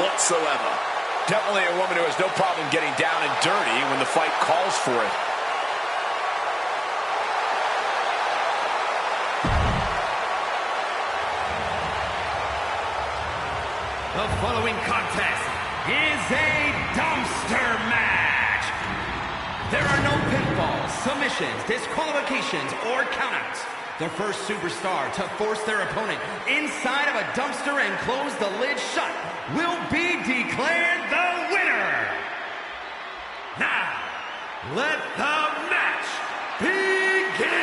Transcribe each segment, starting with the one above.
whatsoever. Definitely a woman who has no problem getting down and dirty when the fight calls for it. The following contest is a dumpster match. There are no pinfalls, submissions, disqualifications, or countouts. The first superstar to force their opponent inside of a dumpster and close the lid shut will be declared the winner. Now, let the match begin.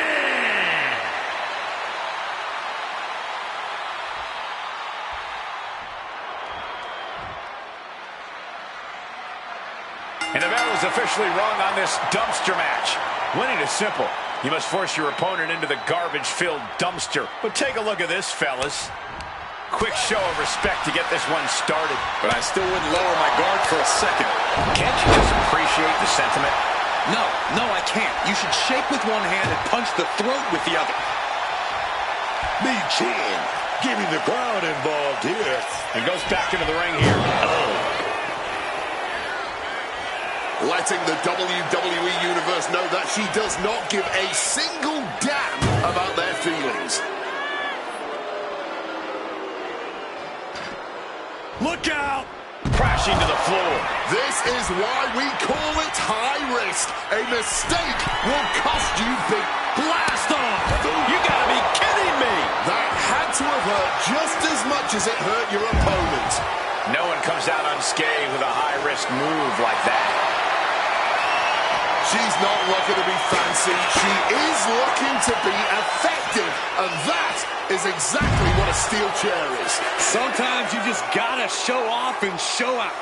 And the bell is officially rung on this dumpster match. Winning is simple. You must force your opponent into the garbage-filled dumpster. But take a look at this, fellas. Quick show of respect to get this one started. But I still wouldn't lower my guard for a second. Can't you just appreciate the sentiment? No, I can't. You should shake with one hand and punch the throat with the other. Michin getting the crowd involved here. And goes back into the ring here. Letting the WWE Universe know that she does not give a single damn about their feelings. Look out! Crashing to the floor. This is why we call it high risk. A mistake will cost you big. Blast off! You gotta be kidding me! That had to have hurt just as much as it hurt your opponent. No one comes out unscathed with a high-risk move like that. She's not looking to be fancy. She is looking to be effective. And that is exactly what a steel chair is. Sometimes you just gotta show off and show out.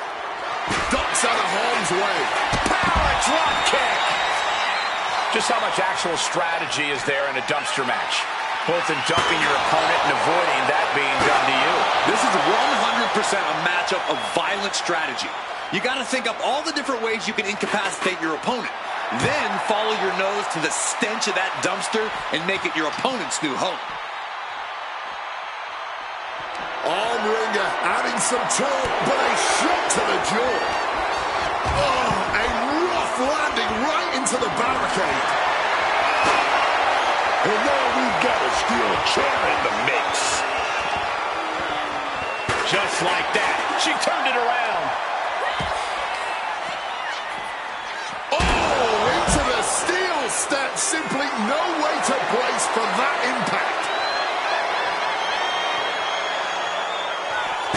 Ducks out of harm's way. Power drop kick! Just how much actual strategy is there in a dumpster match? Both in dumping your opponent and avoiding that being done to you. This is 100% a matchup of violent strategy. You got to think up all the different ways you can incapacitate your opponent. Then follow your nose to the stench of that dumpster and make it your opponent's new home. Arm wringer adding some torque, but a shot to the jaw. Oh, a rough landing right into the barricade. And now we've got a steel chair in the mix. Just like that, she turned it around. Oh, into the steel step. Simply no way to brace for that impact.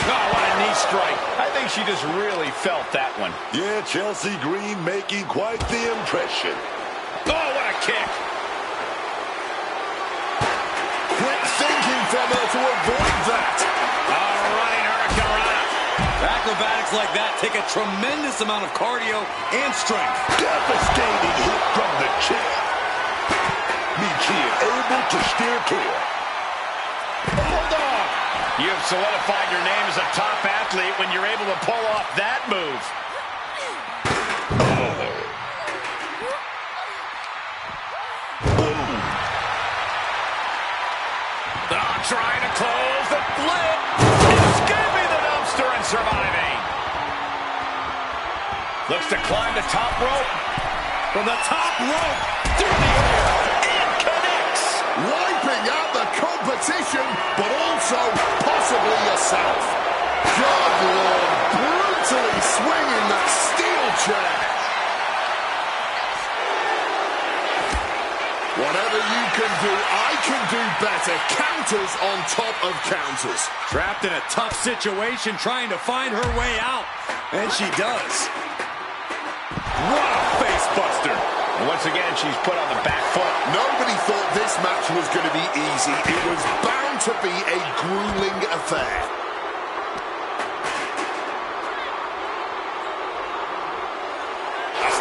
Oh, what a knee strike. I think she just really felt that one. Yeah, Chelsea Green making quite the impression. Oh, what a kick. Quick thinking from her to avoid that. All right, Hurricanrana. Acrobatics like that take a tremendous amount of cardio and strength. Devastating hit from the chair. Michin able to steer clear. Hold on. You have solidified your name as a top athlete when you're able to pull off that move. Trying to close the lid. Escaping the dumpster and surviving. Looks to climb the top rope. From the top rope. Through the air. It connects. Wiping out the competition, but also possibly yourself. Good Lord. Brutally swinging that steel chair. Whatever you can do, I can do better. Counters on top of counters. Trapped in a tough situation, trying to find her way out. And she does. What a face buster. And once again, she's put on the back foot. Nobody thought this match was going to be easy. It was bound to be a grueling affair.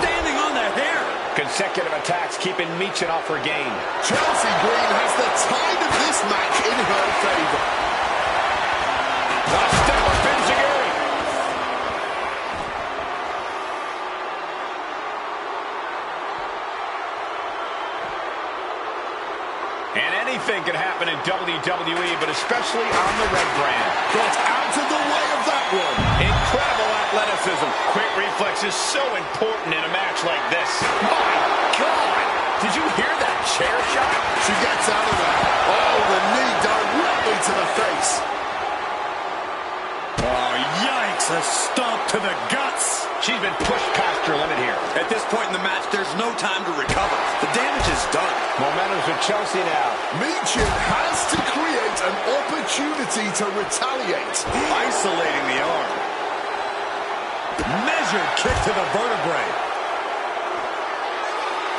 Standing on the hair. Consecutive attacks keeping Michin off her game. Chelsea Green has the tide of this match in her favor. The step of Enziguri. And anything can happen in WWE, but especially on the red brand. Got out of the way of that one. Incredible athleticism. Quick reflexes so important in a match like this. My God! Did you hear that chair shot? She gets out of there. Oh, the knee directly to the face. Oh, yikes. A stomp to the guts. She's been pushed past her limit here. At this point in the match, there's no time to recover. The damage is done. Momentum's with Chelsea now. Michin has to create an opportunity to retaliate. Isolating the arm. Measured kick to the vertebrae.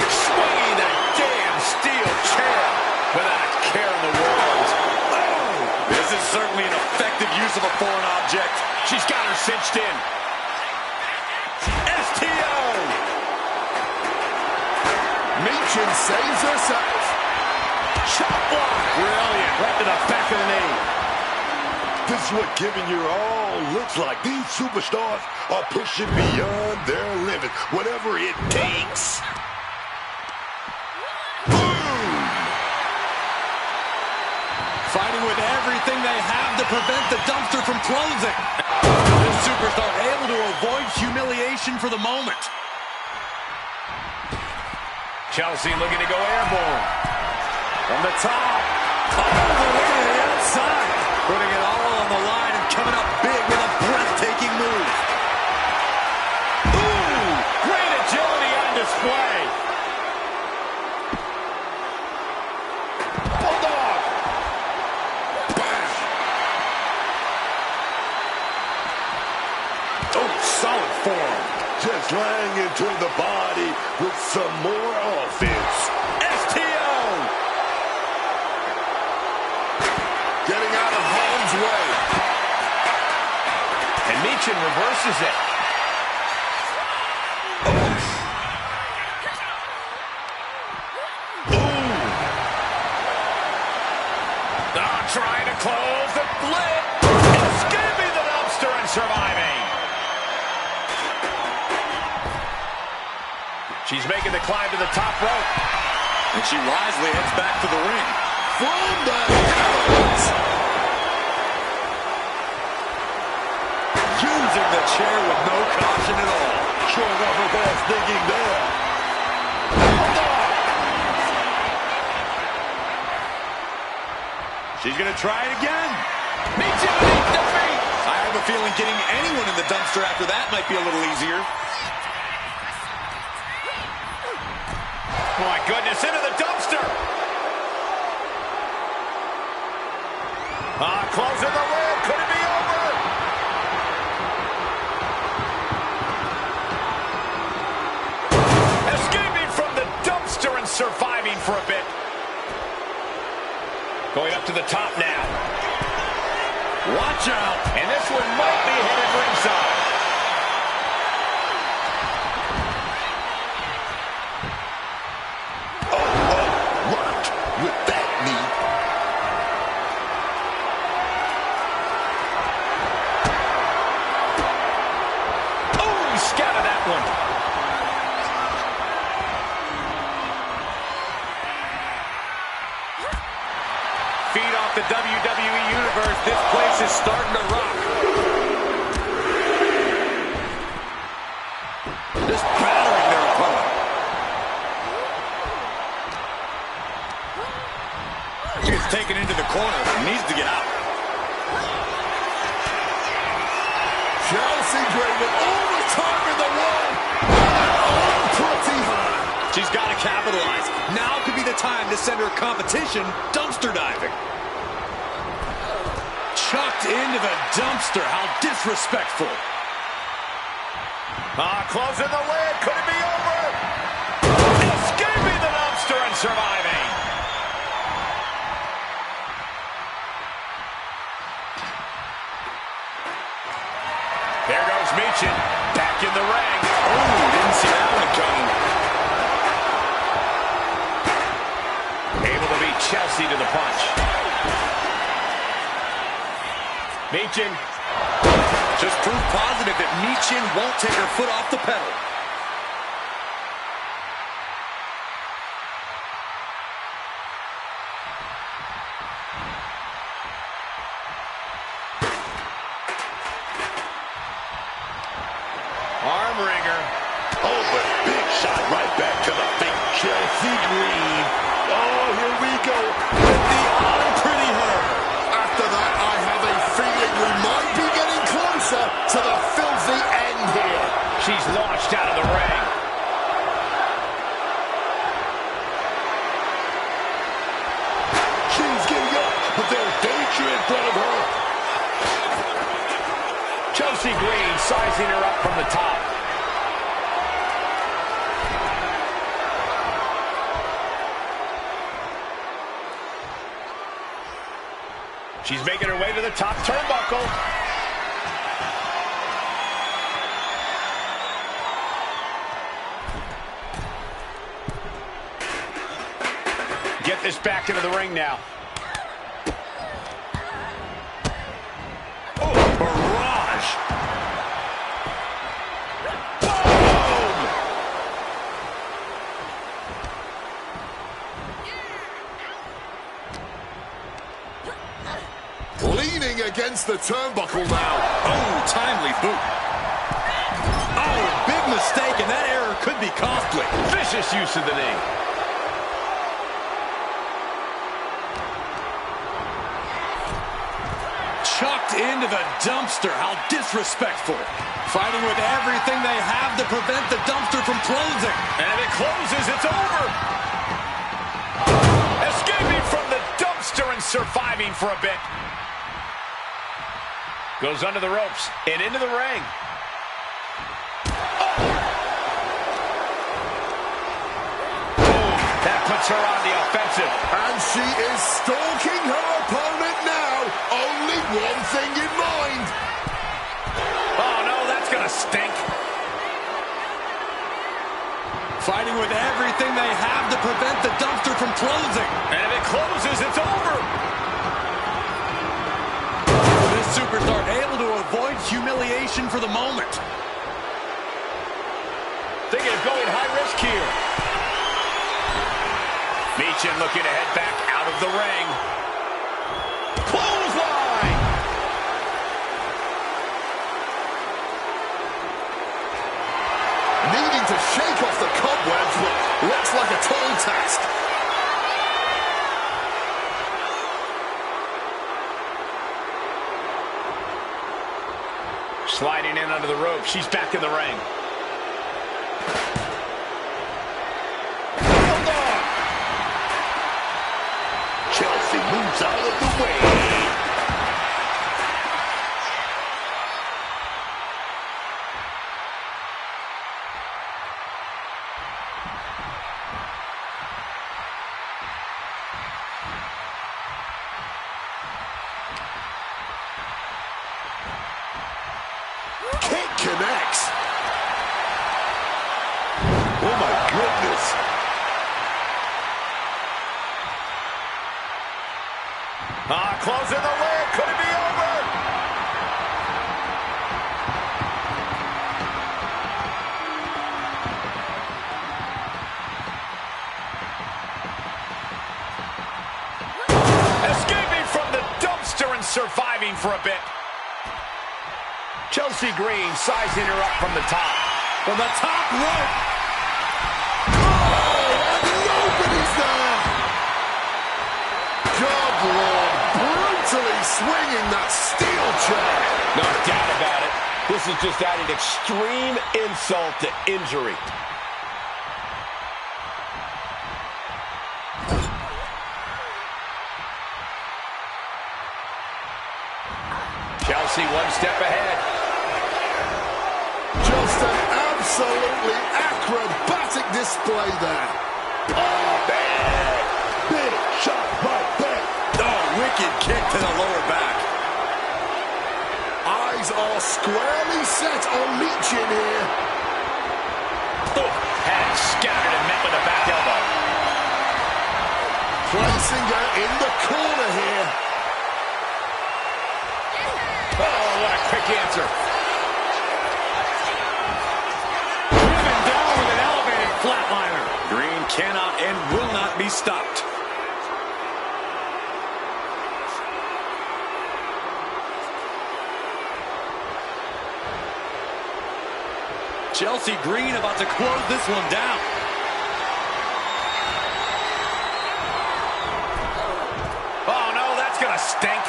Swinging that damn steel chair without a care in the world. Oh, this is certainly an effective use of a foreign object. She's got her cinched in. STO! Michin saves herself. Chop block. Brilliant. Right to the back of the knee. This is what giving your all looks like. These superstars are pushing beyond their limit, whatever it takes. Boom! Fighting with everything they have to prevent the dumpster from closing. This superstar able to avoid humiliation for the moment. Chelsea looking to go airborne. From the top. All the way to the outside. Putting it all on the line and coming up big with a breathtaking move. Ooh! Great agility on display. Bulldog. Bam! Oh, solid form. Just lying into the body with some more offense. STO! Getting out of harm's way. And Michin reverses it. Trying to close the lid. Escaping the dumpster and surviving. She's making the climb to the top rope. And she wisely heads back to the ring. From the heavens. Using the chair with no caution at all. Showing off her best thinking there. She's going to try it again. Michin beat defeat. I have a feeling getting anyone in the dumpster after that might be a little easier. My goodness, into the dumpster. Closing the lid. Could it be over? Escaping from the dumpster and surviving for a bit. Going up to the top now. Watch out. And this one might be headed ringside. Rocked with that knee. Oh, he scattered that one. Feed off the WWE Universe. This place is starting to rock. Just battering their opponent. Gets taken into the corner. Needs to get out. Chelsea draining all the time in the world. Oh, pretty hard. She's got to capitalize. Now could be the time to send her competition dumpster diving. Chucked into the dumpster. How disrespectful. Closing the lid. Could it be over? Escaping the dumpster and surviving. There goes Michin. Back in the ring. Oh, didn't see that one coming. Able to beat Chelsea to the punch. Michin. Just proof positive that Michin won't take her foot off the pedal. Oh, but big shot right back to the face. Chelsea Green. Oh, here we go. With the arm pretty hurt. After that, I have a feeling we might be getting closer to the filthy end here. She's launched out of the ring. She's getting up, but there's danger in front of her. Chelsea Green sizing her up from the top. She's making her way to the top turnbuckle. Get this back into the ring now. Oh, barrage. Boom! Leaning against the turnbuckle now. Oh, timely boot. Oh, big mistake, and that error could be costly. Vicious use of the knee. Chucked into the dumpster. How disrespectful. Fighting with everything they have to prevent the dumpster from closing. And if it closes, it's over. Escaping from the dumpster and surviving for a bit. Goes under the ropes and into the ring. That puts her on the offensive. And she is stalking her opponent now. Only one thing in mind. Oh, no, that's going to stink. Fighting with everything they have to prevent the dumpster from closing. And if it closes, it's over. This superstar able to avoid humiliation for the moment. Thinking of going high risk here. Meechin looking to head back out of the ring. Clothesline! Needing to shake off the cobwebs, but looks like a tall task. Sliding in under the rope. She's back in the ring. Chelsea moves out of the way. Kick connects. Oh, my goodness. Closing the lid. Could it be over? Escaping from the dumpster and surviving for a bit. Chelsea Green sizing her up from the top. From the top rope. Nobody's there. Good Lord. Brutally swinging that steel chair. No doubt about it. This is just adding extreme insult to injury. Chelsea one step ahead. Just an absolutely acrobatic display there. Oh, bad. Big shot right there. Oh, wicked kick to the lower back. Eyes are squarely set on Meechin here. Oh, head scattered and met with a back elbow. Placing her in the corner here. Oh, what a quick answer. Driven down with an elevated flatliner. Green cannot and will not be stopped. Chelsea Green about to close this one down. Oh, no, that's going to stink.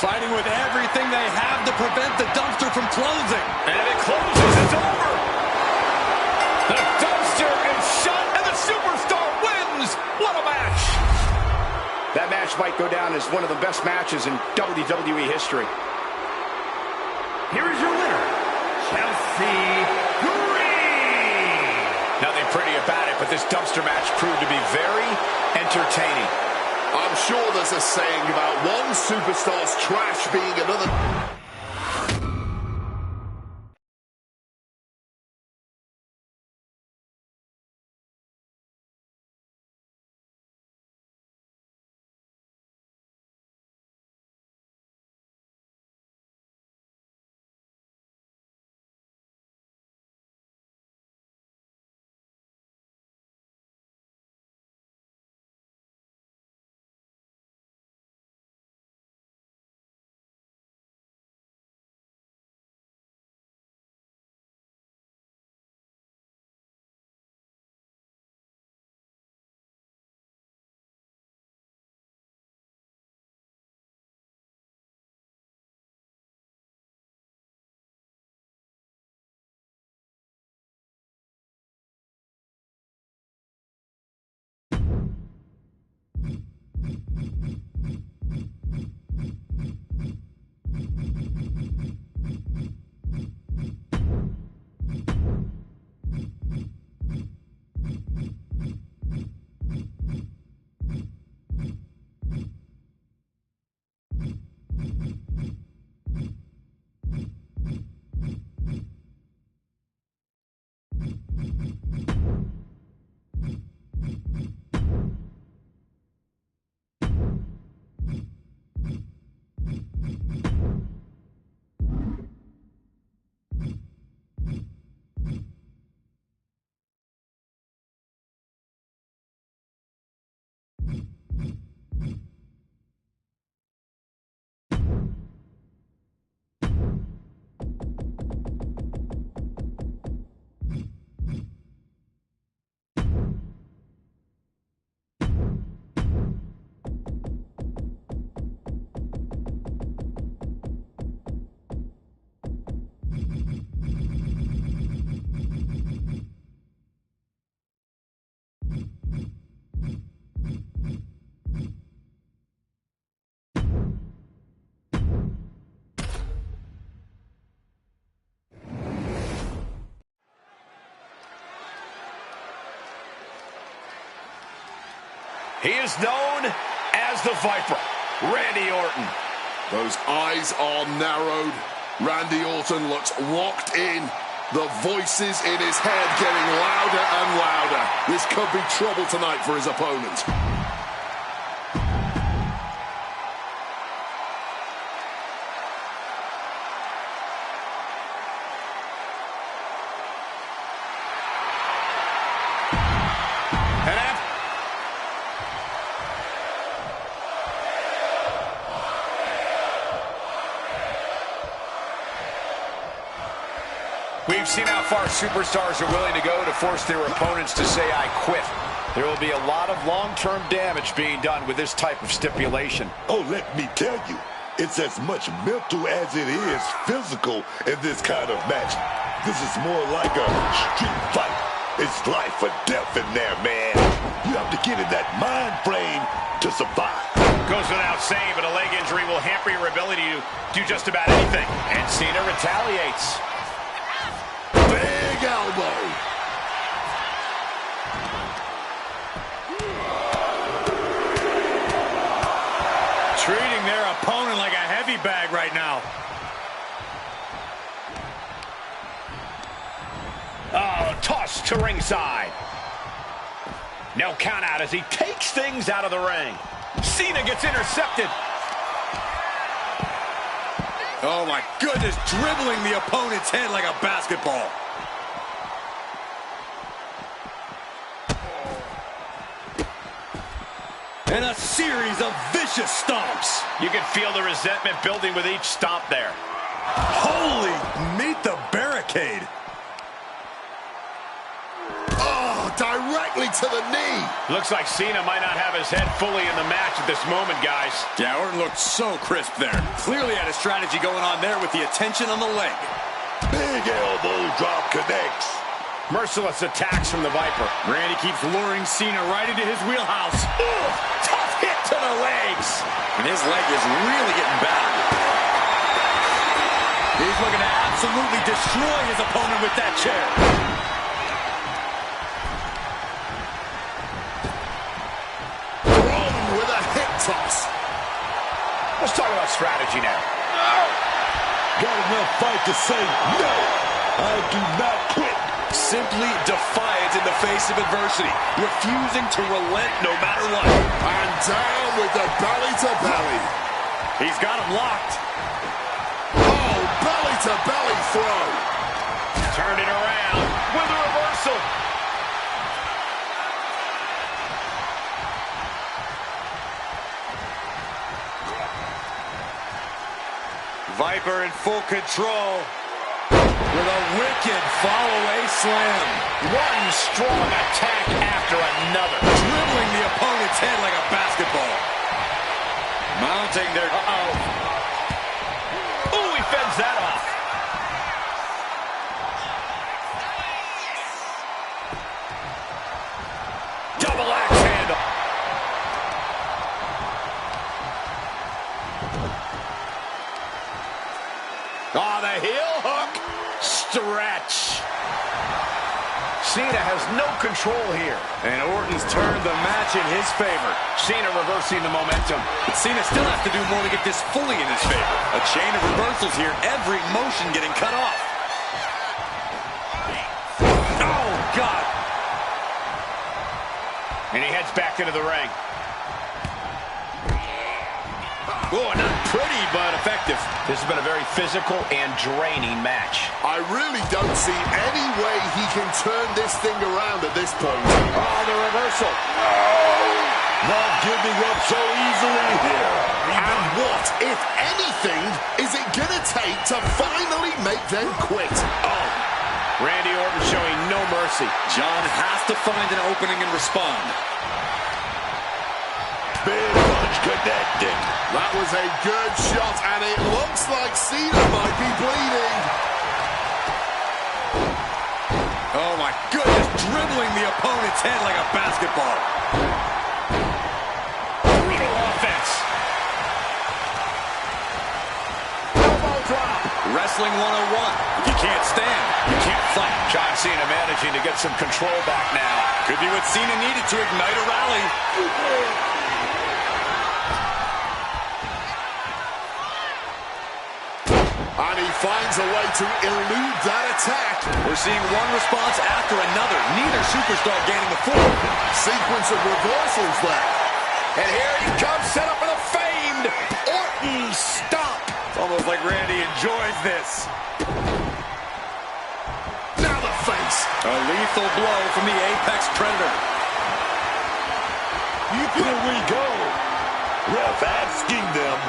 Fighting with everything they have to prevent the dumpster from closing. And if it closes, it's over. The dumpster is shut, and the superstar wins. What a match. That match might go down as one of the best matches in WWE history. Here is your winner, Chelsea Green. Nothing pretty about it, but this dumpster match proved to be very entertaining. I'm sure there's a saying about one superstar's trash being another. He is known as the Viper, Randy Orton. Those eyes are narrowed. Randy Orton looks locked in. The voices in his head getting louder and louder. This could be trouble tonight for his opponent. We've seen how far superstars are willing to go to force their opponents to say, I quit. There will be a lot of long-term damage being done with this type of stipulation. Oh, let me tell you, it's as much mental as it is physical in this kind of match. This is more like a street fight. It's life or death in there, man. You have to get in that mind frame to survive. Goes without saying, but a leg injury will hamper your ability to do just about anything. And Cena retaliates. Big elbow. Treating their opponent like a heavy bag right now. Oh, toss to ringside. No count out as he takes things out of the ring. Cena gets intercepted. Oh my goodness, dribbling the opponent's head like a basketball. And a series of vicious stomps. You can feel the resentment building with each stomp there. Holy meat to the knee. Looks like Cena might not have his head fully in the match at this moment, guys. Yeah, Orton looked so crisp there. Clearly had a strategy going on there with the attention on the leg. Big elbow drop connects. Merciless attacks from the Viper. Randy keeps luring Cena right into his wheelhouse. Ooh, tough hit to the legs. And his leg is really getting battered. He's looking to absolutely destroy his opponent with that chair. Thrown with a hip toss. Let's talk about strategy now. Got enough fight to say, no, I do not quit. Simply defiant in the face of adversity, refusing to relent no matter what. And down with the belly to belly. He's got him locked. Oh, belly to belly throw. Turned it around with a reversal. Viper in full control with a wicked fall-away slam. One strong attack after another. Dribbling the opponent's head like a basketball. Mounting their... Ooh, he fends that off. Double axe handle. Oh, the heel hook. Stretch. Cena has no control here. And Orton's turned the match in his favor. Cena reversing the momentum. But Cena still has to do more to get this fully in his favor. A chain of reversals here, every motion getting cut off. Oh, God. And he heads back into the ring. Oh, not pretty, but effective. This has been a very physical and draining match. I really don't see any way he can turn this thing around at this point. Oh, the reversal. Not giving up so easily here. And what, if anything, is it going to take to finally make them quit? Oh, Randy Orton showing no mercy. John has to find an opening and respond. Big punch connecting. That was a good shot, and it looks like Cena might be bleeding. Oh, my goodness, dribbling the opponent's head like a basketball. Brutal offense. Elbow drop. Wrestling 101. If you can't stand, you can't fight. John Cena managing to get some control back now. Could be what Cena needed to ignite a rally. And he finds a way to elude that attack. We're seeing one response after another. Neither superstar gaining the fourth. Sequence of reversals there. And here he comes, set up with a famed Orton stomp. It's almost like Randy enjoys this. Now the face. A lethal blow from the Apex Predator. Here we go. Ref asking them.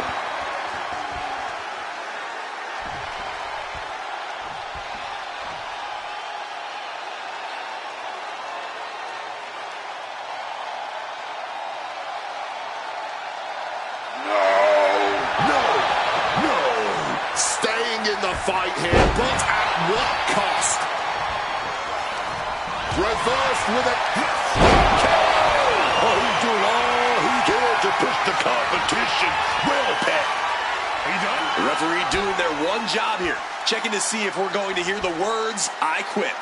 Fight here, but at what cost? Reversed with a... Oh, he's doing all he can to push the competition. Well, Pat. Are you done? The referee doing their one job here, checking to see if we're going to hear the words, "I quit."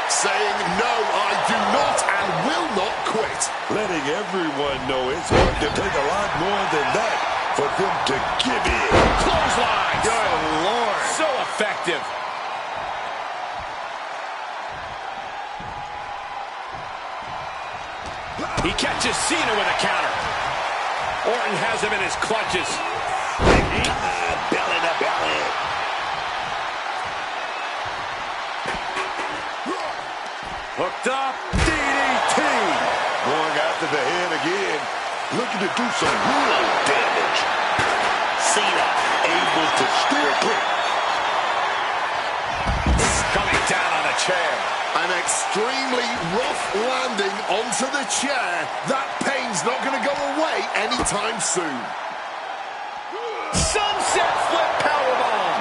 Saying, no, I do not and will not quit. Letting everyone know it's going to take a lot more than that for them to give in. Clothesline. Good Lord. So effective. He catches Cena with a counter. Orton has him in his clutches. Belly to belly. Hooked up, DDT. Going after the head again. Looking to do some real damage. Cena able to steer clear. An extremely rough landing onto the chair. That pain's not going to go away anytime soon. Sunset flip powerbomb.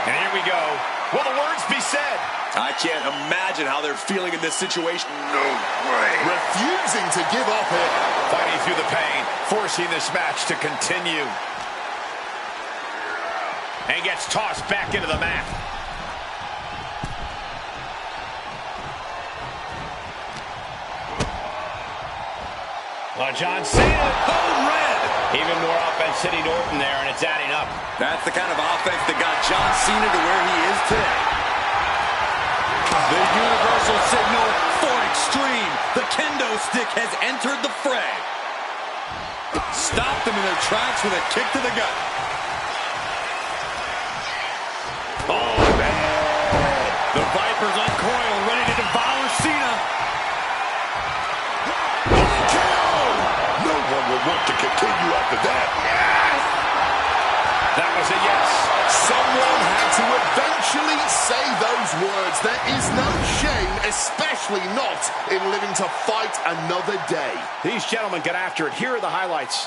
And here we go. Will the words be said? I can't imagine how they're feeling in this situation. No way. Refusing to give up here. Fighting through the pain, forcing this match to continue. And gets tossed back into the mat. John Cena. Oh, red. Even more offense hitting Orton there, and it's adding up. That's the kind of offense that got John Cena to where he is today. The universal signal for extreme. The kendo stick has entered the fray. Stopped them in their tracks with a kick to the gut. Oh, man. The Viper's uncoiled, ready to devour Cena. No one will want to continue after that. Yes! That was a yes. Someone had to eventually say those words. There is no shame, especially not in living to fight another day. These gentlemen get after it. Here are the highlights.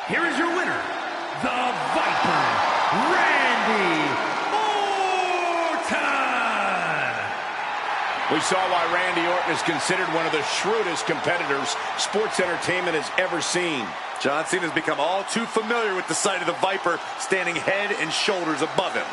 Here is your winner, the Viper, Randy Orton! We saw why Randy Orton is considered one of the shrewdest competitors sports entertainment has ever seen. John Cena's become all too familiar with the sight of the Viper standing head and shoulders above him.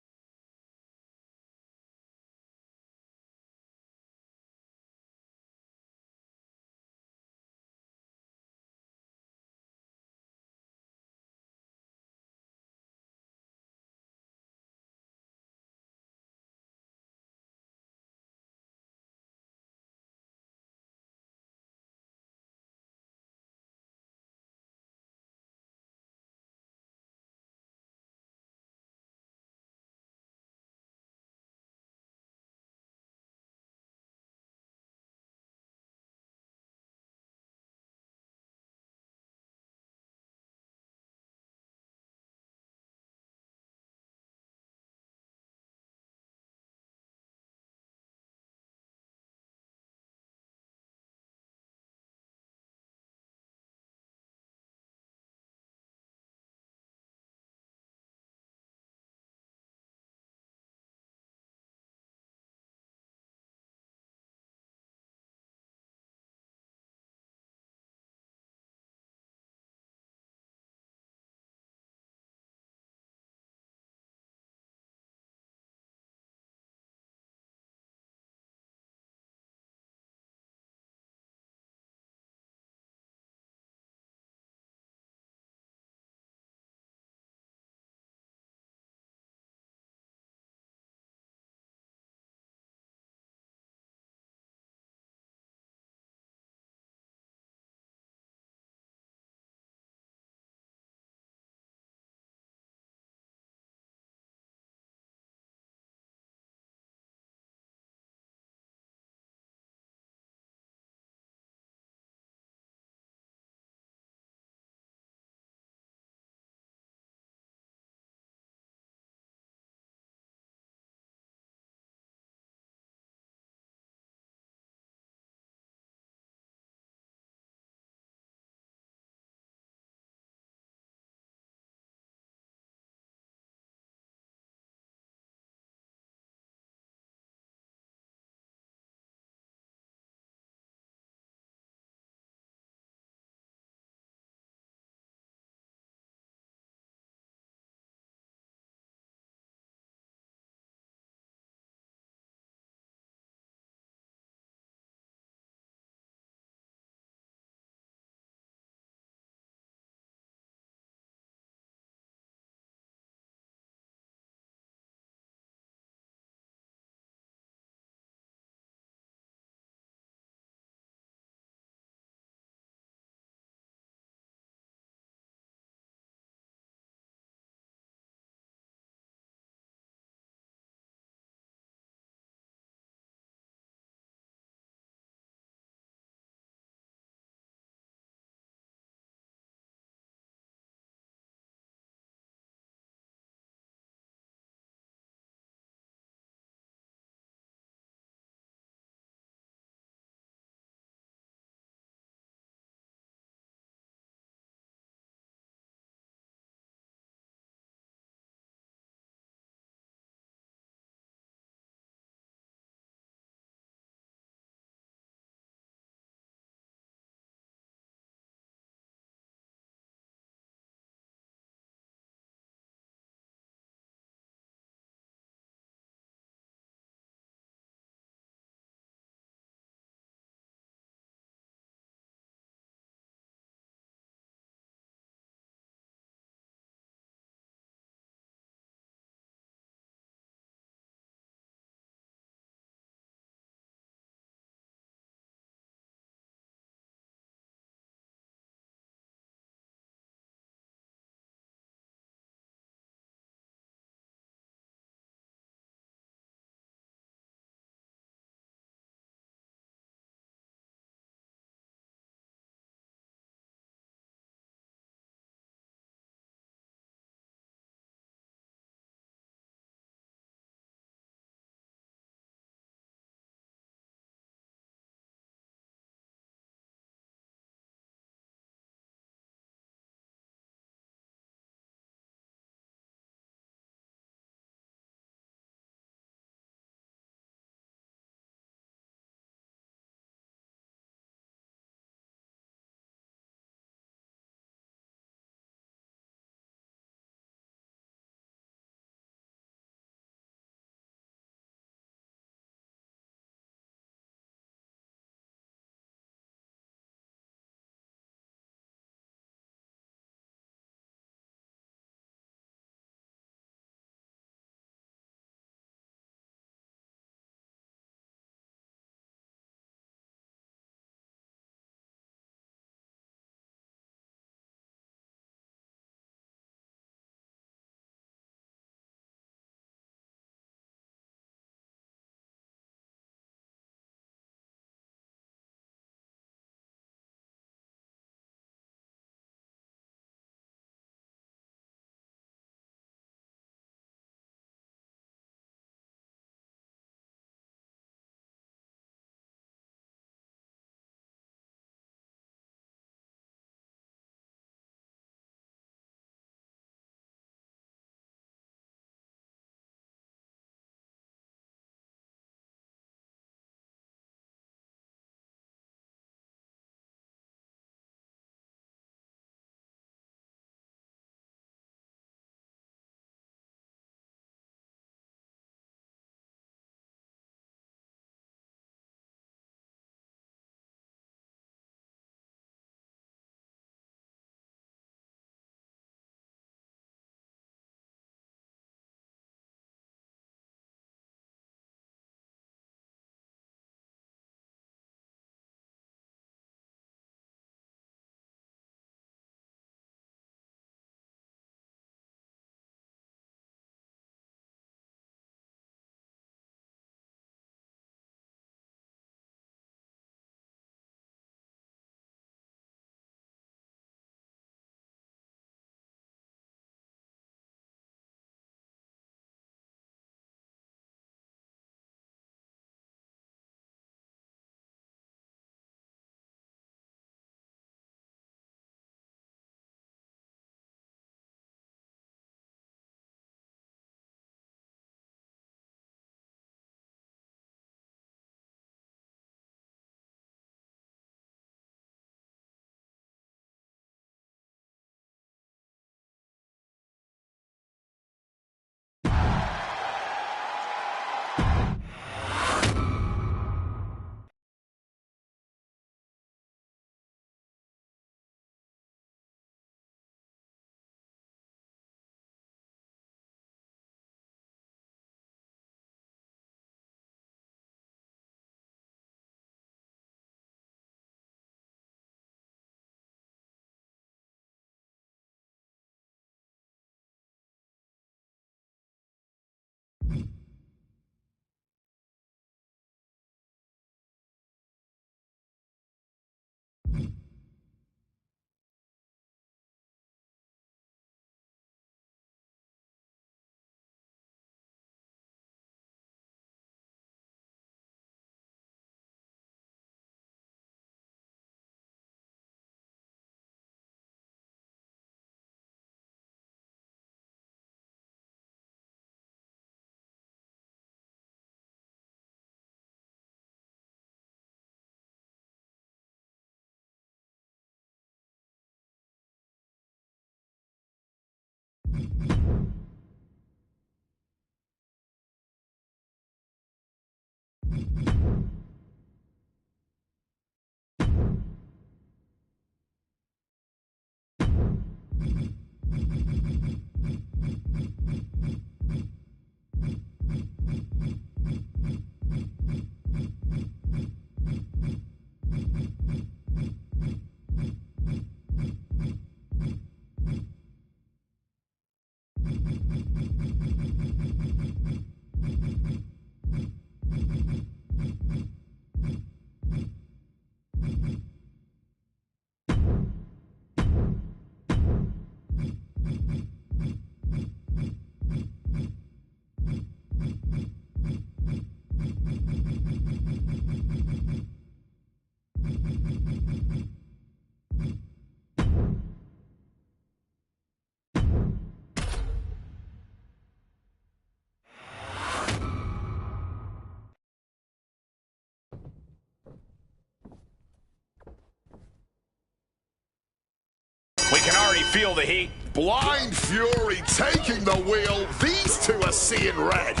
feel the heat. Blind Fury taking the wheel. These two are seeing red.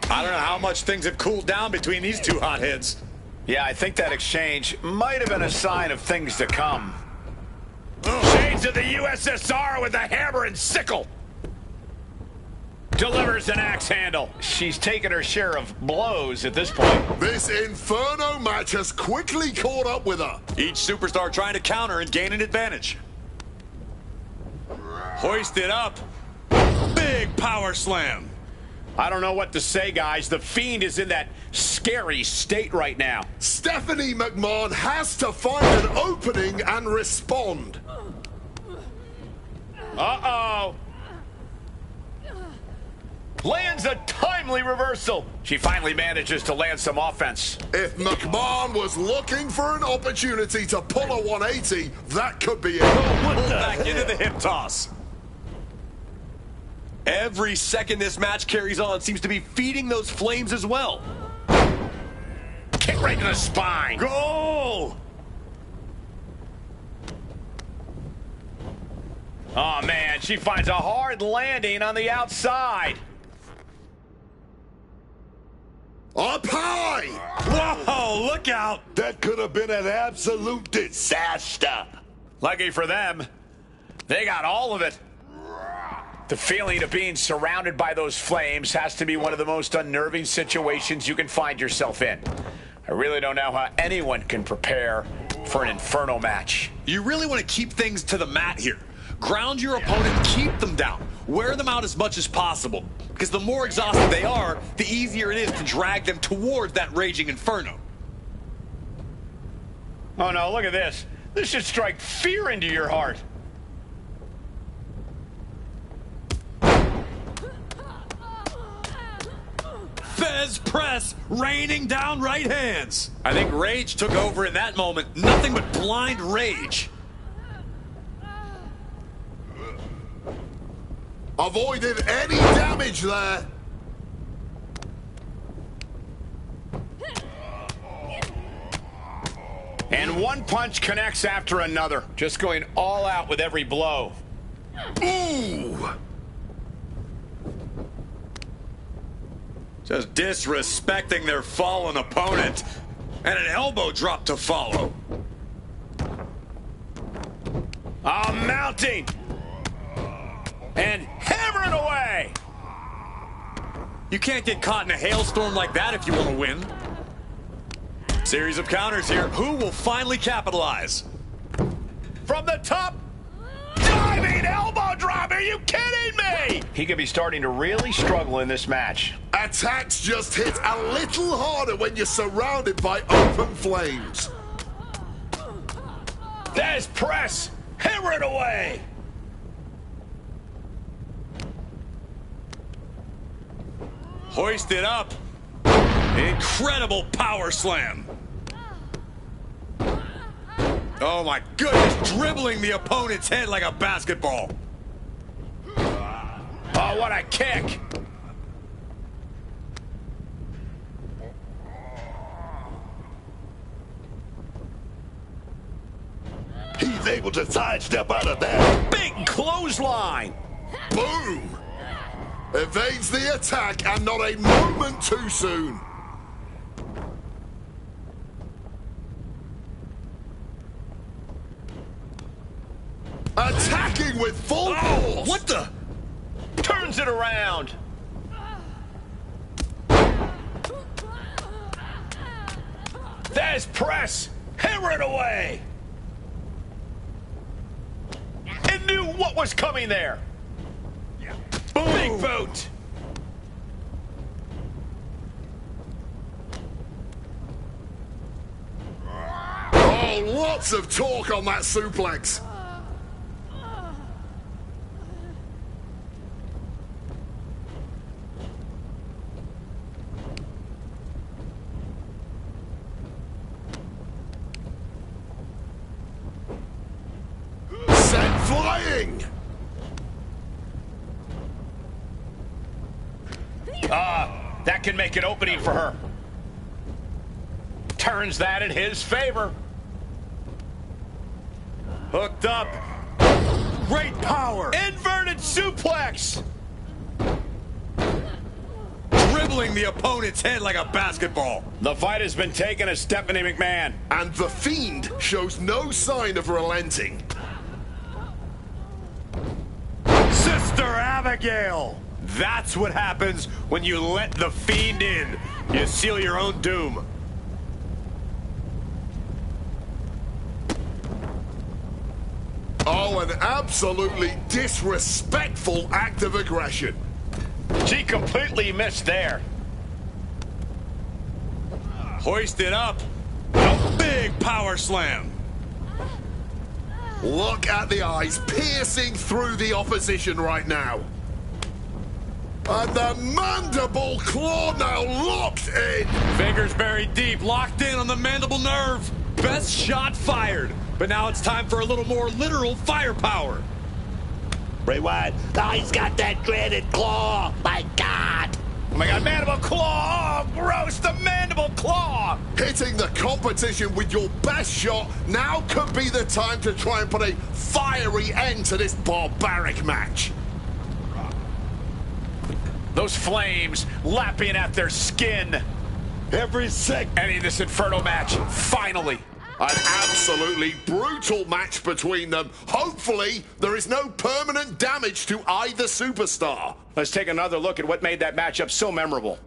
I don't know how much things have cooled down between these two hotheads. Yeah, I think that exchange might have been a sign of things to come. Shades of the USSR with a hammer and sickle. Delivers an axe handle. She's taken her share of blows at this point. This Inferno match has quickly caught up with her. Each superstar trying to counter and gain an advantage. Hoisted up. Big power slam. I don't know what to say, guys. The Fiend is in that scary state right now. Stephanie McMahon has to find an opening and respond. Uh-oh. Lands a timely reversal. She finally manages to land some offense. If McMahon was looking for an opportunity to pull a 180, that could be it. Back into the hip toss. Every second this match carries on seems to be feeding those flames as well. Kick right in the spine. Goal! Oh, man, she finds a hard landing on the outside. Up high! Whoa, look out! That could have been an absolute disaster. Lucky for them, they got all of it. The feeling of being surrounded by those flames has to be one of the most unnerving situations you can find yourself in. I really don't know how anyone can prepare for an Inferno match. You really want to keep things to the mat here. Ground your opponent, keep them down. Wear them out as much as possible. Because the more exhausted they are, the easier it is to drag them towards that raging Inferno. Oh no, look at this. This should strike fear into your heart. Fez press, raining down right hands. I think rage took over in that moment. Nothing but blind rage. Avoided any damage there. And one punch connects after another. Just going all out with every blow. Ooh! Just disrespecting their fallen opponent. And an elbow drop to follow. Mounting. And hammering away. You can't get caught in a hailstorm like that if you want to win. Series of counters here. Who will finally capitalize? From the top. Diving elbow drop. Are you kidding me? He could be starting to really struggle in this match. Attacks just hit a little harder when you're surrounded by open flames. There's press. Hammer it away. Hoisted up. Incredible power slam. Oh my goodness, dribbling the opponent's head like a basketball. Oh, what a kick. He's able to sidestep out of that. Big clothesline. Boom! Evades the attack and not a moment too soon. Attacking with full force. What the? Turns it around. There's press. Hammer it away. And knew what was coming there. Boom. Big boot. Oh, lots of torque on that suplex. Sent flying. That can make an opening for her. Turns that in his favor. Hooked up. great power. Inverted suplex. Dribbling the opponent's head like a basketball. The fight has been taken as Stephanie McMahon. And The Fiend shows no sign of relenting. Sister Abigail. That's what happens when you let the Fiend in. You seal your own doom. Oh, an absolutely disrespectful act of aggression. She completely missed there. Hoisted up. A big power slam. Look at the eyes piercing through the opposition right now. And the mandible claw now locked in. Fingers buried deep, locked in on the mandible nerve. Best shot fired. But now it's time for a little more literal firepower. Bray Wyatt, oh, he's got that dreaded claw. My God. Oh my God, mandible claw. Oh, gross, the mandible claw. Hitting the competition with your best shot now could be the time to try and put a fiery end to this barbaric match. Those flames lapping at their skin. Every second. Ending this Inferno match, finally. An absolutely brutal match between them. Hopefully, there is no permanent damage to either superstar. Let's take another look at what made that matchup so memorable.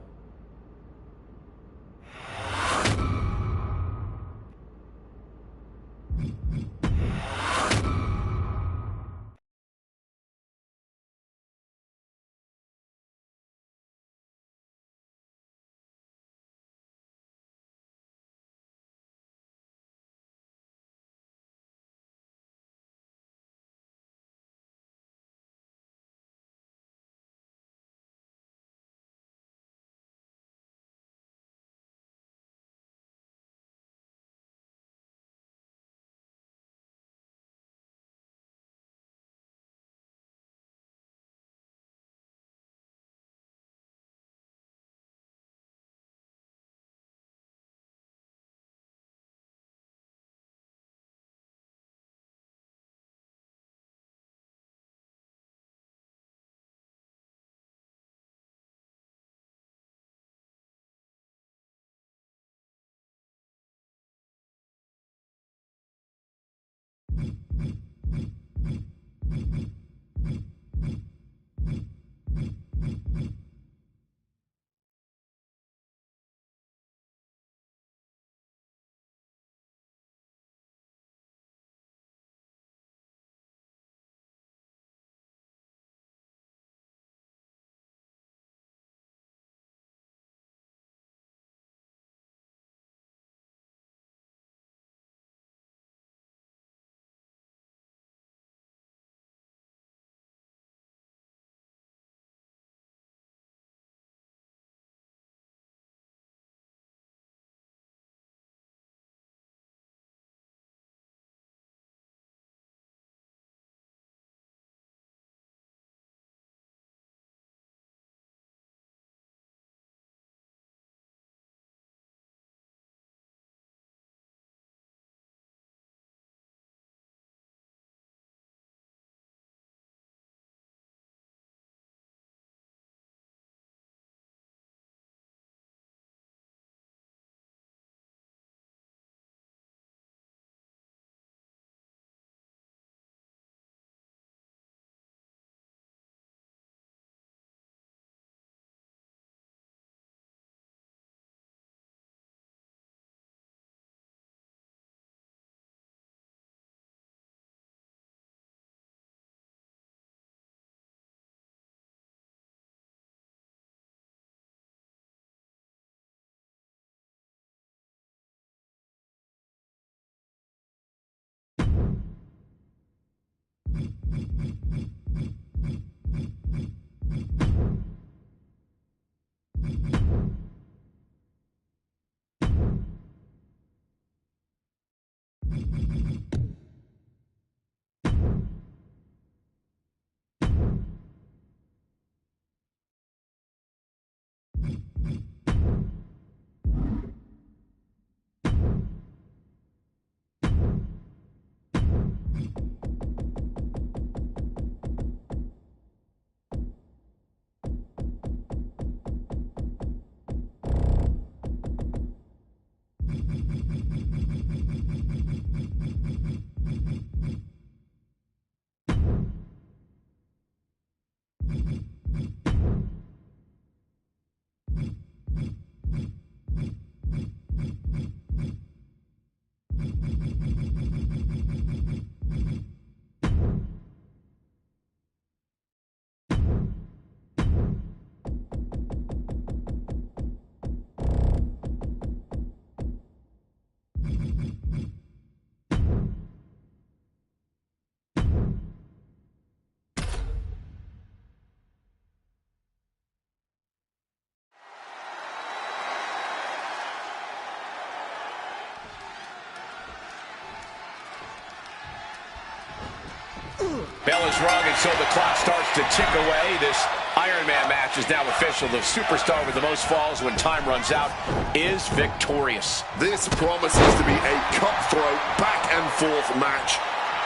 Bell is rung, and so the clock starts to tick away. This Iron Man match is now official. The superstar with the most falls when time runs out is victorious. This promises to be a cutthroat, back-and-forth match.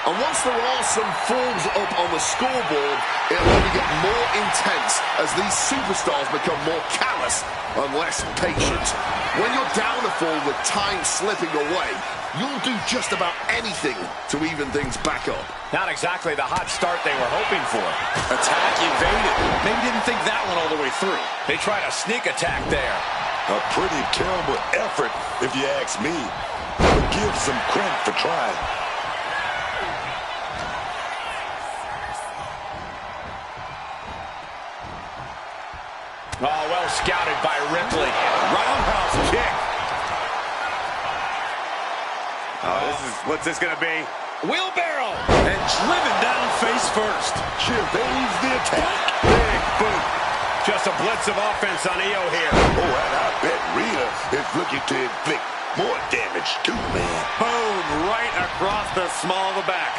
And once there are some falls up on the scoreboard, it'll only get more intense as these superstars become more callous and less patient. When you're down a fall with time slipping away, you'll do just about anything to even things back up. Not exactly the hot start they were hoping for. Attack evaded. Maybe didn't think that one all the way through. They tried a sneak attack there. A pretty terrible effort, if you ask me. But give some credit for trying. Oh, well scouted by Ripley. Roundhouse kick. What's this going to be? Wheelbarrow. And driven down face first. She evades the attack. Big boot. Just a blitz of offense on Io here. Oh, and I bet Rhea is looking to inflict more damage too, man. Boom, right across the small of the back.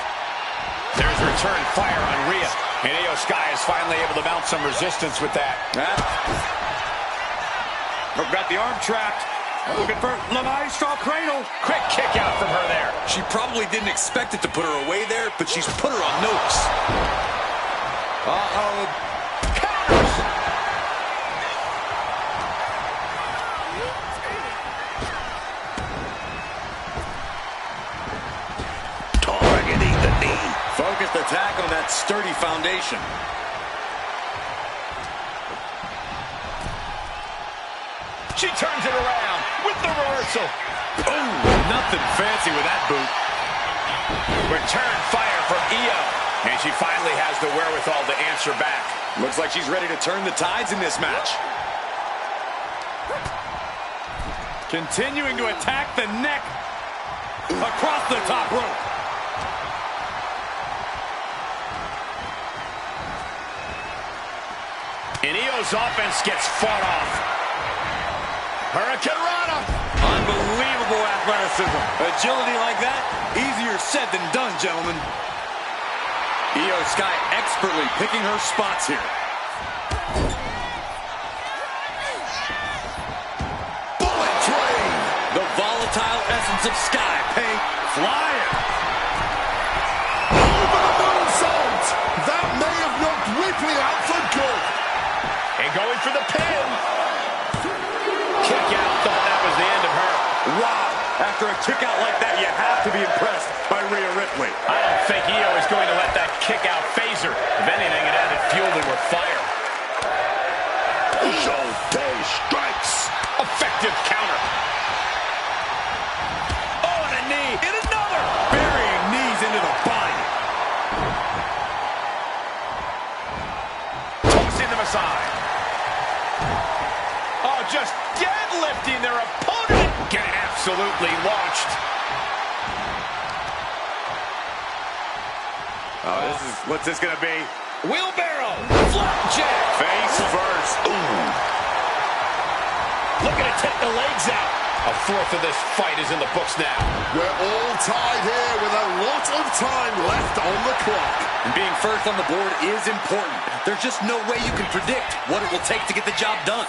There's return fire on Rhea. And Io Sky is finally able to mount some resistance with that. Got the arm trapped. Looking for La Maestro cradle. Quick kick out from her there. She probably didn't expect it to put her away there, but she's put her on notice. Uh-oh. Counters. Targeting the knee. Focused attack on that sturdy foundation. She turns it around with the reversal. Boom! Nothing fancy with that boot. Return fire from Io. And she finally has the wherewithal to answer back. Looks like she's ready to turn the tides in this match. Continuing to attack the neck. Across the top rope. And Io's offense gets fought off. Hurricane Rana. Unbelievable athleticism. Agility like that, easier said than done, gentlemen. Io Sky expertly picking her spots here. Bullet train. The volatile essence of Sky paying flying. Over the moonsault! That may have knocked Ripley out for good. And going for the pin. Kick out. Thought that was the end of her. Wow. After a kick out like that, you have to be impressed by Rhea Ripley. I don't think Io is going to let that kick out phase her. If anything, it added fuel to her fire. Showtime strikes. Effective counter. Oh, and a knee. And another. Burying knees into the body. Tossing them aside. Oh, just deadlifting their opponent. Getting absolutely launched. What's this going to be? Wheelbarrow. Flapjack. Face first. Ooh. Looking to take the legs out. A fourth of this fight is in the books now. We're all tied here with a lot of time left on the clock. And being first on the board is important. There's just no way you can predict what it will take to get the job done.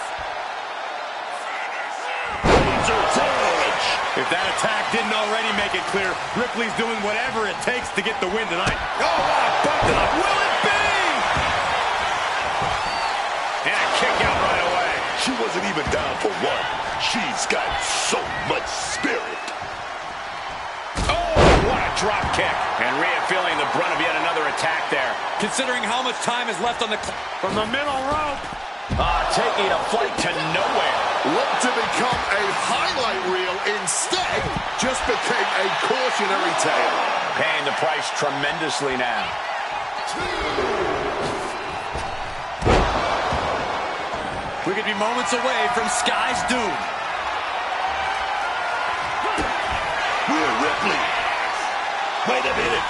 If that attack didn't already make it clear, Ripley's doing whatever it takes to get the win tonight. Oh, bumped it up. Will it be? And a kick out right away. She wasn't even down for one. She's got so much spirit. Oh, what a drop kick. And Rhea feeling the brunt of yet another attack there. Considering how much time is left on the clock. From the middle rope. Taking a flight to nowhere. Looked to become a highlight reel, instead just became a cautionary tale. Paying the price tremendously now. We could be moments away from Sky's doom. Rhea Ripley. Wait a minute.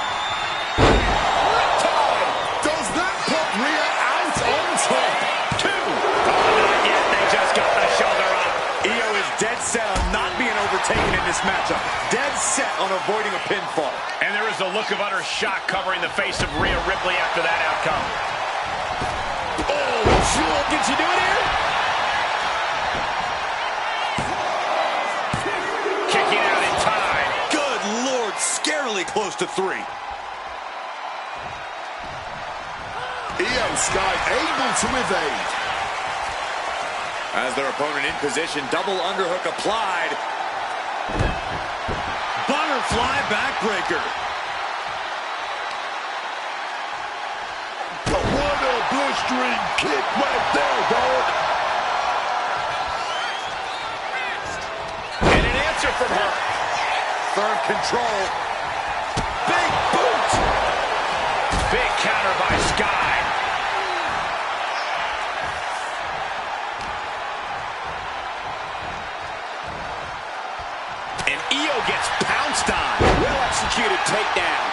Does that put Rhea out on top? Not yet. They just got the shoulder up. Io is dead set on not being overtaken in this matchup. Dead set on avoiding a pinfall. And there is a look of utter shock covering the face of Rhea Ripley after that outcome. Oh, sure. Did she do it here? Kicking out in time. Good Lord, scarily close to 3. Io Sky able to evade. As their opponent in position, double underhook applied. Butterfly backbreaker. What a blistering kick right there, dog. And an answer from her. Firm control. Big boot. Big counter by Sky. And Io gets pounced on. Well-executed takedown.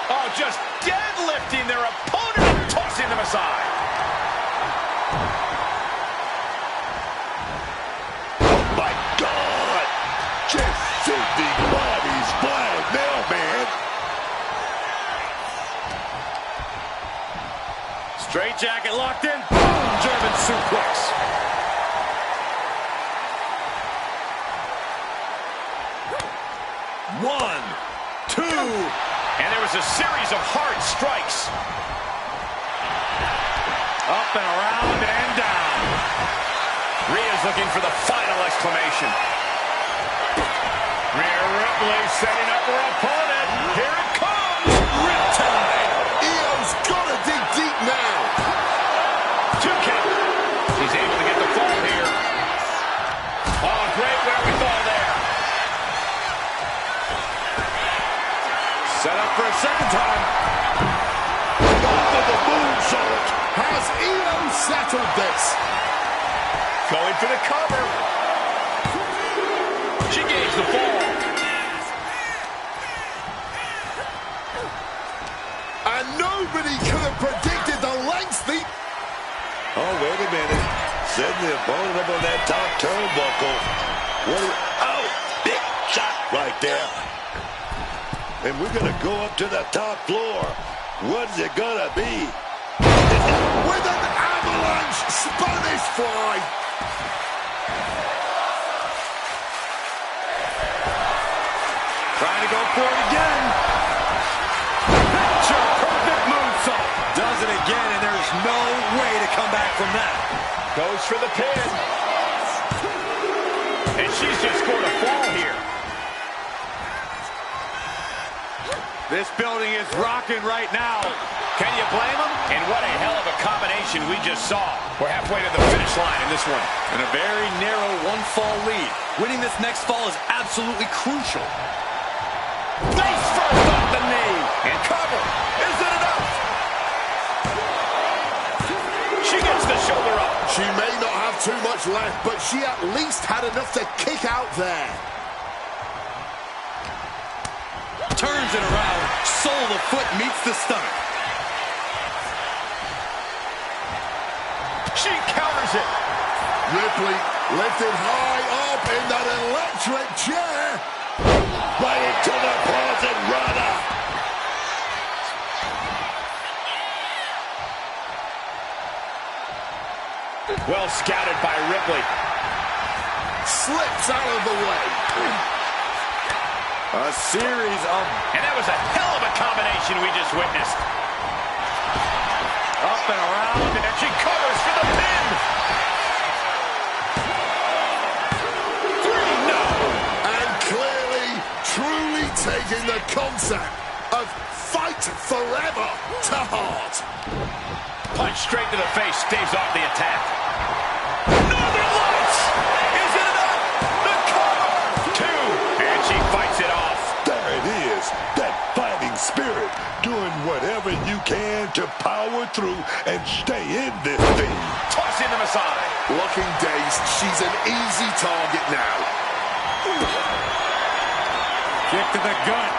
Oh, just deadlifting their opponent and tossing them aside. Oh, my God. Just sending bodies flying now, man. Straight jacket locked in. Boom, German suplex. One, two. And there was a series of hard strikes. Up and around and down. Rhea's looking for the final exclamation. Rhea Ripley setting up her opponent. Here it comes. Riptide. Io's gotta dig deep now. 2 count. She's able to get the fall here. Oh, great wherewithal there. Set up for a second time. Over the moonsault. Has Io settled this? Going for the cover. She gains the fall. And nobody could have predicted the lengthy... Oh, wait a minute. Setting the opponent up on that top turnbuckle. Oh, big shot right there. And we're going to go up to the top floor. What's it going to be? With an avalanche Spanish fly. Trying to go for it again. Picture perfect moonsault. Does it again, and there's no way to come back from that. Goes for the pin. And she's just scored a fall here. This building is rocking right now. Can you blame him? And what a hell of a combination we just saw. We're halfway to the finish line in this one. And a very narrow one-fall lead. Winning this next fall is absolutely crucial. Face first off the knee. And cover. Is it enough? She gets the shoulder up. She may not have too much left, but she at least had enough to kick out there. Turns it around. Sole of the foot meets the stomach. She counters it. Ripley lifted high up in that electric chair. Right into the Poison Rana. Well scouted by Ripley. Slips out of the way. A series of... And that was a hell of a combination we just witnessed. Up and around. And she covers for the pin. 3, no. And clearly, truly taking the concept of fight forever to heart. Punch straight to the face, staves off the attack. Northern Lights! Is it enough? The cover! 2, and she fights it off. There it is. That fighting spirit. Doing whatever you can to power through and stay in this thing. Tossing them aside. Looking dazed, she's an easy target now. Kick to the gut.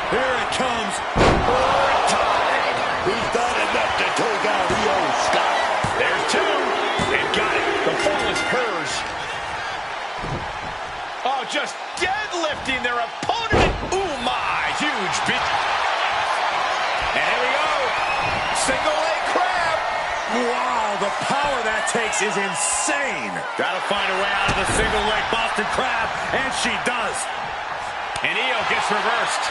Here it comes. He's done enough to take out Io Sky. There's 2, and got it. The fall is hers. Oh, just deadlifting their opponent. Ooh, my, huge beat. And here we go. Single leg crab. Wow, the power that takes is insane. Gotta find a way out of the single leg Boston Crab, and she does. And Io gets reversed.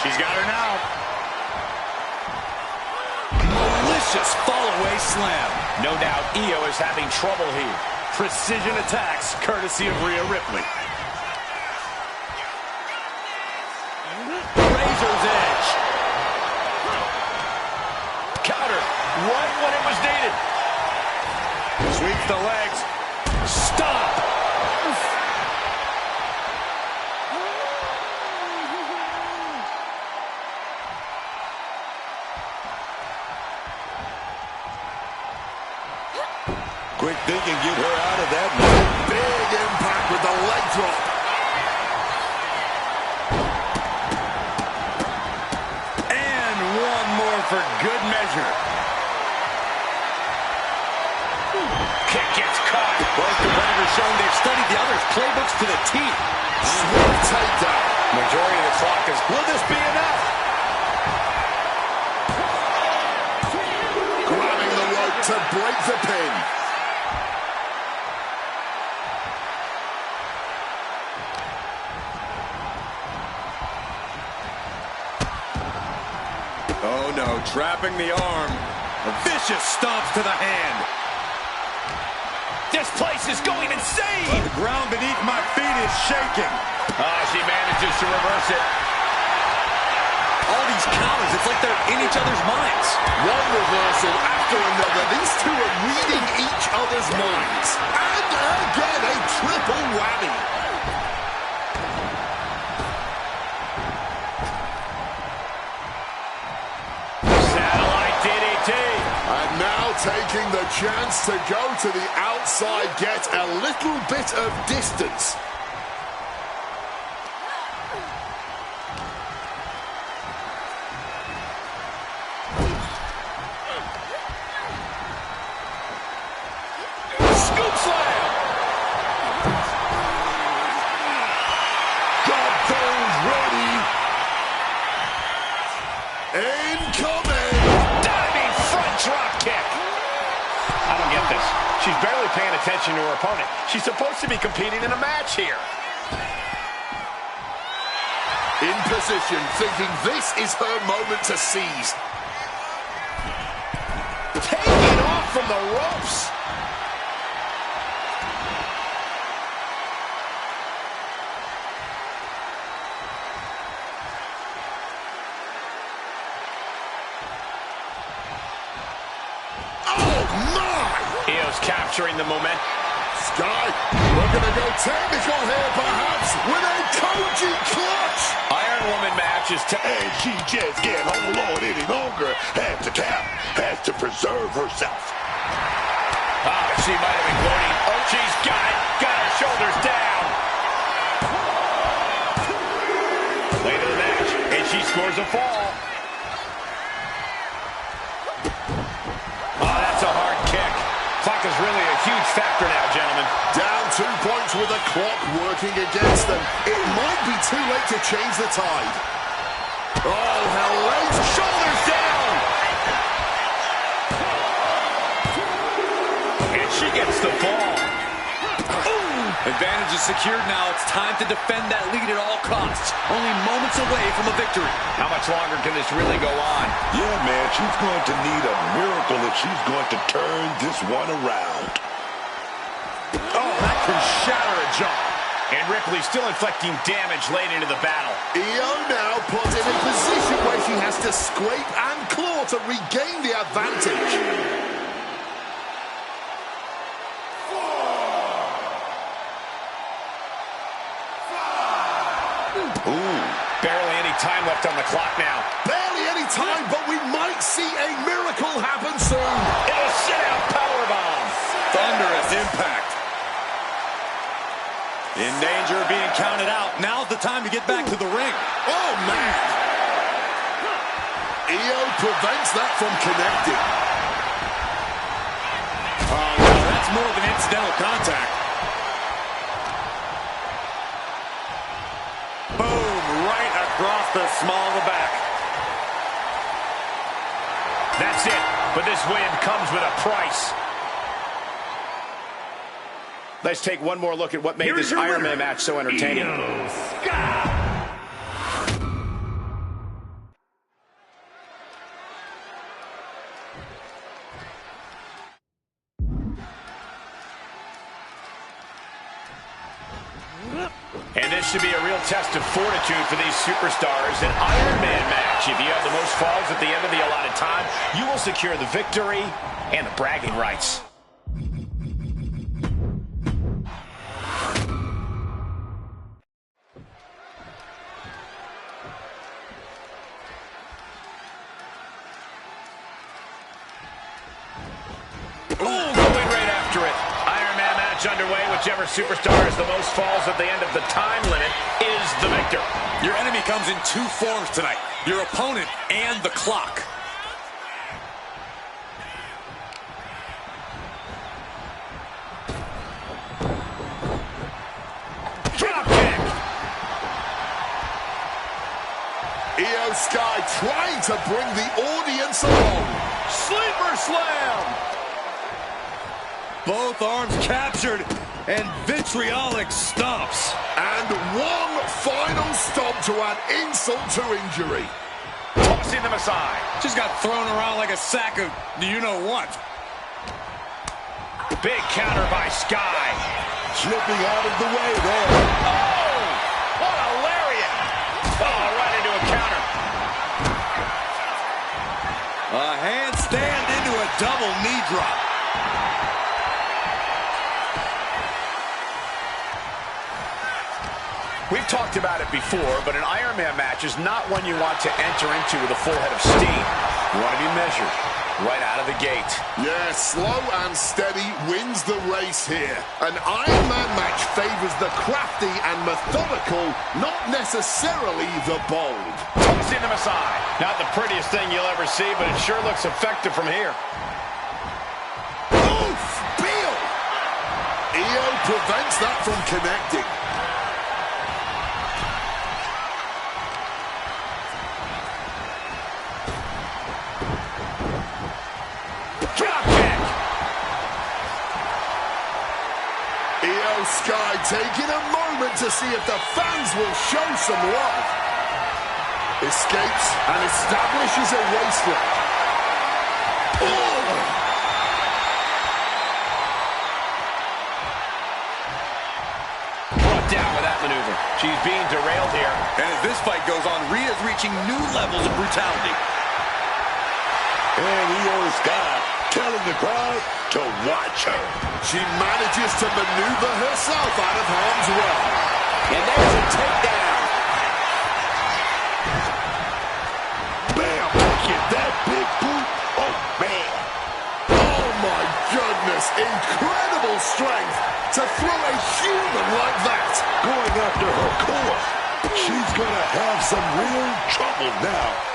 She's got her now. Malicious fall-away slam. No doubt Io is having trouble here. Precision attacks, courtesy of Rhea Ripley. Razor's edge. Counter right when it was needed. Sweeps the legs. Stop. Quick thinking, get her out of that mess. Big impact with the leg drop. And one more for good measure. Kick gets caught. Both competitors showing they've studied the other's playbooks to the T. Swift takedown. Majority of the clock is, will this be enough? Grabbing the rope to break the pin. Oh no, trapping the arm. A vicious stomp to the hand. This place is going insane. The ground beneath my feet is shaking. She manages to reverse it. All these counters, it's like they're in each other's minds. One reversal after another. These two are reading each other's minds. And again, a triple whammy. Satellite DDT. And now taking the chance to go to the outside, get a little bit of distance. Scoop slam. Godbone's ready. Incoming. Diving front drop kick. I don't get this. She's barely paying attention to her opponent. She's supposed to be competing in a match here. In position, thinking this is her moment to seize. Taking off from the ropes. Oh, my! Io's capturing the momentum. Sky, we're going to go technical here, perhaps, with a Koji clutch. Iron Woman match is And she just can't hold on any longer. Has to tap, has to preserve herself. She might have been gloating. Oh, she's got her shoulders down. Late in the match, and she scores a fall. Oh, that's a hard kick. Clock is really a huge factor now, gentlemen. Down 2 points with the clock working against them. It might be too late to change the tide. Oh, hell, legs, shoulders down. And she gets the fall. Advantage is secured now. It's time to defend that lead at all costs. Only moments away from a victory. How much longer can this really go on? Yeah, man, she's going to need a miracle if she's going to turn this one around. Oh, that can shatter a jaw. And Ripley still inflicting damage late into the battle. Io now put in a position where she has to scrape and claw to regain the advantage. Barely any time left on the clock now. Barely any time, but we might see a miracle happen soon. It'll sit out powerbomb. Thunderous impact. In danger of being counted out. Now's the time to get back to the ring. Oh, man. Io prevents that from connecting. Oh, no, that's more of an incidental contact. across the small of the back. That's it, but this win comes with a price. Let's take one more look at what made this Iron Man match so entertaining. Io Sky. And this should be a real test of fortitude for these superstars. An Iron Man match. If you have the most falls at the end of the allotted time, you will secure the victory and the bragging rights. Going right after it. Iron Man match underway. Whichever superstar has the most falls at the end of the time limit is the victor. Your enemy comes in two forms tonight. Your opponent and the clock. Drop kick. Io Sky trying to bring the audience along. Sleeper slam. Both arms captured and vitriolic stomps. And one final stomp to add insult to injury. Tossing them aside. Just got thrown around like a sack of you-know-what. Big counter by Sky. Slipping out of the way there. Oh! What a lariat! Oh, right into a counter. A handstand into a double knee drop. We've talked about it before, but an Iron Man match is not one you want to enter into with a full head of steam. You want to be measured right out of the gate. Yeah, slow and steady wins the race here. An Iron Man match favors the crafty and methodical, not necessarily the bold. Tossing them aside. Not the prettiest thing you'll ever see, but it sure looks effective from here. Oof! Beal! Io prevents that from connecting. Drop kick. Io Sky taking a moment to see if the fans will show some love. Escapes and establishes a waistline. Oh! Brought down with that maneuver. She's being derailed here. And as this fight goes on, Rhea's reaching new levels of brutality. And Io Sky telling the crowd to watch her. She manages to maneuver herself out of harm's way. And there's a takedown. Bam! Get that big boot. Oh, man. Oh my goodness, incredible strength to throw a human like that. Going after her core. She's gonna have some real trouble now.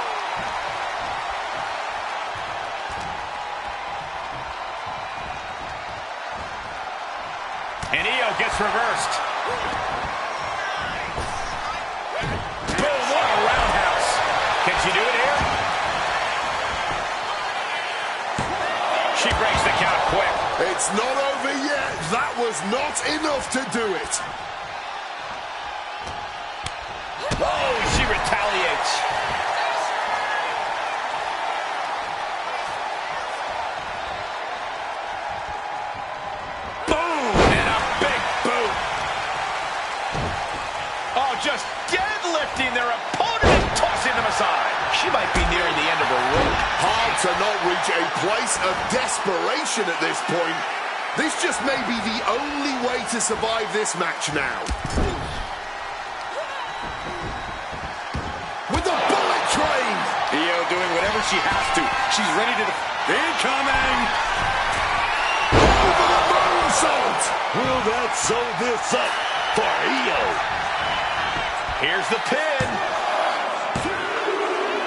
And Io gets reversed. Boom, what a roundhouse. Can she do it here? She breaks the count quick. It's not over yet. That was not enough to do it. Oh, she retaliates. Just deadlifting their opponent and tossing them aside. She might be nearing the end of her rope. Hard to not reach a place of desperation at this point. This just may be the only way to survive this match now. With the bullet train. Io doing whatever she has to. She's ready to... Incoming! Over the moonsault. Will that sew this up for Io? Here's the pin.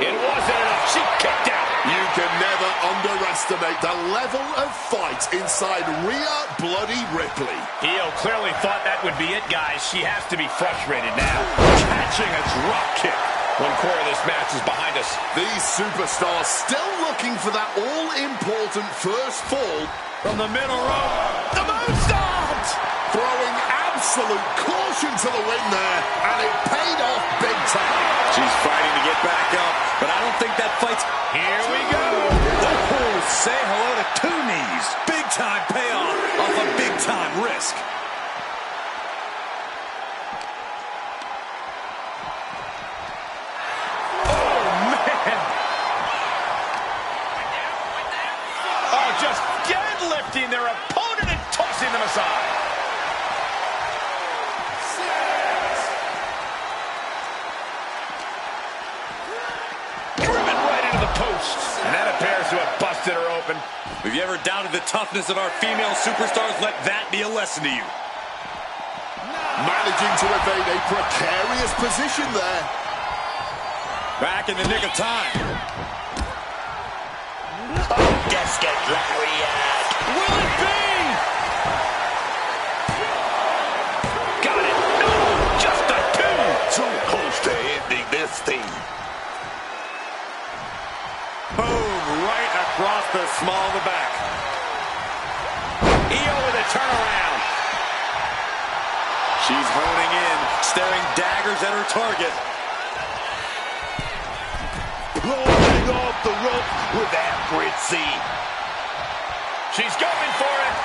It wasn't enough. She kicked out. You can never underestimate the level of fight inside Rhea Bloody Ripley. Io clearly thought that would be it, guys. She has to be frustrated now. Catching a drop kick. One quarter of this match is behind us. These superstars still looking for that all-important first fall. From the middle rope. The moonsault! Throwing absolute caution to the wind there, and it paid off big time. She's fighting to get back up, but I don't think that fight's... Here we go. Oh, say hello to two knees. Big time payoff off a big time risk. Oh, man. Oh, just deadlifting their opponent and tossing them aside. Driven right into the post. And that appears to have busted her open. If you ever doubted the toughness of our female superstars, let that be a lesson to you. Managing to evade a precarious position there. Back in the nick of time. Gasket lariat. Will it be? Got it. No, just a two. Too close to ending this thing. Boom, right across the small of the back. Io with a turnaround. She's honing in, staring daggers at her target. Rolling off the rope with accuracy. She's going for it.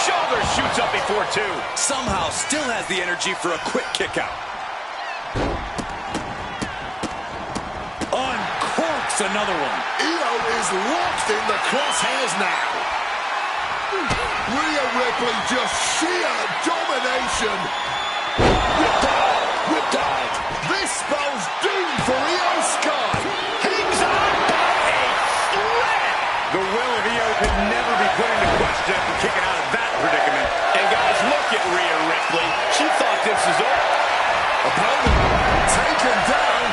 Shoulder shoots up before two. Somehow still has the energy for a quick kick out. Uncorks another one. Io is locked in the crosshairs now. Rhea Ripley just sheer domination. Whipped out. This spells doom for Io Sky. Hangs on by a thread. The will of Io could never be put into question after kicking out of that predicament. And guys, look at Rhea Ripley. She thought this was over. Opponent taken down,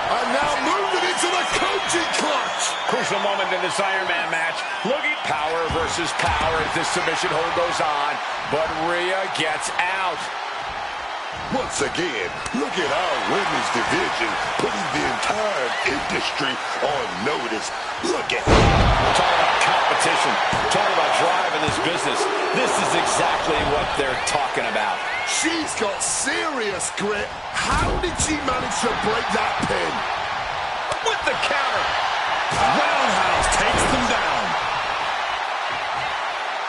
and now moving into the Koji clutch. Crucial moment in this Iron Man match. Looking power versus power as this submission hold goes on. But Rhea gets out. Once again, look at our women's division putting the entire industry on notice. Look at it. Talk about competition. Talk about drive in this business. This is exactly what they're talking about. She's got serious grit. How did she manage to break that pin? With the counter. Roundhouse takes them down.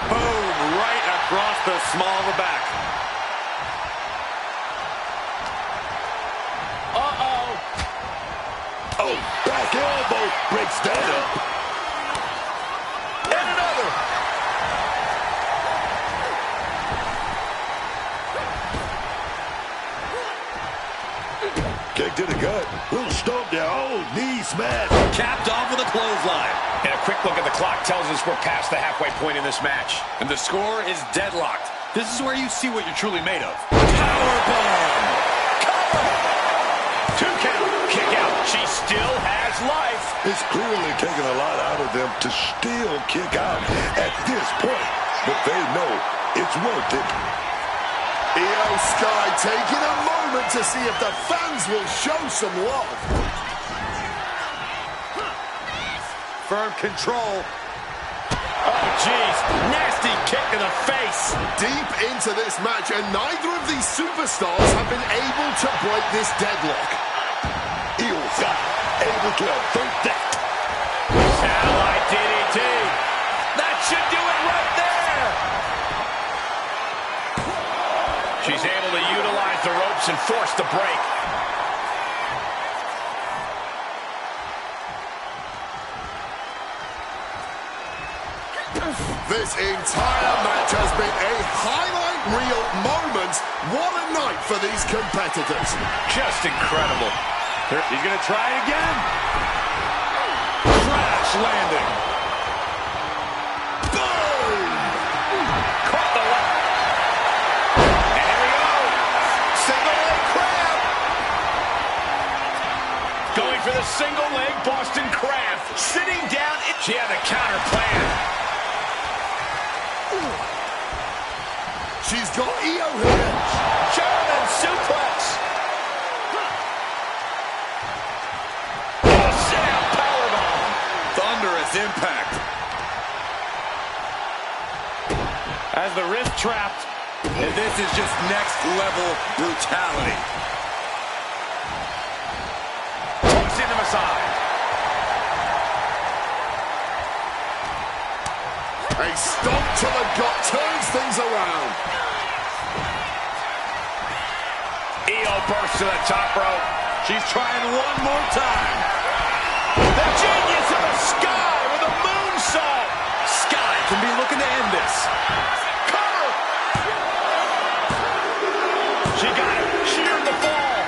Boom, right across the small of the back. Oh, back elbow breaks that up. And another. Kick to the gut. Little stomp there. Oh, knee smash. Capped off with a clothesline. And a quick look at the clock tells us we're past the halfway point in this match. And the score is deadlocked. This is where you see what you're truly made of. Powerbomb! Two count. Kick out. She still has life. It's clearly taking a lot out of them to still kick out at this point. But they know it's worth it. Io Sky taking a moment to see if the fans will show some love. Firm control. Oh, jeez. Nasty kick to the face. Deep into this match, and neither of these superstars have been able to break this deadlock. Io Sky able to avert that. Satellite DDT. That should do it right there. She's able to utilize the ropes and force the break. This entire match has been a highlight reel moment. What a night for these competitors. Just incredible. He's going to try it again. Crash landing. Boom! Caught the leg. And here we go. Single leg crab. Going for the single leg Boston crab. Sitting down. She had the counter plan. She's got Io here. German suplex. Oh, snap, powerbomb. Thunderous impact. As the wrist trapped. And this is just next level brutality. Tossing them aside. A stomp to the gut turns things around. Io bursts to the top rope. She's trying one more time. The genius of the Sky with a moonsault. Sky can be looking to end this. Cover. She got him. Sheared the fall.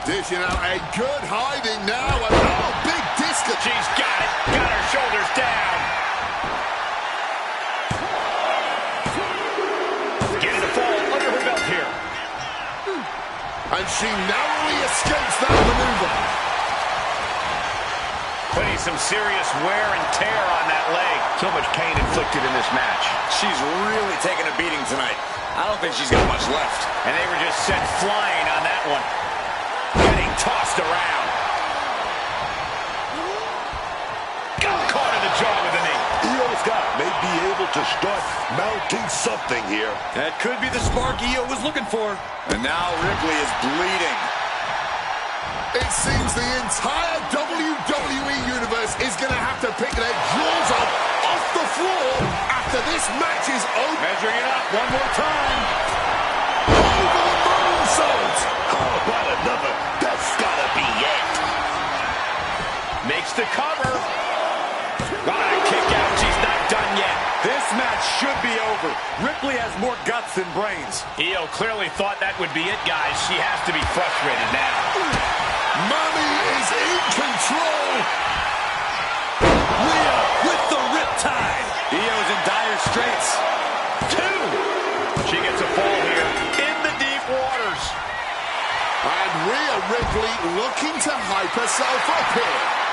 Dishing out a good hiding now. And oh, big disc. She's got it. Got her shoulders down. Getting a fall under her belt here. And she narrowly escapes that maneuver. Putting some serious wear and tear on that leg. So much pain inflicted in this match. She's really taking a beating tonight. I don't think she's got much left. And they were just sent flying on that one. Getting tossed around. Caught in the jaw with the knee. Io Sky may be able to start mounting something here. That could be the spark Io was looking for. And now Ripley is bleeding. It seems the entire WWE Universe is going to have to pick their jaws up off the floor after this match is over. Measuring it up one more time. Over the moonsault. How about another? That's gotta be it. Makes the cover. Kick out. She's not done yet. This match should be over. Ripley has more guts than brains. Io clearly thought that would be it, guys. She has to be frustrated now. Mommy is in control. Rhea with the riptide. Io's in dire straits. 2. She gets a fall here in the deep waters. And Rhea Ripley looking to hype herself up here.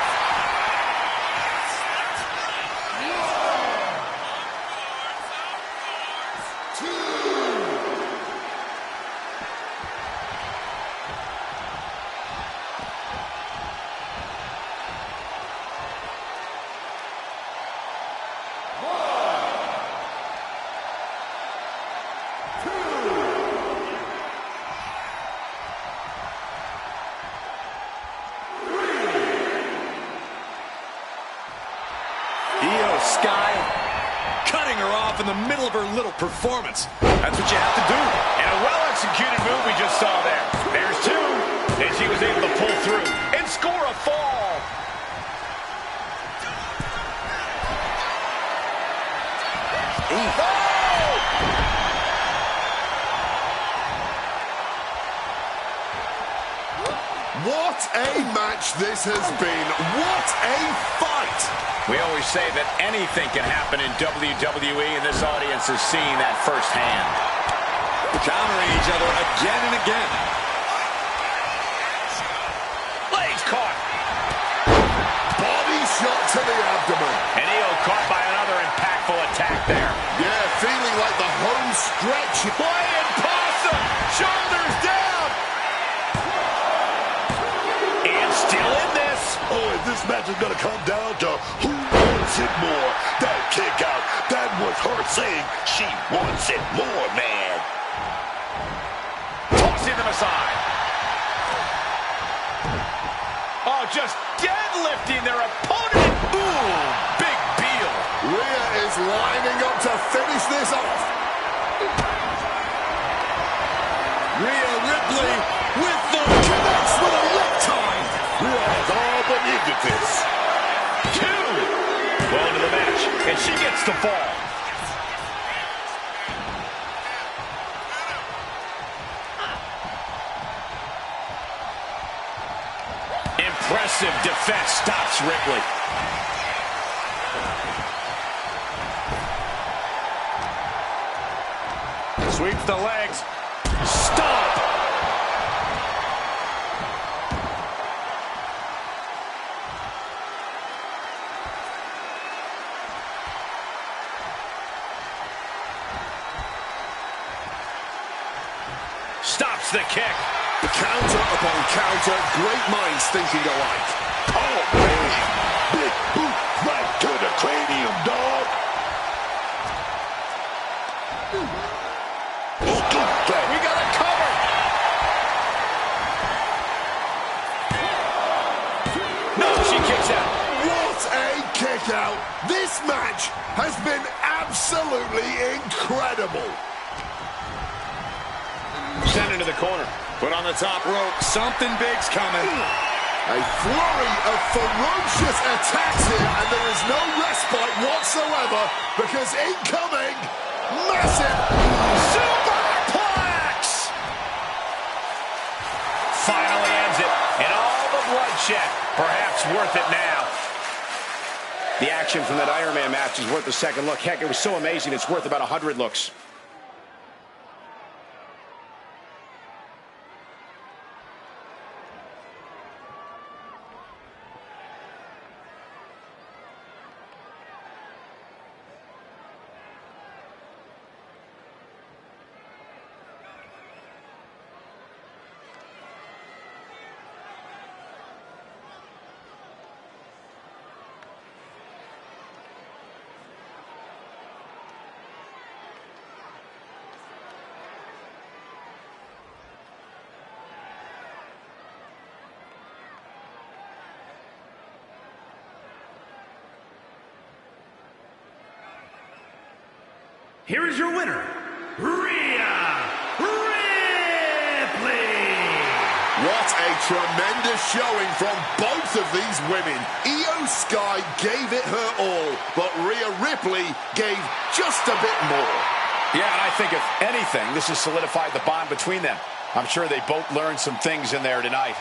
Io Sky cutting her off in the middle of her little performance. That's what you have to do. And a well-executed move we just saw there. There's 2. And she was able to pull through and score a fall. What a match this has been. What a fight. We always say that anything can happen in WWE, and this audience is seeing that firsthand. Countering each other again and again. Legs caught. Body shot to the abdomen. And Io caught by another impactful attack there. Yeah, feeling like the home stretch. Flying possum. Shoulders down. And still in this. Oh, and this match is gonna come down to who wants it more. That kick out, that was her saying she wants it more, man. Tossing them aside. Oh, just deadlifting their opponent. Ooh, big deal. Rhea is lining up to finish this off. Rhea Ripley with the Connects with a riptide. Rhea has all but ended this. 2. Well into the match, and she gets the fall. Impressive defense stops Ripley. Sweeps the legs. Stop. the kick. Counter upon counter, great minds thinking alike. Oh, man. Big boot right to the cranium, dog. We got a cover. No, she kicks out. What a kick out. This match has been absolutely incredible. Sent into the corner. Put on the top rope. Something big's coming. A flurry of ferocious attacks here, and there is no respite whatsoever because incoming, massive superplex! Finally ends it, and all the bloodshed, perhaps worth it now. The action from that Iron Man match is worth a second look. Heck, it was so amazing, it's worth about 100 looks. Here is your winner, Rhea Ripley. What a tremendous showing from both of these women. Io Sky gave it her all, but Rhea Ripley gave just a bit more. Yeah, and I think if anything, this has solidified the bond between them. I'm sure they both learned some things in there tonight.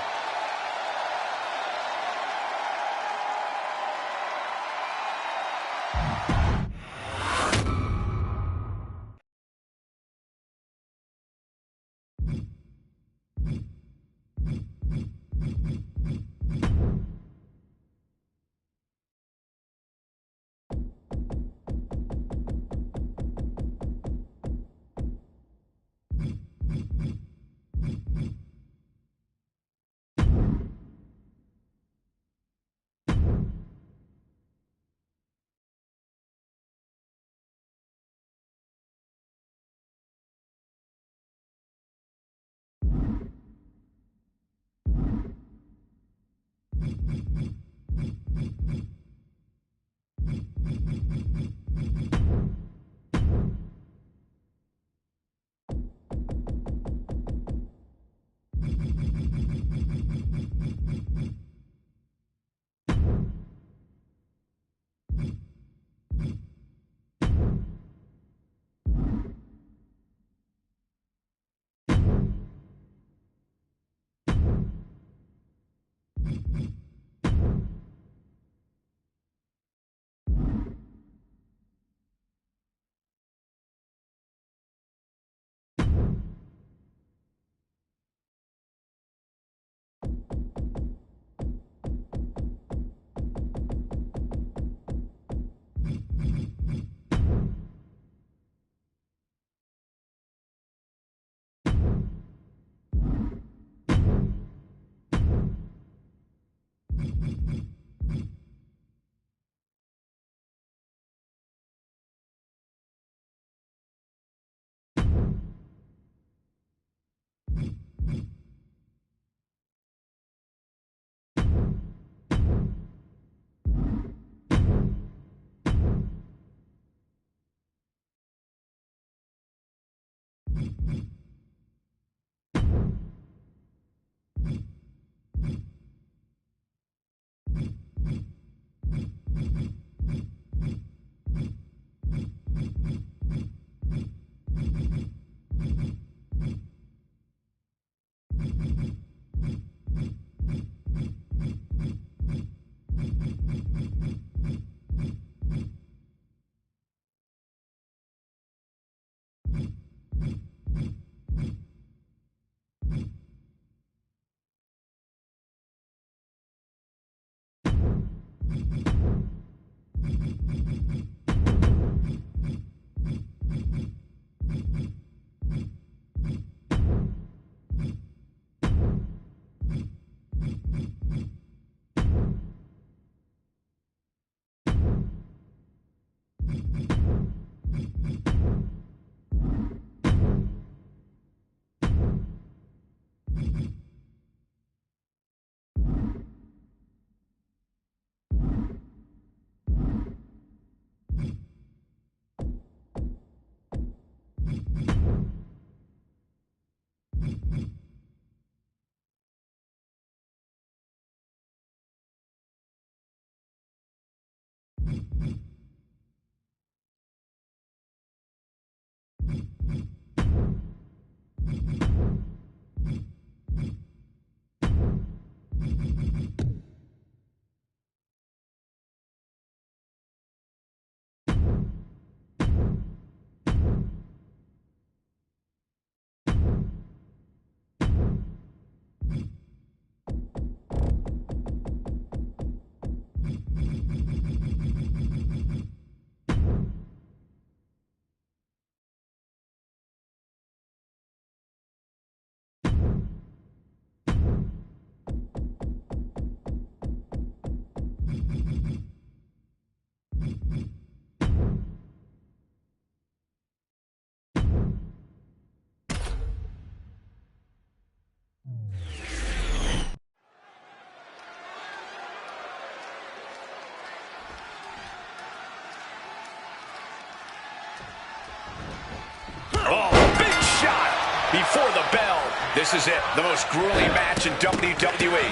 Before the bell, this is it, the most grueling match in WWE.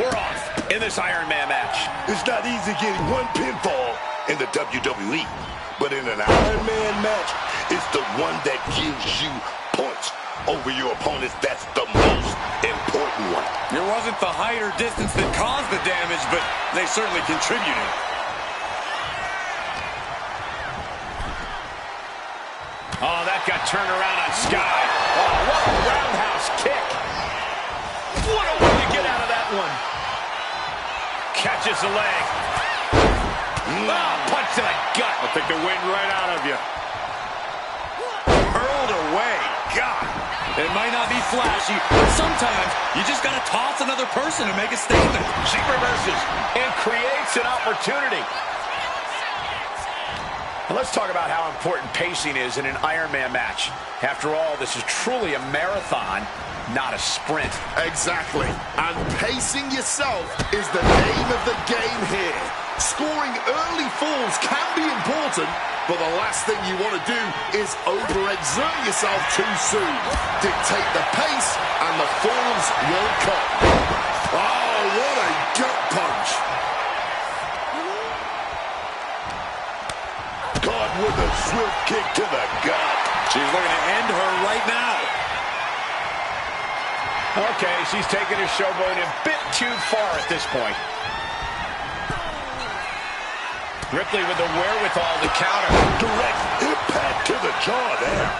We're off in this Iron Man match. It's not easy getting one pinfall in the WWE, but in an Iron Man match, it's the one that gives you points over your opponents. That's the most important one. It wasn't the height or distance that caused the damage, but they certainly contributed. Oh, that got turned around on Sky. Oh, what a roundhouse kick. What a way to get out of that one. Catches the leg. Oh, punch to the gut. I'll take the wind right out of you. Hurled away. God. It might not be flashy, but sometimes you just got to toss another person to make a statement. She reverses and creates an opportunity. Let's talk about how important pacing is in an Iron Man match. After all, this is truly a marathon, not a sprint. Exactly. And pacing yourself is the name of the game here. Scoring early falls can be important, but the last thing you want to do is overexert yourself too soon. Dictate the pace, and the falls won't come. Oh, what a gut punch. Caught with a swift kick to the gut. She's looking to end her right now. Okay, she's taking her showboat a bit too far at this point. Ripley with the wherewithal to counter. Direct impact to the jaw there.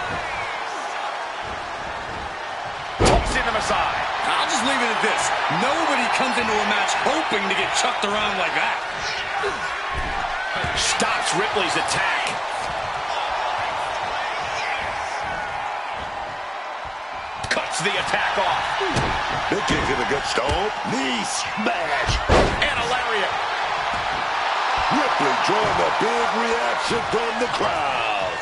Tossing them aside. I'll just leave it at this. Nobody comes into a match hoping to get chucked around like that. Stops Ripley's attack. Cuts the attack off. Big kick to the gut stomp. Knee smash. And a lariat. Ripley drawing a big reaction from the crowd.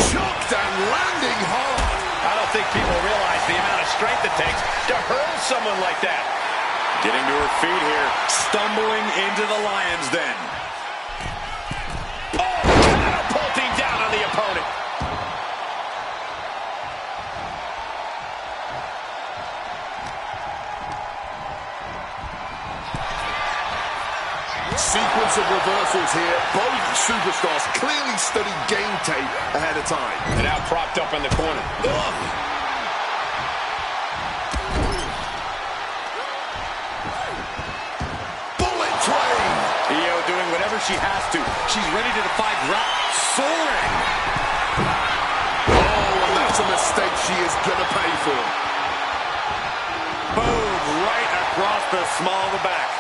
Chucked and landing hard. I don't think people realize the amount of strength it takes to hurl someone like that. Getting to her feet here. Stumbling into the Lions Den. Oh, catapulting down on the opponent. Sequence of reversals here. Both superstars clearly studied game tape ahead of time. And now propped up in the corner. Ugh. Bullet train. Io doing whatever she has to. She's ready to defy drought. Soaring. Oh, and that's a mistake she is gonna pay for. Boom, right across the small of the back.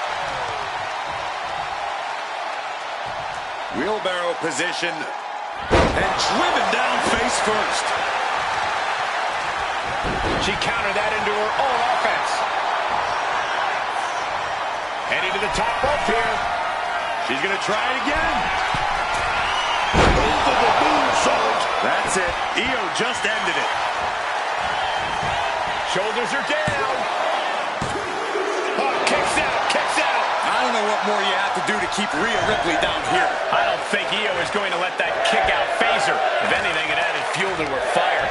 Wheelbarrow position. And driven down face first. She countered that into her own offense. Heading to the top rope here. She's going to try it again. Over the moonsault. That's it. Io just ended it. Shoulders are down. Oh, kicks out, kicks out. I don't know what more you have to do to keep Rhea Ripley down here. I don't think Io is going to let that kick out phase her. If anything, it added fuel to her fire.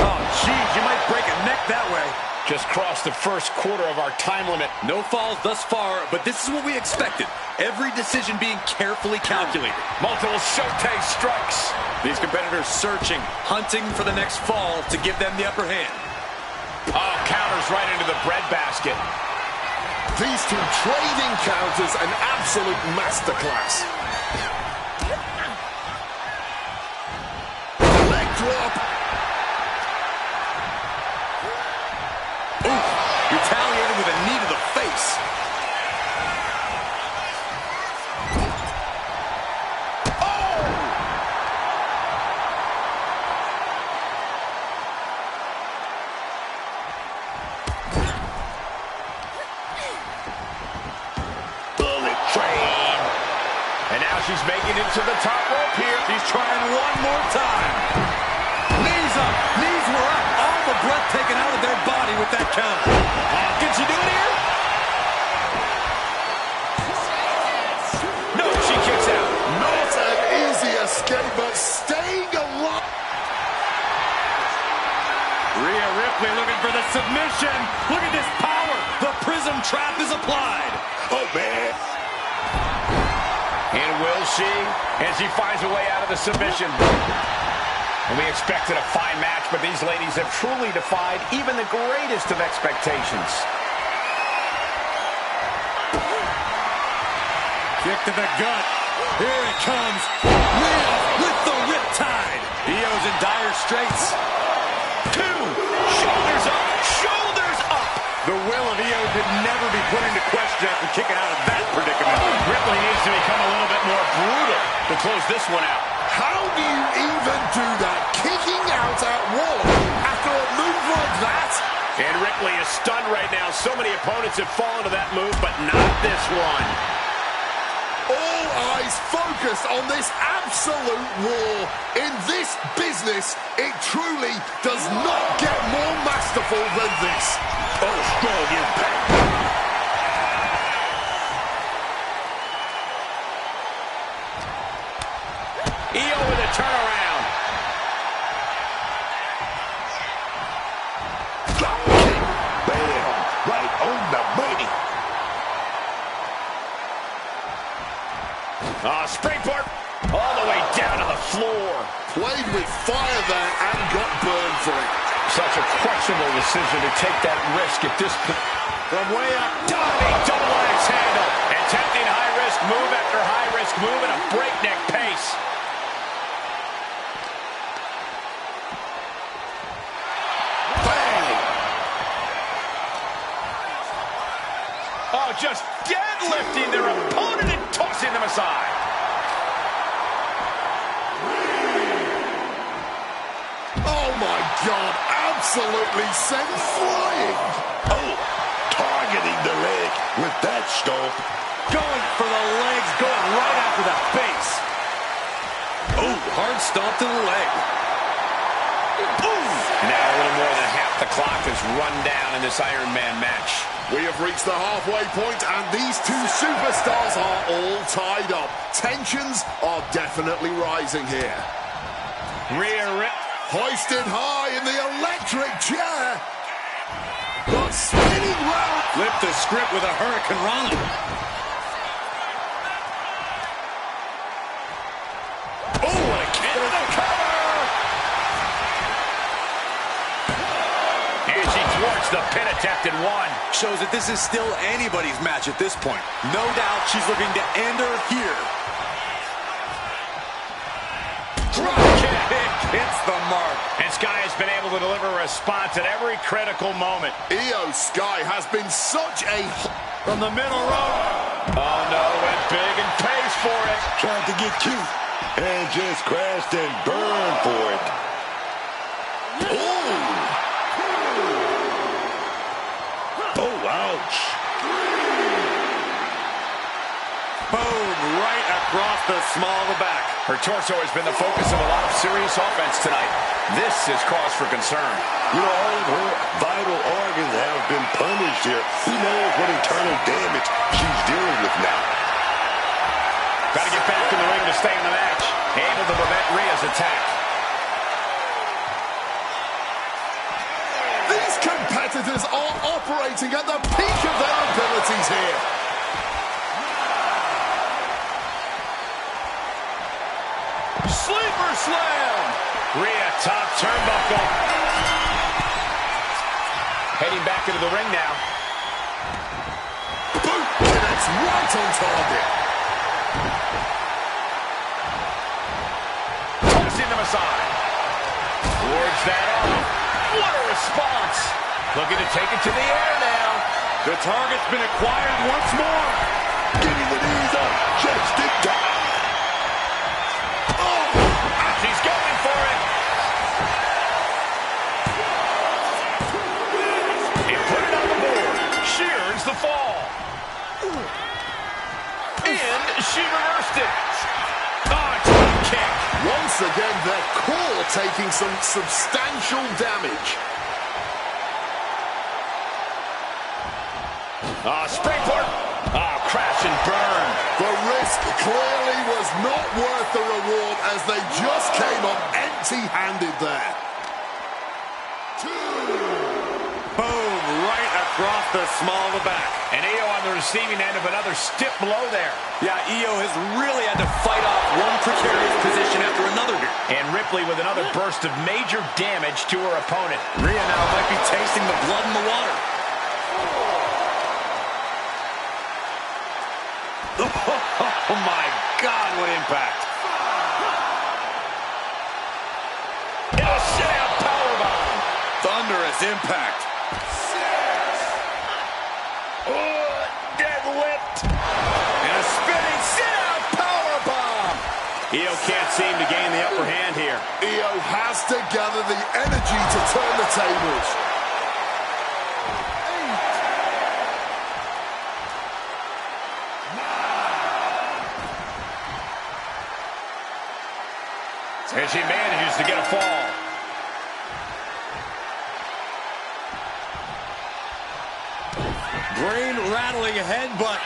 Oh, geez, you might break a neck that way. Just crossed the first quarter of our time limit. No falls thus far, but this is what we expected. Every decision being carefully calculated. Multiple Shote strikes. These competitors searching, hunting for the next fall to give them the upper hand. Oh, counters right into the breadbasket. These two trading counters, an absolute masterclass. Leg drop. Ooh, retaliated with a knee to the face. She's making it to the top rope here. She's trying one more time. Knees up. Knees were up. All the breath taken out of their body with that counter. Can she do it here? No, she kicks out. Not an easy escape, but staying alive. Rhea Ripley looking for the submission. Look at this power. The prism trap is applied. Oh, man. And will she? And she finds a way out of the submission. And we expected a fine match, but these ladies have truly defied even the greatest of expectations. Kick to the gut. Here it comes. Rhea with the riptide. Io's in dire straits. Two. Shoulders up. Shoulders up. The will of Io could never be put into question after kicking out of that predicament. Ripley needs to become a little bit more brutal to close this one out. How do you even do that? Kicking out at will after a move like that? And Ripley is stunned right now. So many opponents have fallen to that move, but not this one. All eyes focused on this absolute war. In this business, it truly does not get more masterful than this. Oh, strong impact. Io with a turnaround. Drop kick. Bam. Right on the money. Springboard all the way down to the floor. Played with fire there and got burned for it. Such a questionable decision to take that risk at this point. From way up, diving double axe handle. Attempting high-risk move after high-risk move at a breakneck pace. Bang! Oh, just deadlifting their opponent and tossing them aside. Oh my God, absolutely sent flying. Oh, targeting the leg with that stomp. Going for the legs, going right after the face. Oh, hard stomp to the leg. Ooh. Now a little more than half the clock is run down in this Iron Man match. We have reached the halfway point, and these two superstars are all tied up. Tensions are definitely rising here. Rhea Ripley. Hoisted high in the electric chair. But spinning round. Flip the script with a Hurricane Rana. Oh, what a kick. The cover. And she thwarts the pin attempt in one. Shows that this is still anybody's match at this point. No doubt she's looking to end her here. Drop kick. Hits the mark. And Sky has been able to deliver a response at every critical moment. Io Sky has been such a... From the middle rope. Oh, no, went big and pays for it. Tried to get cute and just crashed and burned for it. Oh! Oh, across the small of the back. Her torso has been the focus of a lot of serious offense tonight. This is cause for concern. You know, all of her vital organs have been punished here. Who knows what internal damage she's dealing with now? Got to get back in the ring to stay in the match. Able to prevent Rhea's attack. These competitors are operating at the peak of their abilities here. Sleeper slam! Rhea, top turnbuckle. Heading back into the ring now. Boom! Connects right on target. Tossing them aside. Towards that arm. What a response! Looking to take it to the air now. The target's been acquired once more. Getting the knees up just in time. She's going for it. And put it on the board. She earns the fall. And she reversed it. Oh, top kick. Once again, their core taking some substantial damage. Springboard. Crash and burn. The risk clearly was not worth the reward as they just came up empty-handed there. Boom, right across the small of the back. And Io on the receiving end of another stiff blow there. Yeah, Io has really had to fight off one precarious position after another here. And Ripley with another burst of major damage to her opponent. Rhea now might be tasting the blood in the water. Oh my God, what impact. And a sit-out powerbomb. Thunderous impact. Deadlift. And a spinning sit-out powerbomb. Io can't seem to gain the upper hand here. Io has to gather the energy to turn the tables. And she manages to get a fall. Brain-rattling headbutt.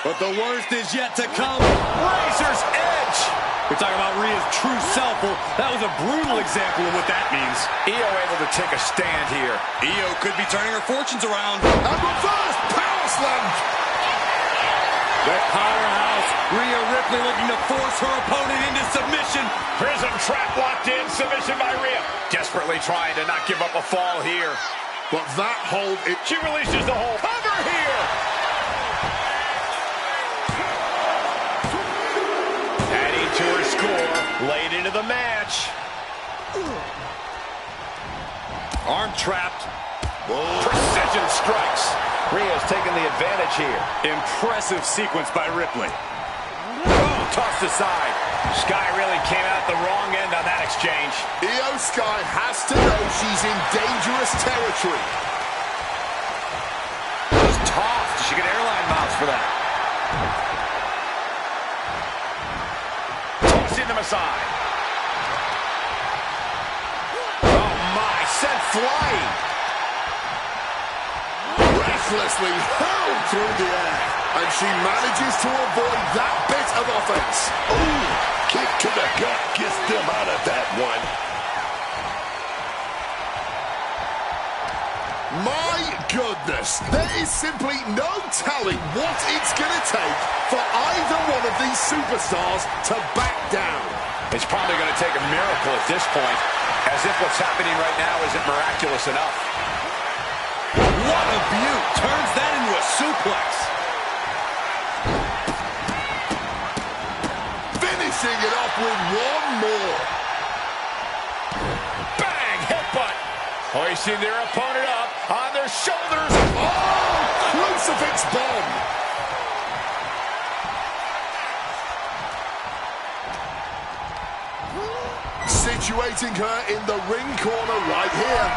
But the worst is yet to come. Razor's edge. We're talking about Rhea's true self. Well, that was a brutal example of what that means. Io able to take a stand here. Io could be turning her fortunes around. And reverse power slam. That powerhouse, Rhea Ripley looking to force her opponent into submission. Prism trap locked in, submission by Rhea. Desperately trying to not give up a fall here. But that hold, She releases the hold. Cover here. Adding to her score, late into the match. Arm trapped. Precision strikes. Rhea's taking the advantage here. Impressive sequence by Ripley. Oh, tossed aside. Sky really came out the wrong end on that exchange. Io Sky has to know she's in dangerous territory. Just tossed. She get airline miles for that. Tossing them aside. Oh my, sent flying. Recklessly hurled through the air. And she manages to avoid that bit of offense. Ooh, kick to the gut gets them out of that one. My goodness, there is simply no telling what it's going to take for either one of these superstars to back down. It's probably going to take a miracle at this point, as if what's happening right now isn't miraculous enough. What a beaut. Turns that into a suplex. Finishing it up with one more. Bang! Headbutt. Hoisting their opponent up on their shoulders. Oh, crucifix bomb. Situating her in the ring corner right here.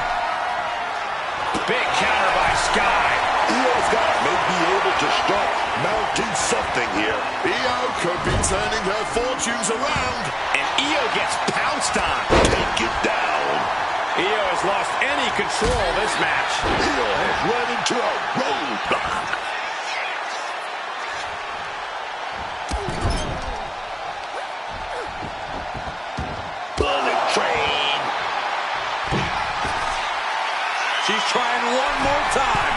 Big counter by Sky. Io Sky may be able to start mounting something here. Io could be turning her fortunes around. And Io gets pounced on. Take it down. Io has lost any control of this match. Io has run into a roadblock. Bullet train. She's trying one more time.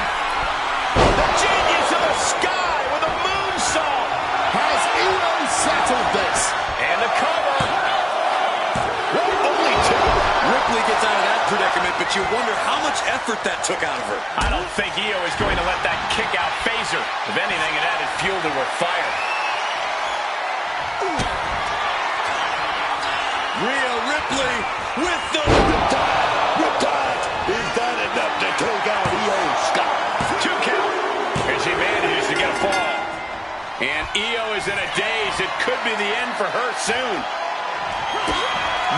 The genius of the sky with a moonsault. Has Io settled this? And the cover. What? Only two? Ripley gets out of that predicament, but you wonder how much effort that took out of her. I don't think Io is going to let that kick out phase her. If anything, it added fuel to her fire. Rhea Ripley with the... Riptide. Is that enough to take out Io Sky? 2 count. And she manages to get a fall. And Io is in a daze. It could be the end for her soon.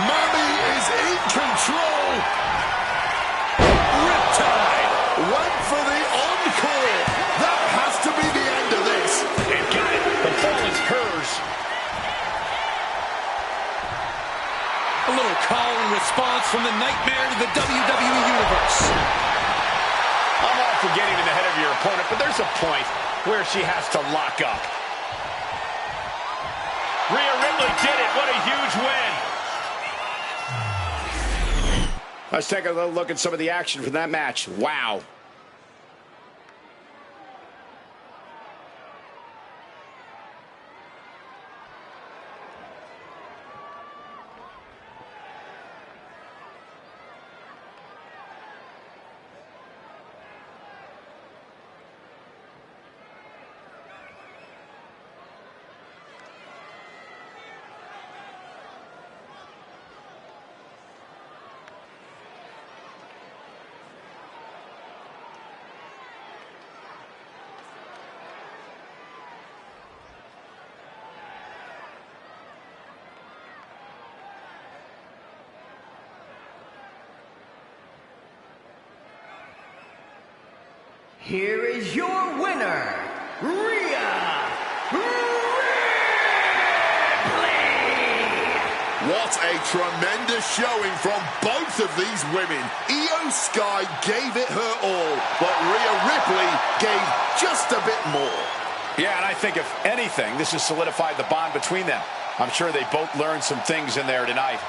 Mommy is in control. Riptide. Went for the encore. That has to be the end of this. And got it. The fall is hers. A little call and response from the nightmare to the WWE Universe. I'm all for getting in the head of your opponent, but there's a point where she has to lock up. Rhea Ripley did it. What a huge win. Let's take a little look at some of the action from that match. Wow. Here is your winner, Rhea Ripley! What a tremendous showing from both of these women. Io Sky gave it her all, but Rhea Ripley gave just a bit more. Yeah, and I think if anything, this has solidified the bond between them. I'm sure they both learned some things in there tonight.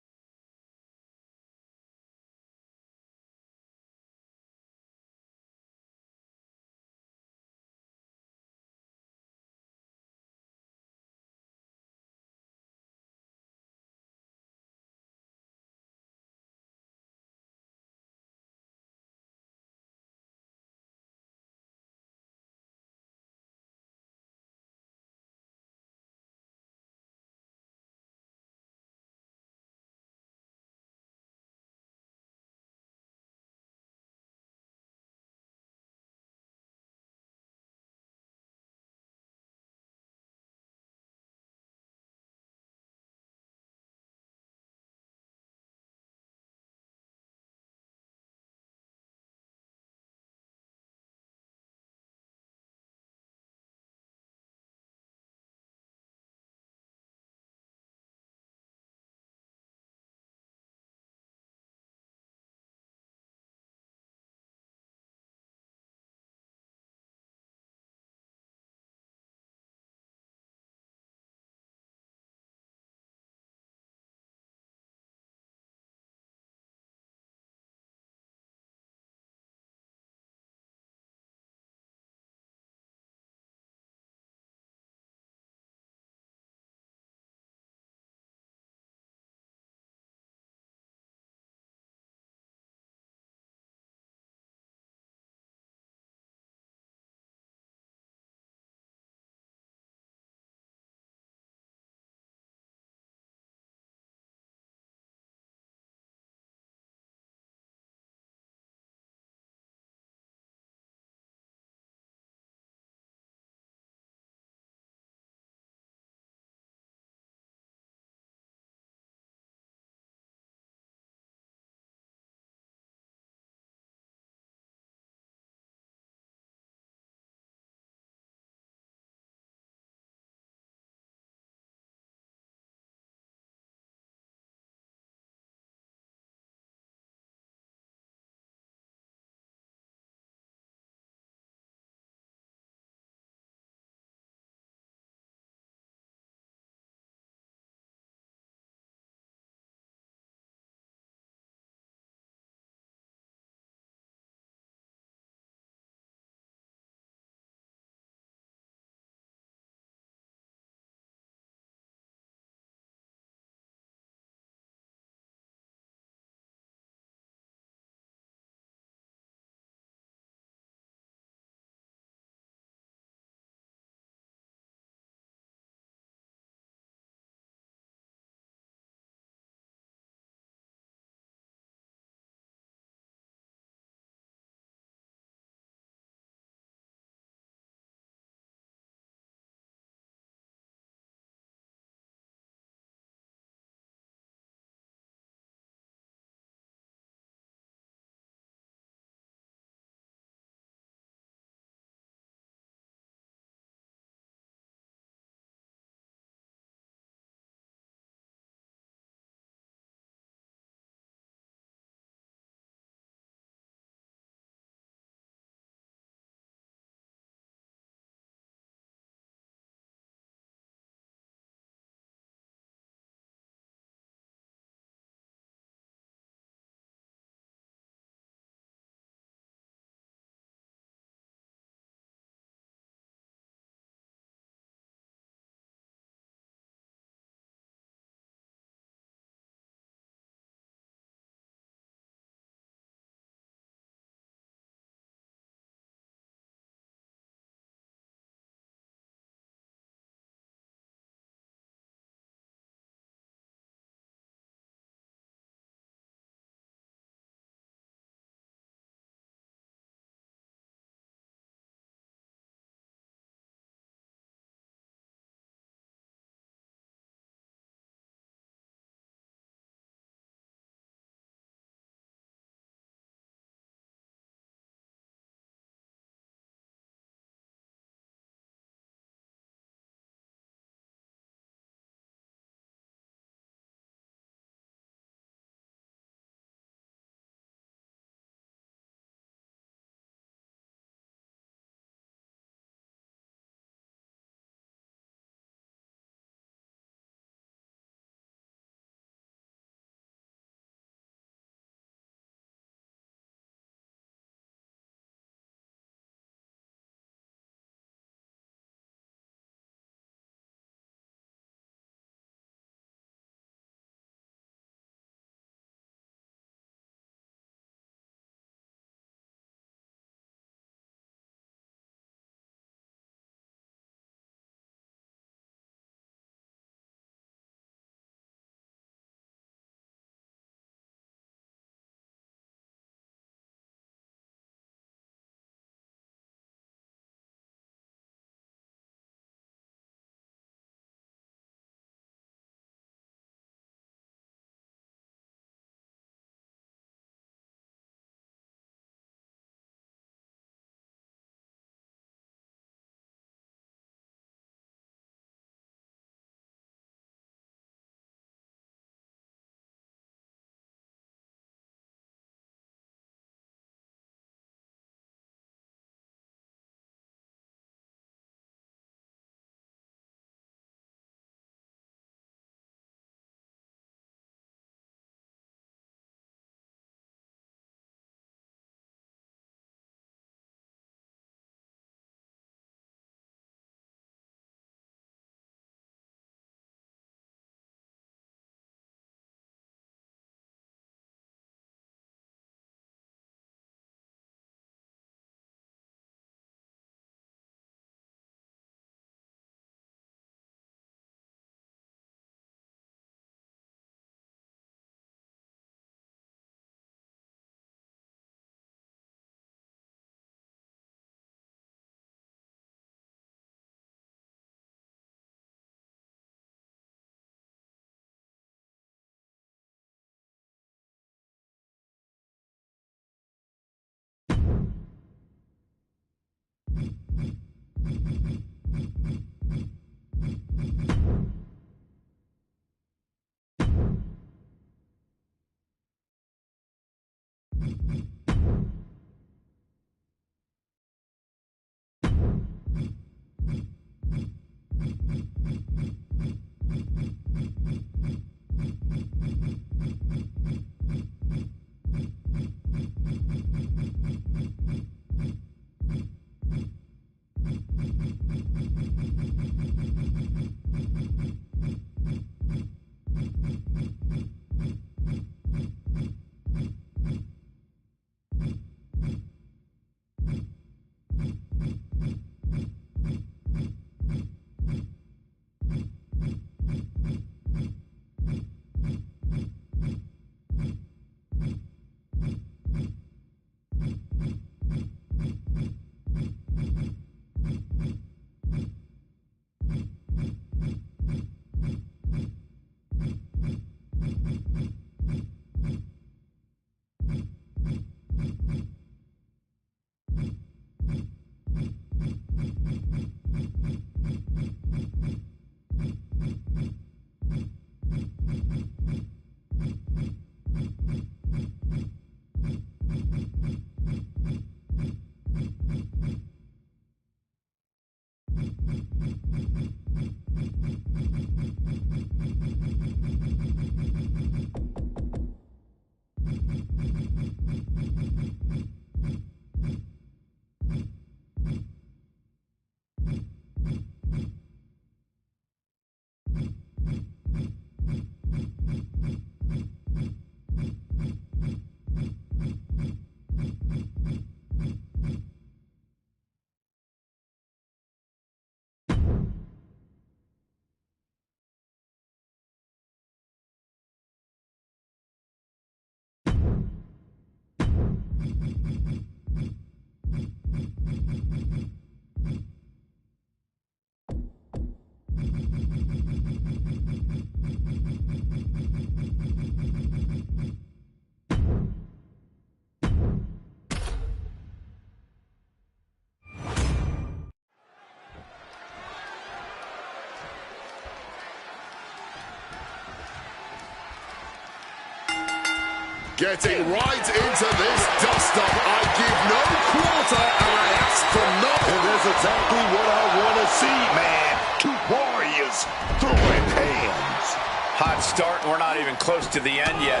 Getting right into this dust-up. I give no quarter and I ask for nothing. And that's exactly what I want to see, man. Two warriors throwing hands. Hot start, and we're not even close to the end yet.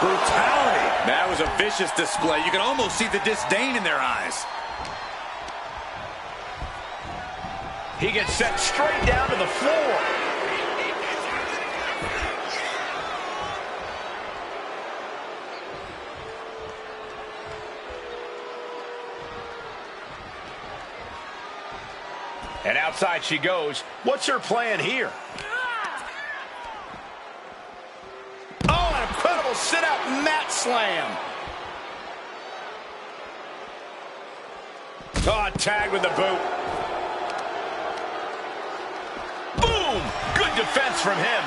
Brutality. That was a vicious display. You can almost see the disdain in their eyes. He gets sent straight down to the floor. And outside she goes. What's her plan here? Oh, an incredible sit-out mat slam. Oh, tagged with the boot. Boom! Good defense from him.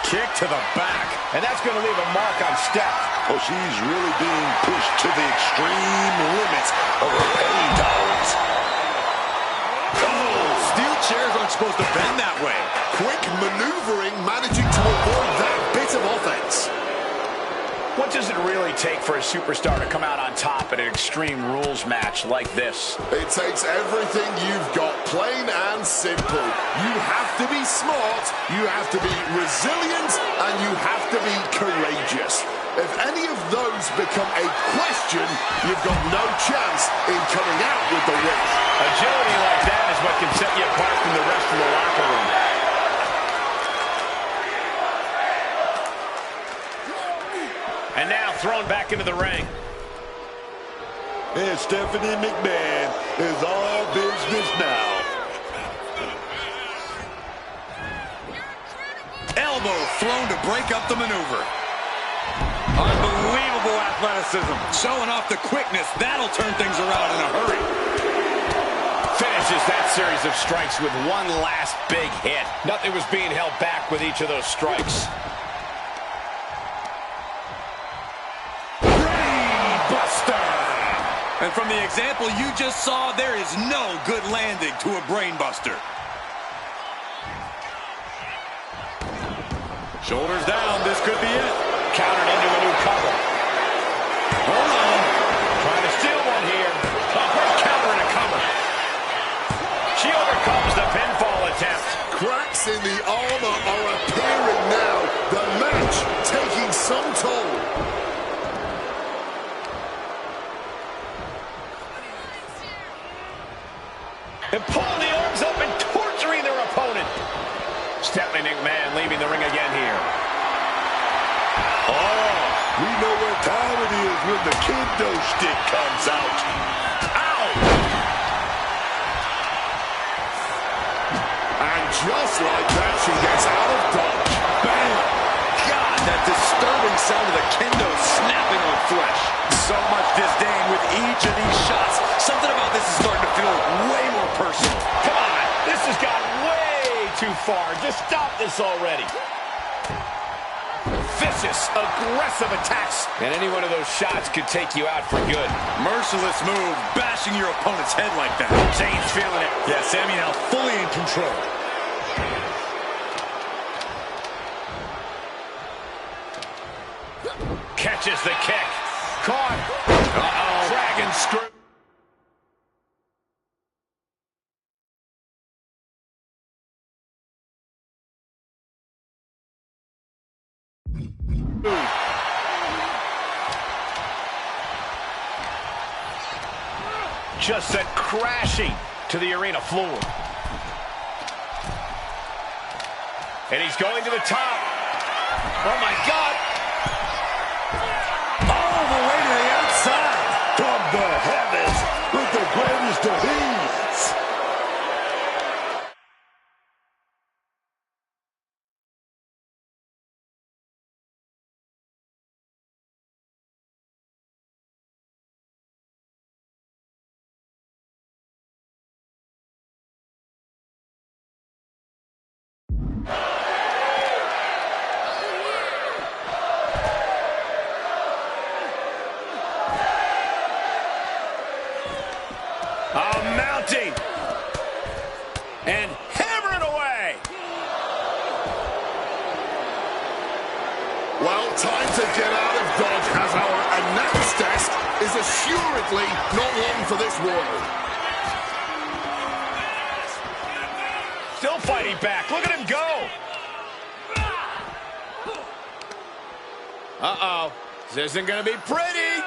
Kick to the back. And that's going to leave a mark on Steph. Oh, she's really being pushed to the extreme limits of her pain tolerance. Steel chairs aren't supposed to bend that way. Quick maneuvering, managing to avoid that bit of offense. What does it really take for a superstar to come out on top at an Extreme Rules match like this? It takes everything you've got, plain and simple. You have to be smart, you have to be resilient, and you have to be courageous. If any of those become a question, you've got no chance in coming out with the win. Agility like that is what can set you apart from the rest of the locker room. And now thrown back into the ring. And Stephanie McMahon is all business now. Elbow flown to break up the maneuver. Unbelievable athleticism. Showing off the quickness. That'll turn things around in a hurry. Finishes that series of strikes with one last big hit. Nothing was being held back with each of those strikes. And from the example you just saw, there is no good landing to a brainbuster. Shoulders down, this could be it. Countered into a new cover. Hold on. Trying to steal one here. A great counter and a cover. She overcomes the pinfall attempt. Cracks in the armor are appearing now. The match taking some toll. And pulling the arms up and torturing their opponent. Stephanie McMahon leaving the ring again here. Oh, we know what time it is when the kendo stick comes out. Ow! And just like that, she gets out of dodge. Bam! God, that disturbing sound of the kendo snapping on flesh. So much disdain with each of these shots. Something about this is starting to feel way more personal. Come on, this has gotten way too far. Just stop this already. Vicious, aggressive attacks. And any one of those shots could take you out for good. Merciless move, bashing your opponent's head like that. Zayn's feeling it. Yeah, Sami now fully in control. Catches the kick. Caught. Uh-oh. Dragon screw. Just sent crashing to the arena floor. And he's going to the top. Oh, my God. All the way to the outside. From the heavens with the greatest of ease. Mounting. And hammering away. Well, time to get out of dodge as our announce desk is assuredly not long for this world. Still fighting back. Look at him go. Uh-oh. This isn't going to be pretty.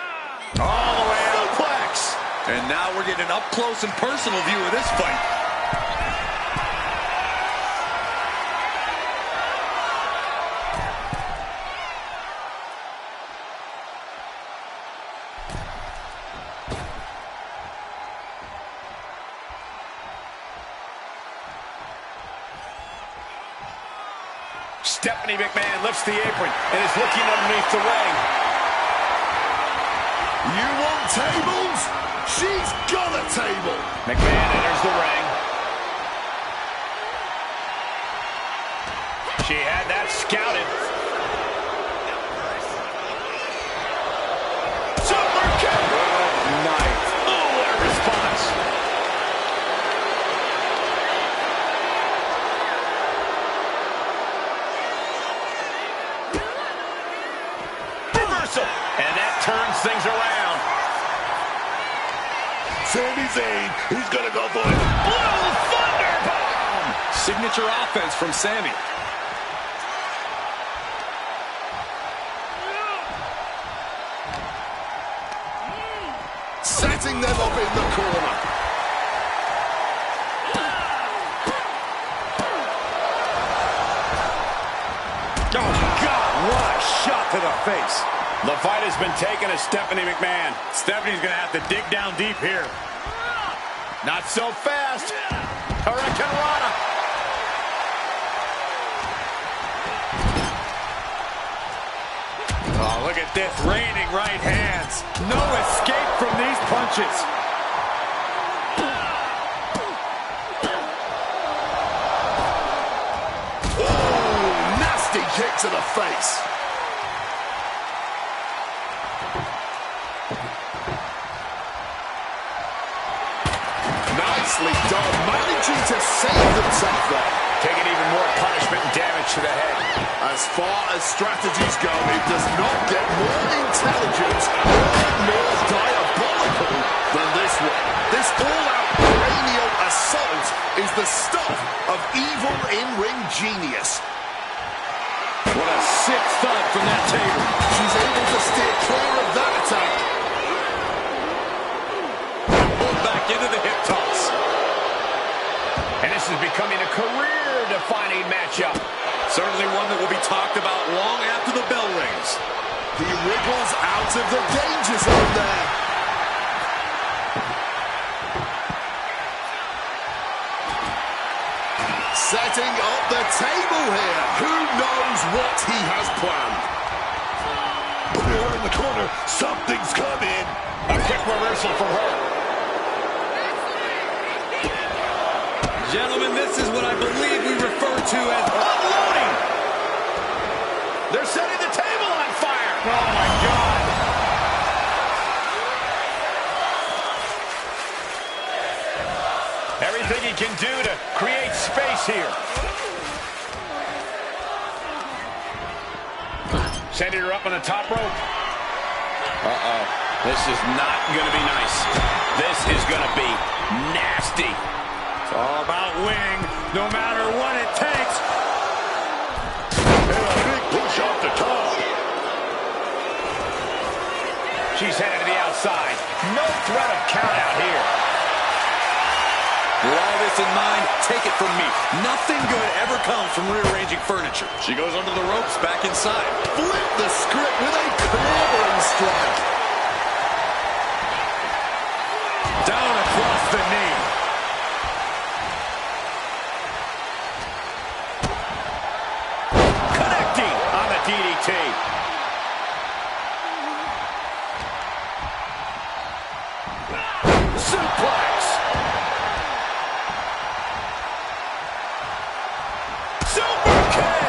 All the way out. Suplex. And now we're getting an up-close and personal view of this fight. Stephanie McMahon lifts the apron and is looking underneath the ring. You want tables? She's got a table. McMahon enters the ring. She had that scouted. Super kick. Good night. Oh, what a response. Reversal. And that turns things around. Sami Zayn, he's gonna go for it. Blue Thunderbomb! Signature offense from Sami. Setting them up in the corner. Oh, God, what a shot to the face. The fight has been taken as Stephanie McMahon. Stephanie's going to have to dig down deep here. Not so fast. Hurricanrana. Oh, look at this. Raining right hands. No escape from these punches. Oh, nasty kick to the face. Nicely done, managing to save themselves there. Taking even more punishment and damage to the head. As far as strategies go, it does not get more intelligent or more diabolical than this one. This all-out cranial assault is the stuff of evil in-ring genius. What a sick thud from that table. She's able to steer clear of that attack. Pulled back into the hip toss. And this is becoming a career-defining matchup. Certainly one that will be talked about long after the bell rings. He wriggles out of the danger zone there. Setting up the table here. Who knows what he has planned? Put her in the corner. Something's coming. A quick reversal from her. Gentlemen, this is what I believe we refer to as unloading. They're setting the table on fire. Oh, my God. Everything he can do to create space here. Sending her up on the top rope. Uh-oh. This is not going to be nice. This is going to be nasty. It's all about winning, no matter what it takes. And a big push off the top. She's headed to the outside. No threat of count out here. With all this in mind, take it from me. Nothing good ever comes from rearranging furniture. She goes under the ropes, back inside. Flip the script with a clawing strike. Down across the knee. Connecting on the DDT. Suplex. Super kick.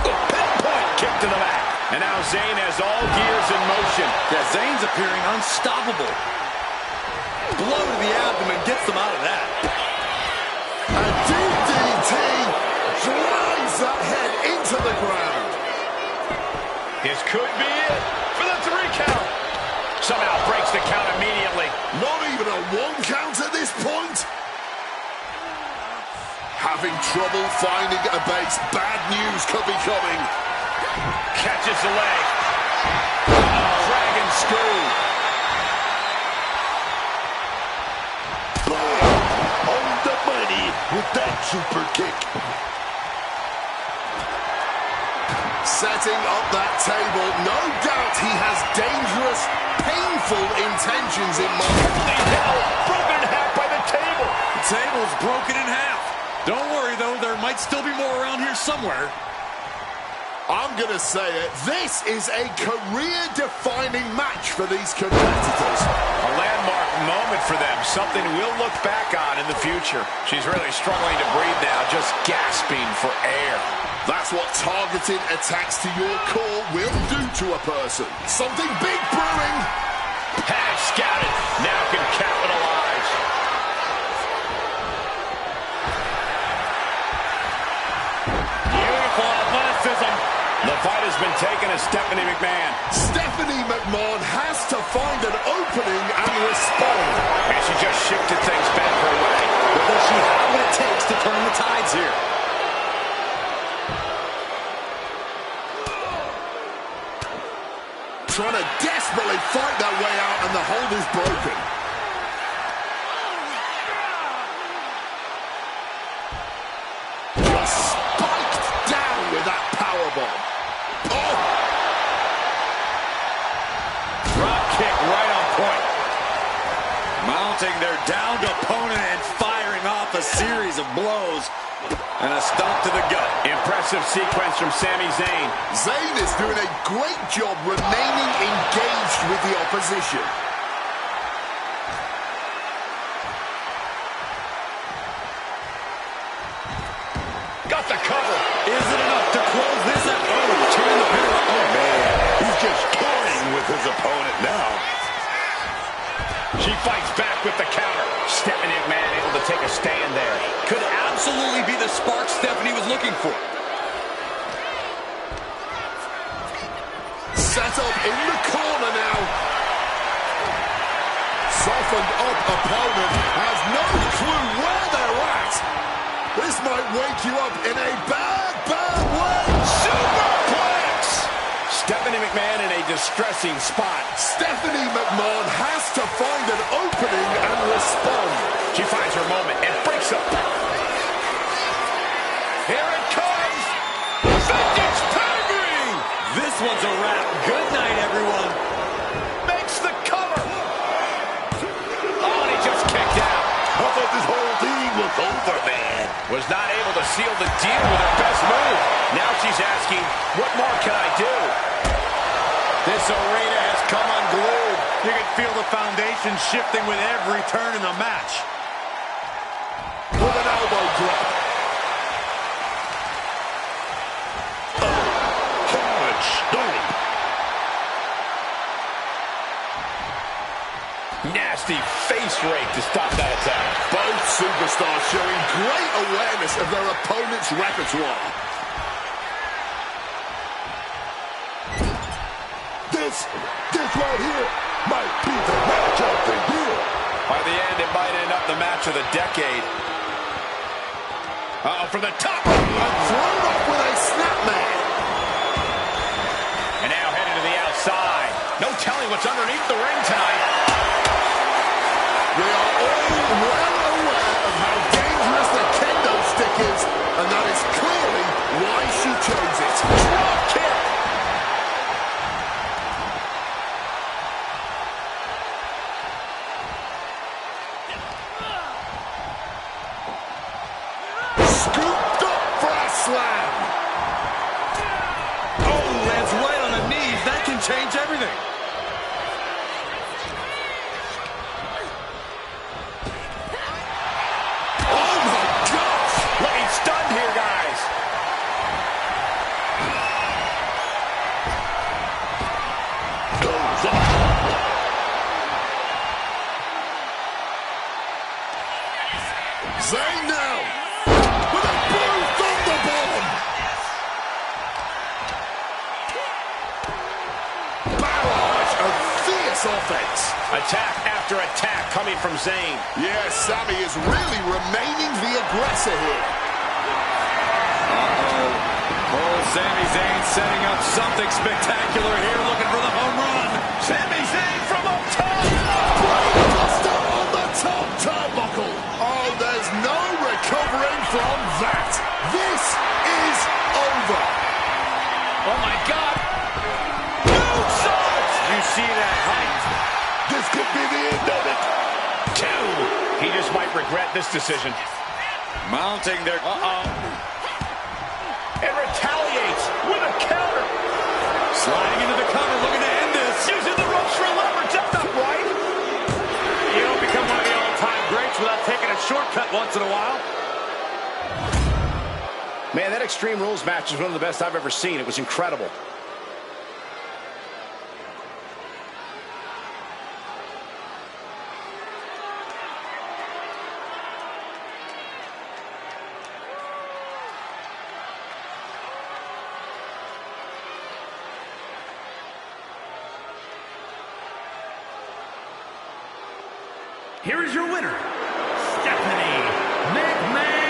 Pinpoint kick to the back. And now Zayn has all gears in motion. Yeah, Zayn's appearing unstoppable. Blow to the abdomen gets them out of that. A deep DDT drives that head into the ground. This could be it for the 3 count. Somehow breaks the count immediately. Not even a 1 count at this point. Having trouble finding a base. Bad news could be coming. Catches the leg. Dragon screw. On the money with that super kick. Setting up that table. No doubt he has dangerous, painful intentions in mind. Holy hell! Broken in half by the table. The table's broken in half. Don't worry, though. There might still be more around here somewhere. I'm going to say it. This is a career-defining match for these competitors. A landmark moment for them. Something we'll look back on in the future. She's really struggling to breathe now, just gasping for air. That's what targeted attacks to your core will do to a person. Something big brewing. Had scouted. Now can capitalize. Beautiful athleticism. The fight has been taken to Stephanie McMahon. Stephanie McMahon has to find an opening and respond. And she just shifted things back her way. But does she have what it takes to turn the tides here? Trying to desperately fight that way out, and the hold is broken. Just spiked down with that powerbomb. Oh! Drop kick right on point. Mounting their downed opponent and firing off a series of blows. And a stomp to the gut. Impressive sequence from Sami Zayn. Zayn is doing a great job remaining engaged with the opposition. Got the cover. Is it enough to close this out? Oh, turn the pin. Oh, man. He's just toying with his opponent now. She She fights back with the counter. Stephanie McMahon able to take a stand there. Could absolutely be the spark Stephanie was looking for. Set up in the corner now. Softened up opponent has no clue where they're at. This might wake you up in a bad, bad way. Superplex! Stephanie McMahon in a distressing spot. Stephanie McMahon has to find an opening and respond. She finds her moment and breaks up. Here it comes! Vintage Pedigree! This one's a wrap. Good night, everyone. Makes the cover! Oh, and he just kicked out. I thought this whole thing was over, man. Was not able to seal the deal with her best move. Now she's asking, what more can I do? This arena has come unglued. You can feel the foundation shifting with every turn in the match. With an elbow drop. Hard stone. Nasty face rake to stop that attack. Both superstars showing great awareness of their opponent's repertoire. This right here might be the match of the year. By the end, it might end up the match of the decade. Uh-oh, from the top. And thrown off with a snapman. And now headed to the outside. No telling what's underneath the ring tonight. We are all well aware of how dangerous the kendo stick is, and that is clearly why she chose it. Drop kick. Scooped up for a slam. Oh, lands right on the knees. That can change everything. Oh my gosh! Looking stunned here, guys. Goes up. Zayn now with a blue thunderbomb. Barrage of fierce offense. Attack after attack coming from Zayn. Yes, Sami is really remaining the aggressor here. Oh, Sami Zayn setting up something spectacular here, looking for the home run. Sami Zayn from up top. Brainbuster on the top turnbuckle. Oh, there's no recovering from that. This is over. Oh, my God. Moonsault. You see that height? This could be the end of it. Two. He just might regret this decision. Mounting their... And retaliates with a counter. Sliding into the cover, looking to end this. Using the ropes for leverage. That's not right. You don't become one of the all-time greats without taking a shortcut once in a while. Man, that Extreme Rules match is one of the best I've ever seen. It was incredible. Here is your winner, Stephanie McMahon.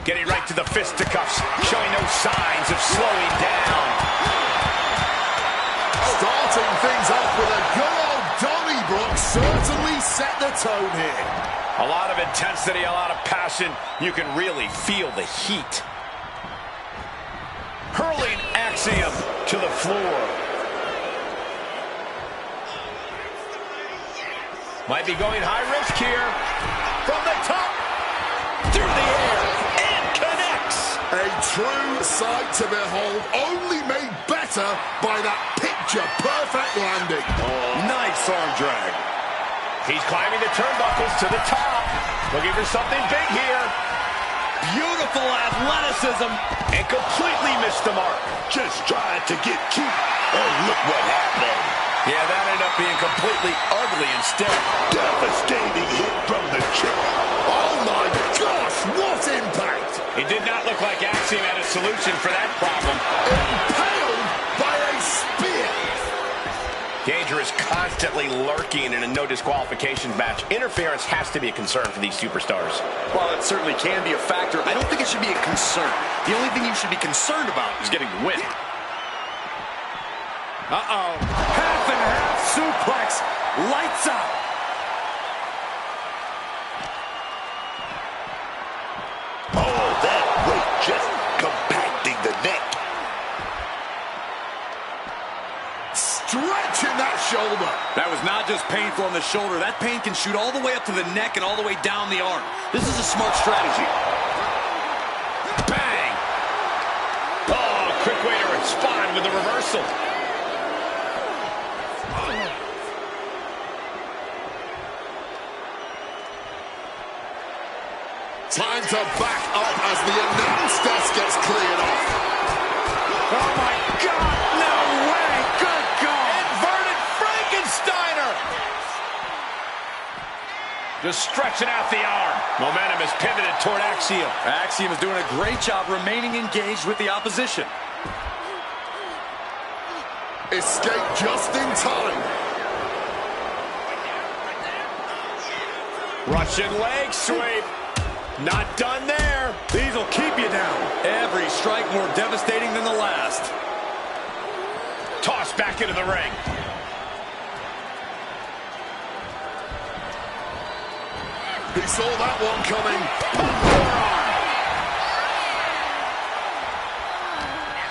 Getting right to the fisticuffs, showing no signs of slowing down. Starting things off with a good old Donnybrook certainly set the tone here. A lot of intensity, a lot of passion. You can really feel the heat. Hurling Axiom to the floor. Might be going high risk here. From the top, through the air, and connects. A true sight to behold, only made better by that picture-perfect landing. Nice arm drag. He's climbing the turnbuckles to the top. Looking for something big here. Beautiful athleticism, and completely missed the mark. Just tried to get cute, and look what happened. Yeah, that ended up being completely ugly instead. Devastating hit from the chip. Oh my gosh, what impact! It did not look like Axiom had a solution for that problem. Impaled by a spear. Danger is constantly lurking in a no disqualifications match. Interference has to be a concern for these superstars. While it certainly can be a factor, I don't think it should be a concern. The only thing you should be concerned about is getting the win. Uh-oh. Half and half suplex. Lights out. Oh, that weight just compacting the neck. Stretching that shoulder. That was not just painful on the shoulder. That pain can shoot all the way up to the neck and all the way down the arm. This is a smart strategy. Bang! Oh, quick way to respond with the reversal. Time to back up as the announce desk gets cleared off. Oh my God, no way! Good God! Inverted Frankensteiner! Just stretching out the arm. Momentum is pivoted toward Axiom. Axiom is doing a great job remaining engaged with the opposition. Escape just in time. Russian leg sweep. Not done there. These will keep you down. Every strike more devastating than the last. Toss back into the ring. He saw that one coming.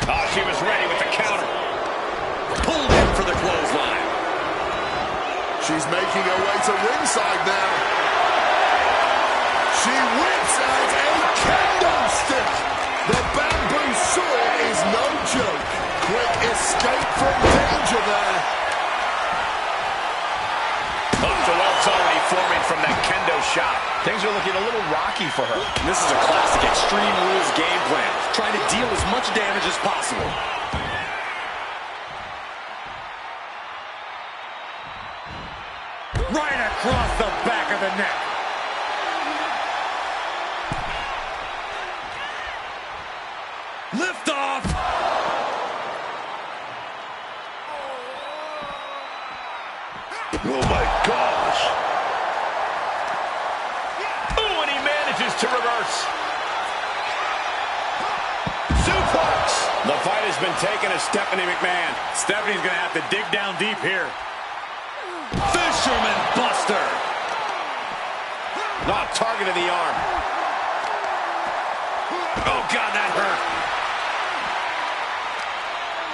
Oh, she was ready with the counter. Pulled in for the clothesline. She's making her way to ringside now. She whips out a kendo stick. The bamboo sword is no joke. Quick escape from danger there. Oh, Joelle's already forming from that kendo shot. Things are looking a little rocky for her. This is a classic Extreme Rules game plan. Trying to deal as much damage as possible. Right across the back of the neck. Lift off. Oh, my gosh. Oh, and he manages to reverse. Suplex. The fight has been taken to Stephanie McMahon. Stephanie's going to have to dig down deep here. Fisherman Buster. Not targeting the arm. Oh, God, that hurt.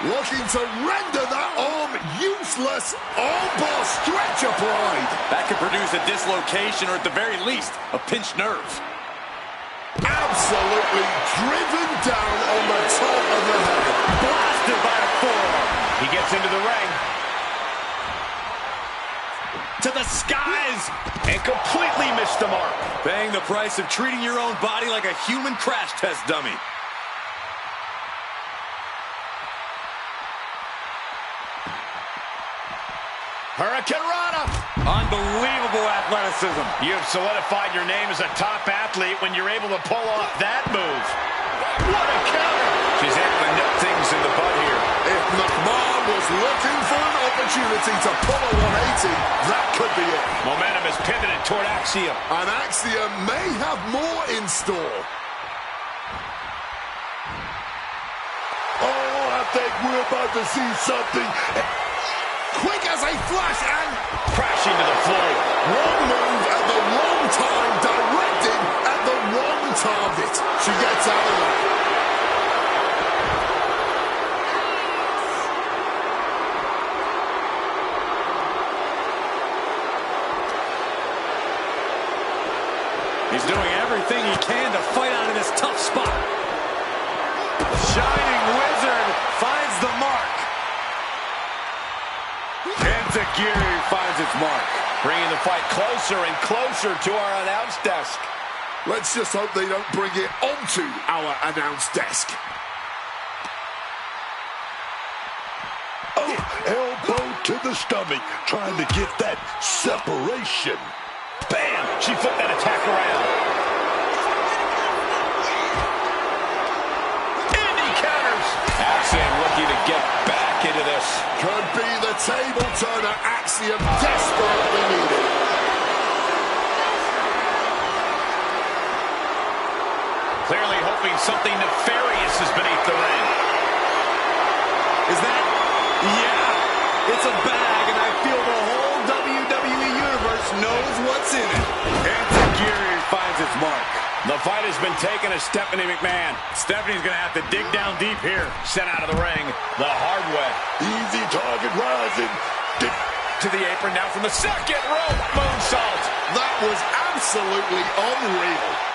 Looking to render that arm useless. Armbar stretch applied. That could produce a dislocation or at the very least, a pinched nerve. Absolutely driven down on the top of the head. Blasted by a forearm. He gets into the ring. To the skies. And completely missed the mark. Paying the price of treating your own body like a human crash test dummy. Hurricane Rana. Unbelievable athleticism. You have solidified your name as a top athlete when you're able to pull off that move. What a counter. She's able to nip things in the bud here. If McMahon was looking for an opportunity to pull a 180, that could be it. Momentum is pivoted toward Axiom. And Axiom may have more in store. Oh, I think we're about to see something. Quick as a flash and Crashing to the floor. wrong move at the wrong time, directed at the wrong target. She gets out of that. He's doing everything he can to fight out of this tough spot. Shining Wizard finds the mark. Enziguri finds its mark. Bringing the fight closer and closer to our announce desk. Let's just hope they don't bring it onto our announce desk. Oh, elbow to the stomach, trying to get that separation. Bam! She flipped that attack around. And he counters. Axiom looking to get back into this. Could be the table turner Axiom desperately needed. Clearly hoping something nefarious is beneath the ring. Is that? Yeah. It's a bag, and I feel the whole WWE Universe knows what's in it. Enziguri finds its mark. The fight has been taken to Stephanie McMahon. Stephanie's going to have to dig down deep here. Sent out of the ring the hard way. Easy target rising. To the apron now from the second rope. Moonsault. That was absolutely unreal.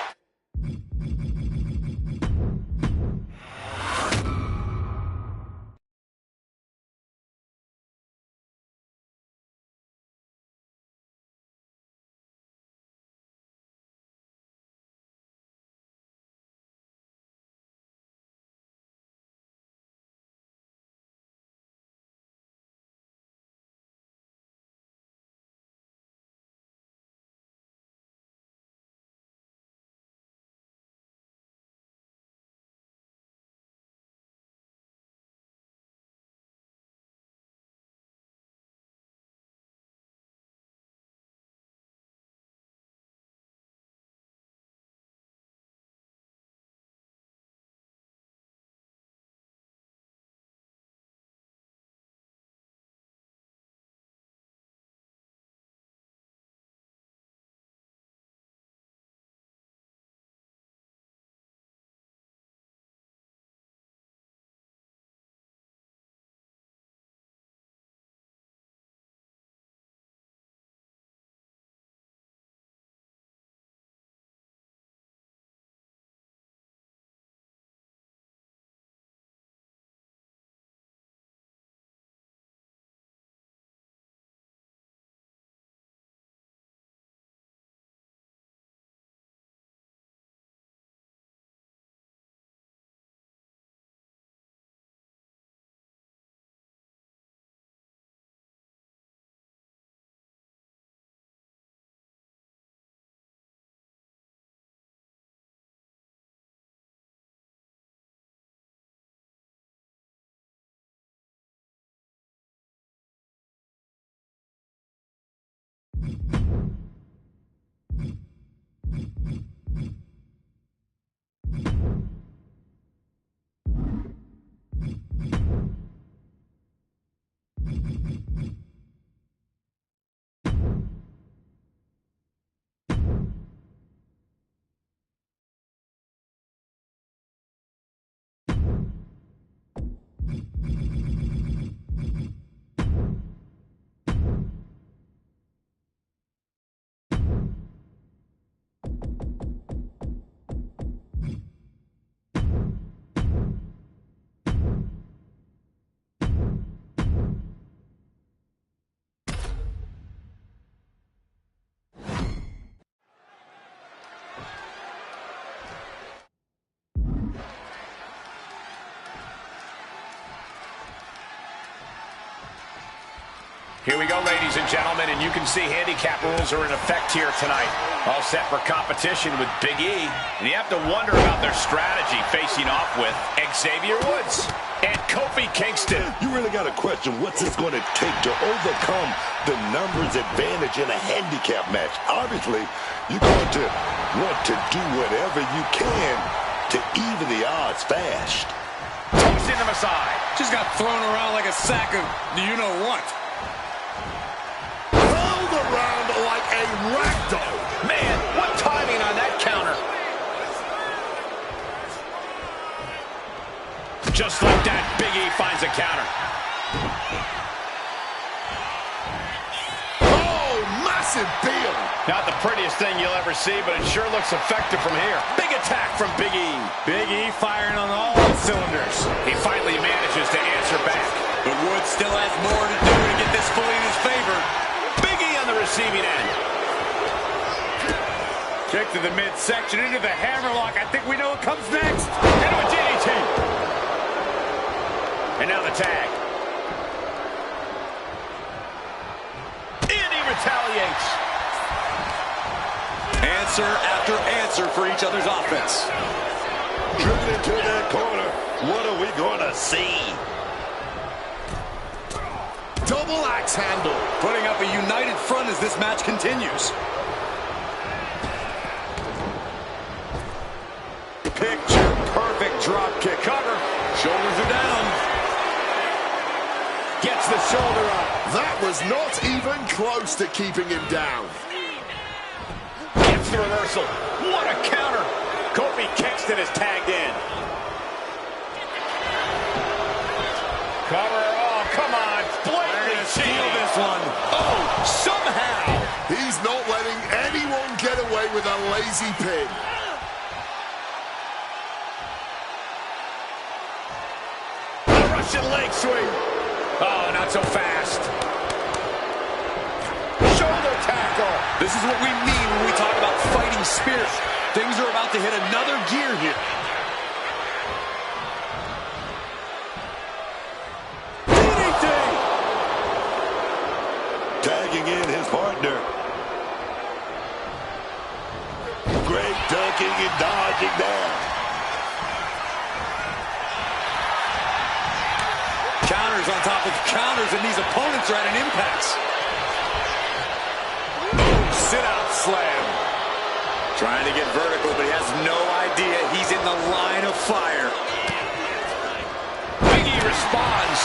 Here we go, ladies and gentlemen, and you can see handicap rules are in effect here tonight. All set for competition with Big E. And you have to wonder about their strategy facing off with Xavier Woods and Kofi Kingston. You really got to question what's this going to take to overcome the numbers advantage in a handicap match. Obviously, you're going to want to do whatever you can to even the odds fast. Tossing them aside. Just got thrown around like a sack of you-know-what. Around like a ragdoll. Man, what timing on that counter. Just like that, Big E finds a counter. Oh, massive deal. Not the prettiest thing you'll ever see, but it sure looks effective from here. Big attack from Big E. Big E firing on all cylinders. He finally manages to answer back. But Woods still has more to do to get this fully in his favor. On the receiving end. Kick to the midsection, into the hammerlock. I think we know what comes next. Into a DDT. And now the tag. And he retaliates. Answer after answer for each other's offense. Driven into that corner. What are we going to see? Double axe handle. Putting up a united front as this match continues. Picture perfect drop kick. Cover. Shoulders are down. Gets the shoulder up. That was not even close to keeping him down. Gets the reversal. What a counter. Kofi Kingston is tagged in. Cover. Oh, come on. Steal this one. Oh, somehow. He's not letting anyone get away with a lazy pin. A Russian leg sweep. Oh, not so fast. Shoulder tackle. This is what we mean when we talk about fighting spirit. Things are about to hit another gear here. Tagging in his partner. Great ducking and dodging there. Counters on top of counters, and these opponents are at an impasse. Oh, sit-out slam. Trying to get vertical, but he has no idea he's in the line of fire. Big E responds.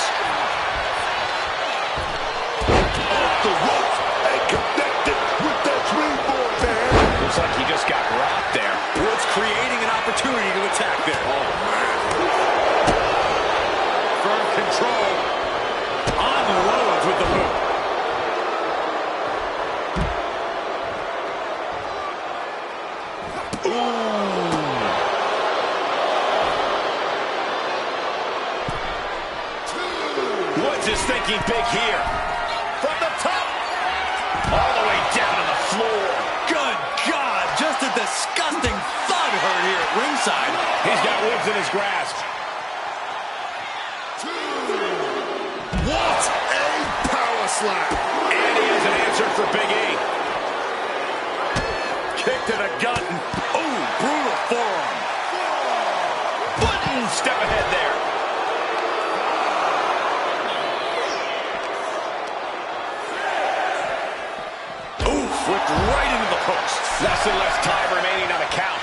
The ropes and connected with that springboard, man. Looks like he just got rocked there. Woods creating an opportunity to attack there. Oh, man. Firm control. On the roads with the boot. Woods is thinking big here. From the top. All the way down to the floor. Good God, just a disgusting thud heard here at ringside. He's got Woods in his grasp. What a power slam. And he has an answer for Big E. Kick to the gut. Oh, brutal forearm. One step ahead there. Flipped right into the post. Less and less time remaining on the count.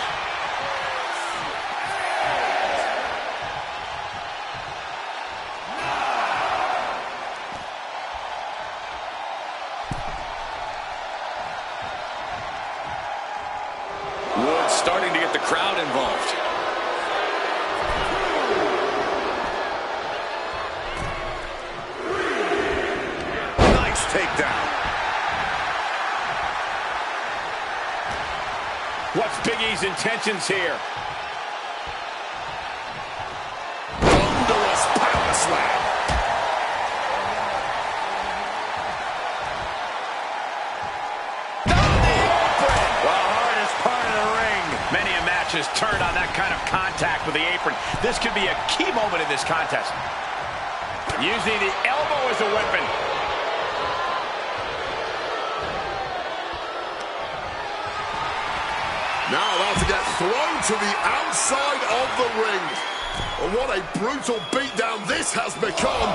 Woods starting to get the crowd involved. Nice takedown. What's Big E's intentions here? Thunderous power slam. Has turned on that kind of contact with the apron. This could be a key moment in this contest. Using the elbow as a weapon. thrown to the outside of the ring. And what a brutal beatdown this has become.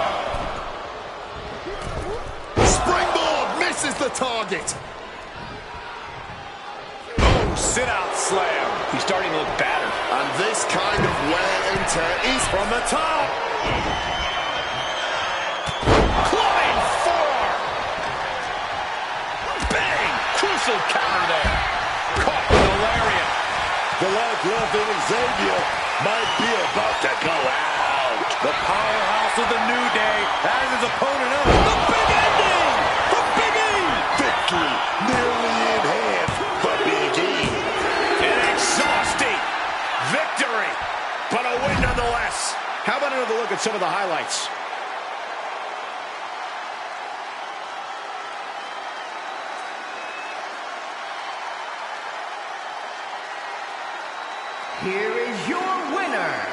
Springboard misses the target. Oh, sit-out slam. He's starting to look battered. And this kind of wear and tear is From the top. Flying forearm. Bang! Crucial counter there. Caught with a lariat. The life-loving Xavier might be about to go out. The powerhouse of the New Day has his opponent up. The big ending for Big E. Victory nearly in hand for Big E. An exhausting victory, but a win nonetheless. How about another look at some of the highlights? Here is your winner,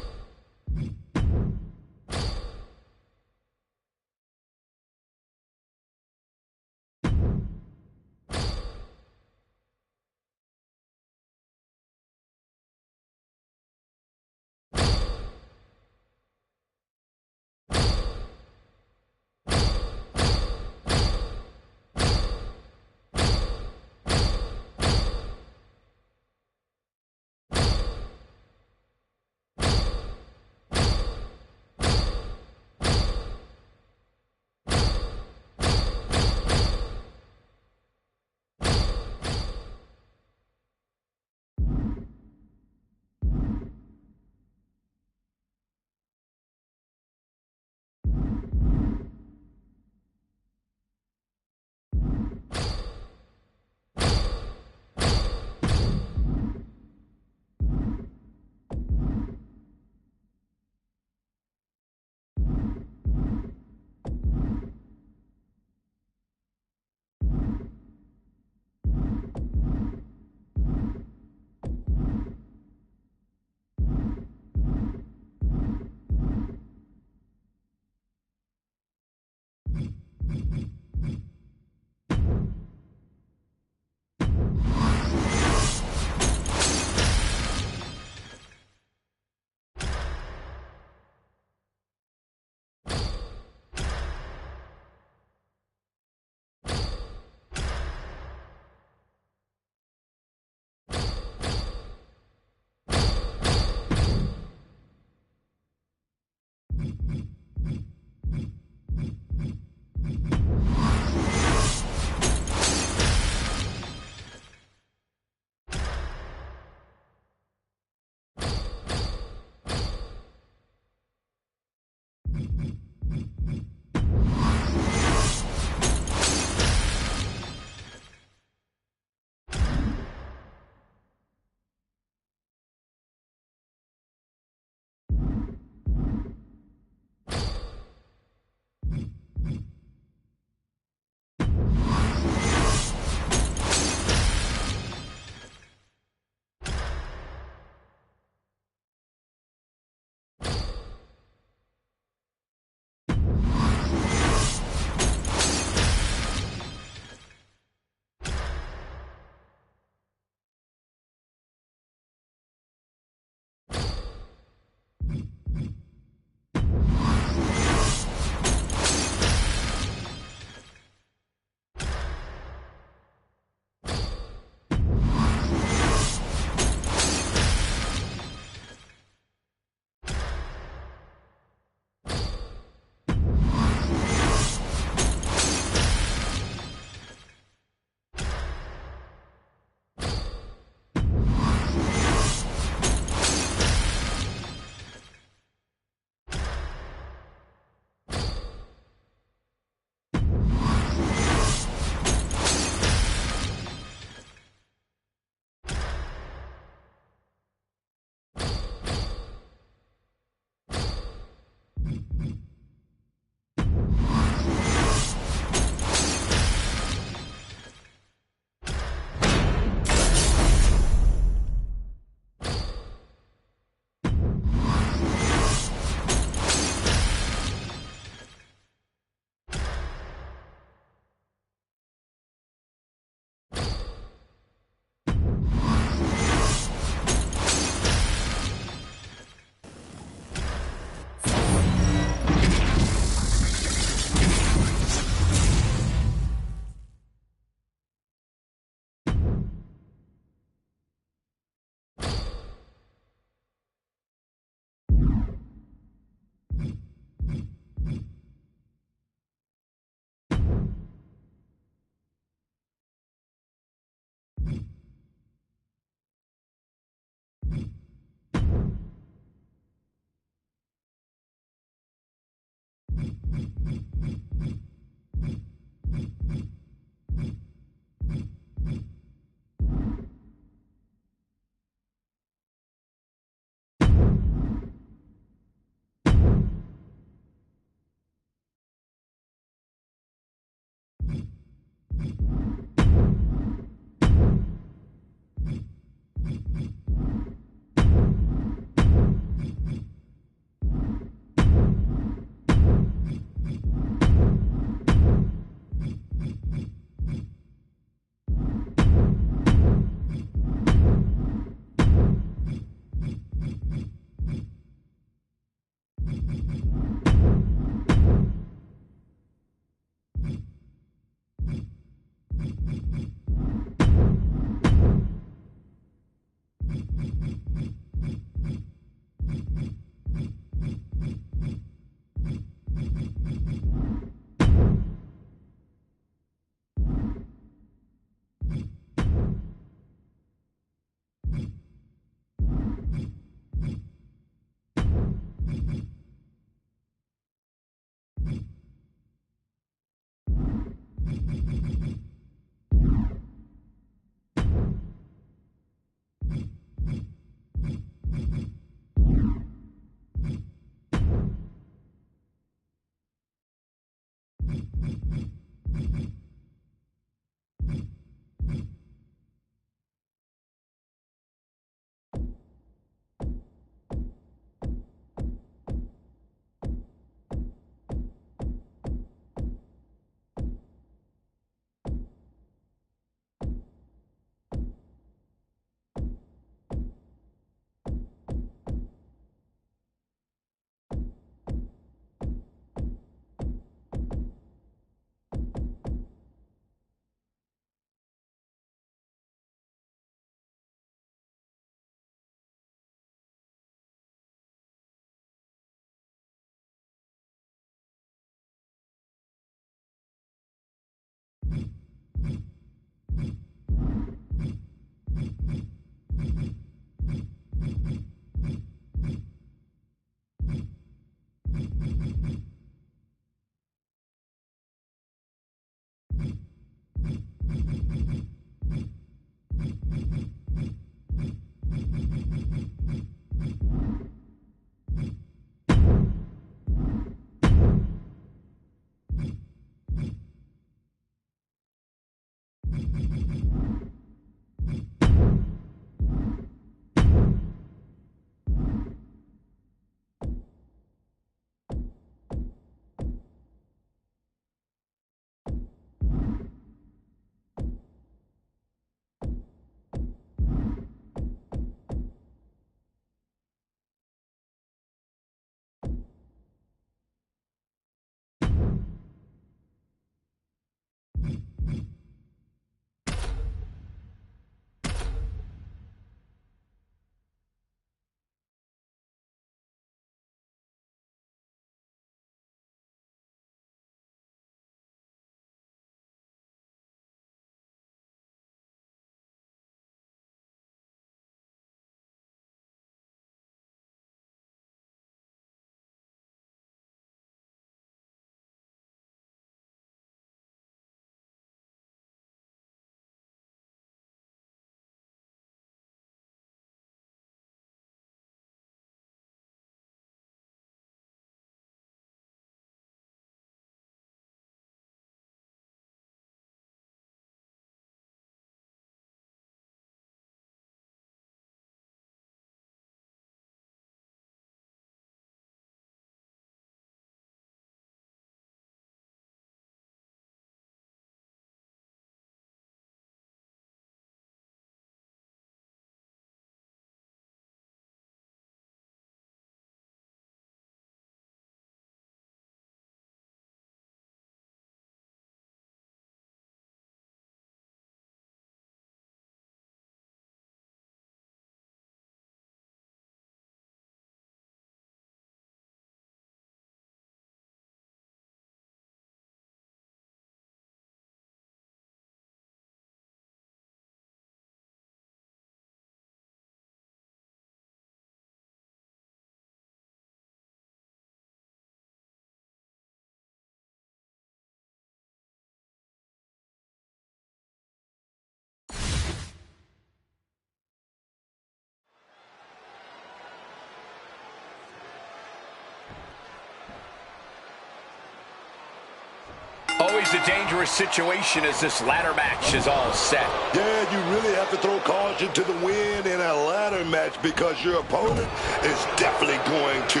a dangerous situation as this ladder match is all set. Yeah, you really have to throw caution to the wind in a ladder match because your opponent is definitely going to.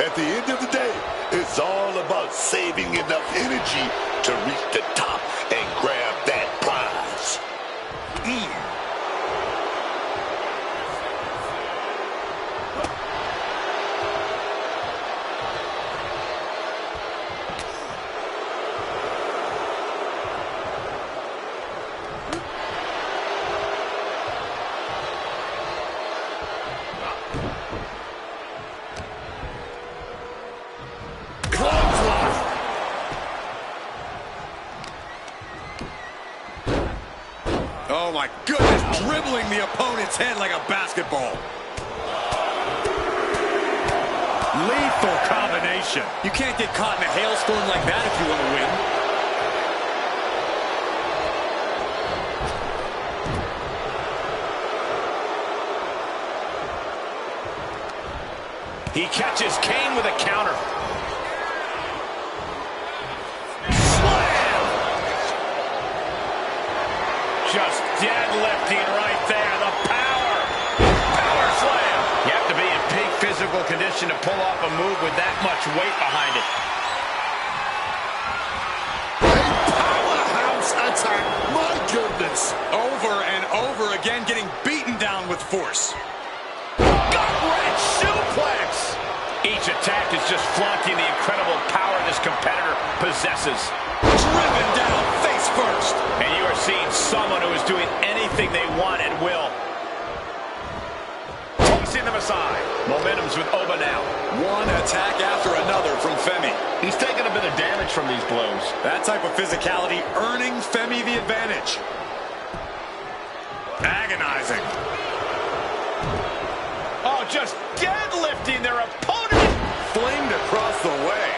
At the end of the day, it's all about saving enough energy to reach the top and grab that prize. Oh my goodness, dribbling the opponent's head like a basketball. Lethal combination. You can't get caught in a hailstorm like that if you want to win. He catches Kane with a counter. Just deadlifting right there. The power. Power slam. You have to be in peak physical condition to pull off a move with that much weight behind it. A powerhouse attack. My goodness. Over and over again, getting beaten down with force. Gut-wrench suplex. Each attack is just flaunting the incredible power this competitor possesses. Driven down face first. And you are seeing someone who is doing anything they want and will. Tossing them aside. Momentum's with Oba now. One attack after another from Femi. He's taking a bit of damage from these blows. That type of physicality earning Femi the advantage. Agonizing. Oh, just deadlifting their opponent. Flamed across the way.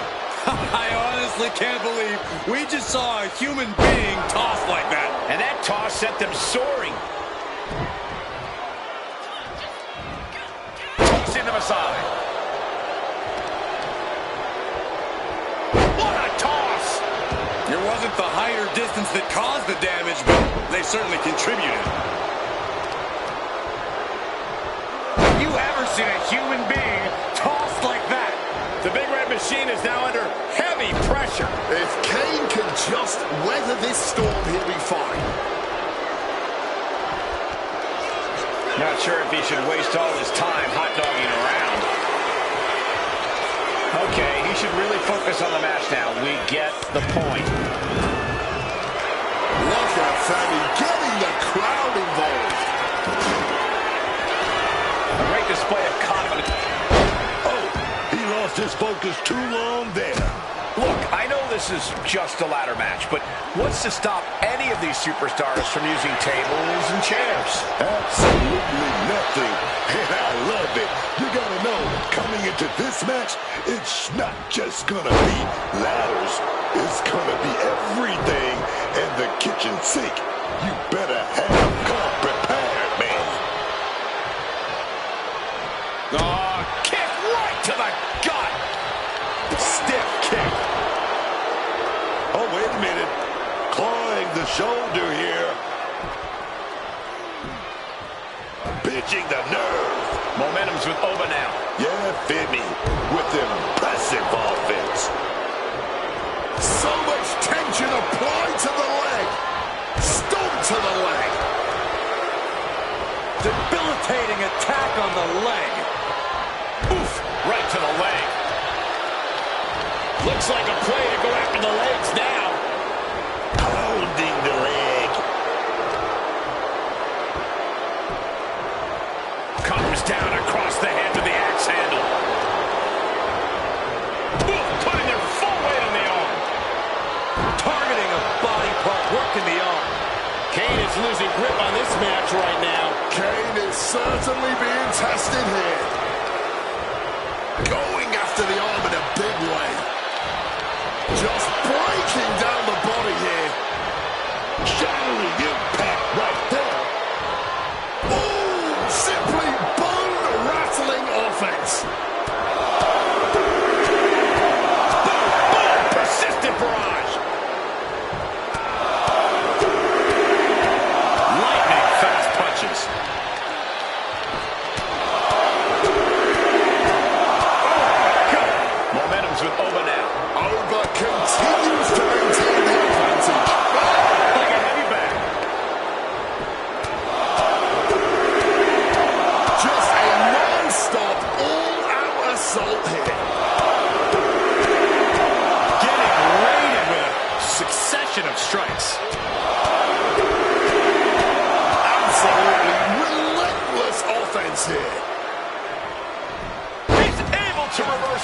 I honestly can't believe we just saw a human being tossed like that. And that toss sent them soaring. Tossing them aside. What a toss! It wasn't the height or distance that caused the damage, but they certainly contributed. Have you ever seen a human being tossed like that? The Big Red Machine is now under heavy pressure. If Kane can just weather this storm, he'll be fine. Not sure if he should waste all his time hot-dogging around. Okay, he should really focus on the match now. We get the point. Look at Femi getting the crowd involved. A great display of confidence. He lost his focus too long there. Look, I know this is just a ladder match, but what's to stop any of these superstars from using tables and chairs? Absolutely nothing. And I love it. You gotta know, coming into this match, it's not just gonna be ladders. It's gonna be everything and the kitchen sink. You better have come prepared, man. Oh, kick right to the gut. Stiff kick. Oh, wait a minute. Clawing the shoulder here. Pitching the nerve. Momentum's with Oba now. Yeah, Femi with impressive offense. So much tension applied to the leg. Stomp to the leg. Debilitating attack on the leg. Oof, right to the leg. Looks like a play to go after the legs now. Holding the leg. Comes down across the head to the axe handle. Oof, putting their full weight on the arm. Targeting a body part, working the arm. Kane is losing grip on this match right now. Kane is certainly being tested here. Going after the arm in a big way. Just breaking down the body here. Shattering impact right there. Ooh, simply bone-rattling offense. Boom, persistent barrage.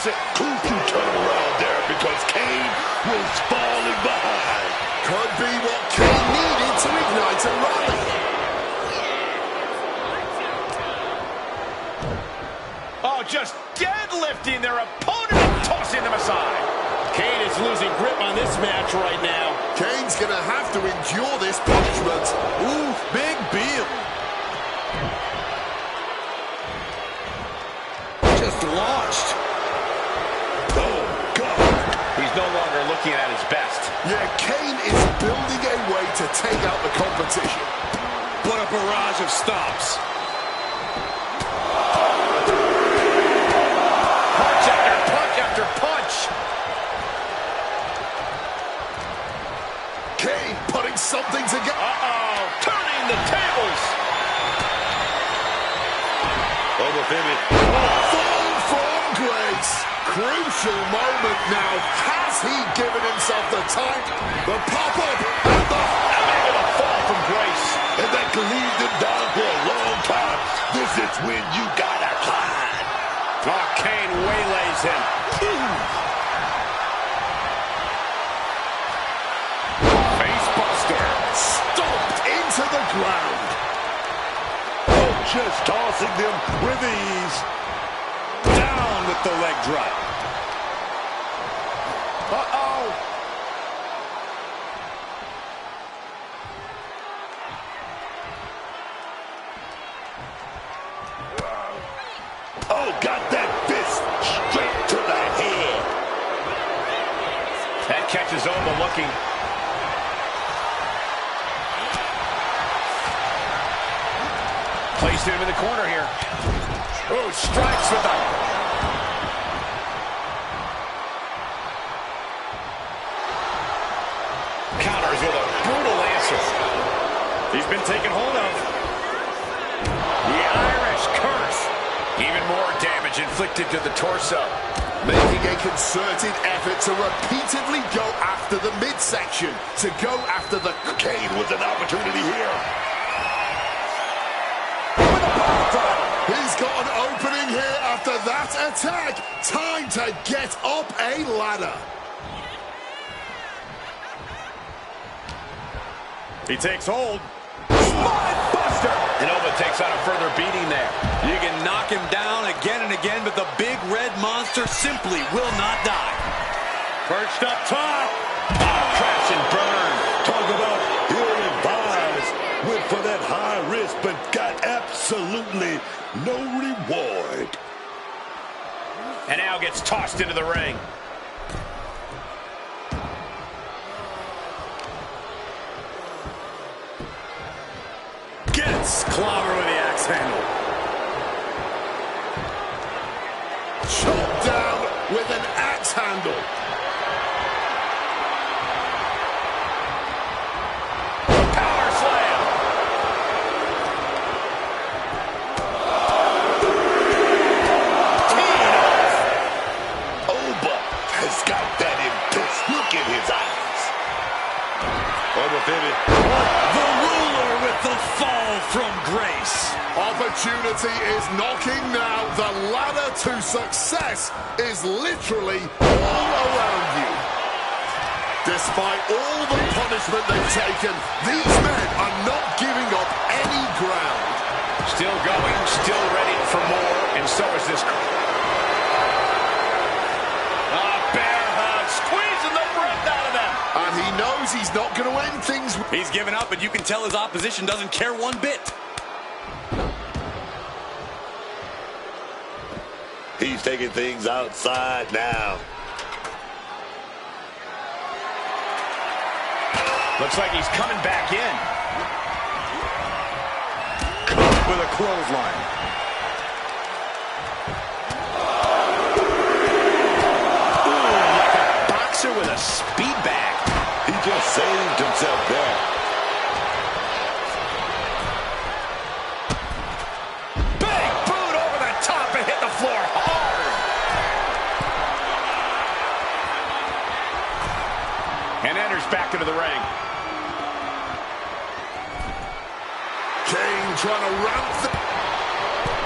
force it. Crucial turnaround there because Kane was falling behind. Could be what Kane needed to ignite a rally. Oh, just deadlifting their opponent and tossing them aside. Kane is losing grip on this match right now. Kane's going to have to endure this punishment. Ooh, big Beal. Just launched. Oh, God. He's no longer looking at his best. Yeah, Kane is building a way to take out the competition. What a barrage of stomps. Punch after punch after punch. Kane putting something together. Uh-oh, turning the tables. Over 50. Fall from grace. Crucial moment now. Has he given himself the time? The pop-up and the... Able to fall from grace. And that could lead them down for a long time. This is when you gotta climb. Oh, Kane waylays him. Face buster. stomped into the ground. Oh, just tossing them with ease. Down with the leg drop. Uh-oh. Oh, got that fist straight to the head. That catches Oma looking. Placed him in the corner here. Oh, strikes with a... Counters with a brutal answer. He's been taken hold of. The Irish curse. Even more damage inflicted to the torso. Making a concerted effort to repeatedly go after the midsection, to go after the... Kane with an opportunity here. He's got an opening here after that attack. Time to get up a ladder. He takes hold. Buster. And Oma takes on a further beating there. You can knock him down again and again, but the big red monster simply will not die. Perched up top. Crash and burn. Talk about ill-advised. Went for that high risk, but got absolutely no reward. And now gets tossed into the ring. Gets clobber with the axe handle. Chopped down with an axe handle. Power slam. Oba has got that intense look in his eyes. Over 50. The ruler with the fall from grace. Opportunity is knocking now. The ladder to success is literally all around you. Despite all the punishment they've taken, these men are not giving up any ground. Still going, still ready for more, and so is this. Bear hug, squeezing the breath out of them. And he knows he's not going to end things. He's given up, and you can tell his opposition doesn't care one bit. He's taking things outside now. Looks like he's coming back in. Caught with a clothesline. Boxer with a speed bag. He just saved himself there. Big boot over the top and hit the floor hard. And enters back into the ring. Kane trying to ramp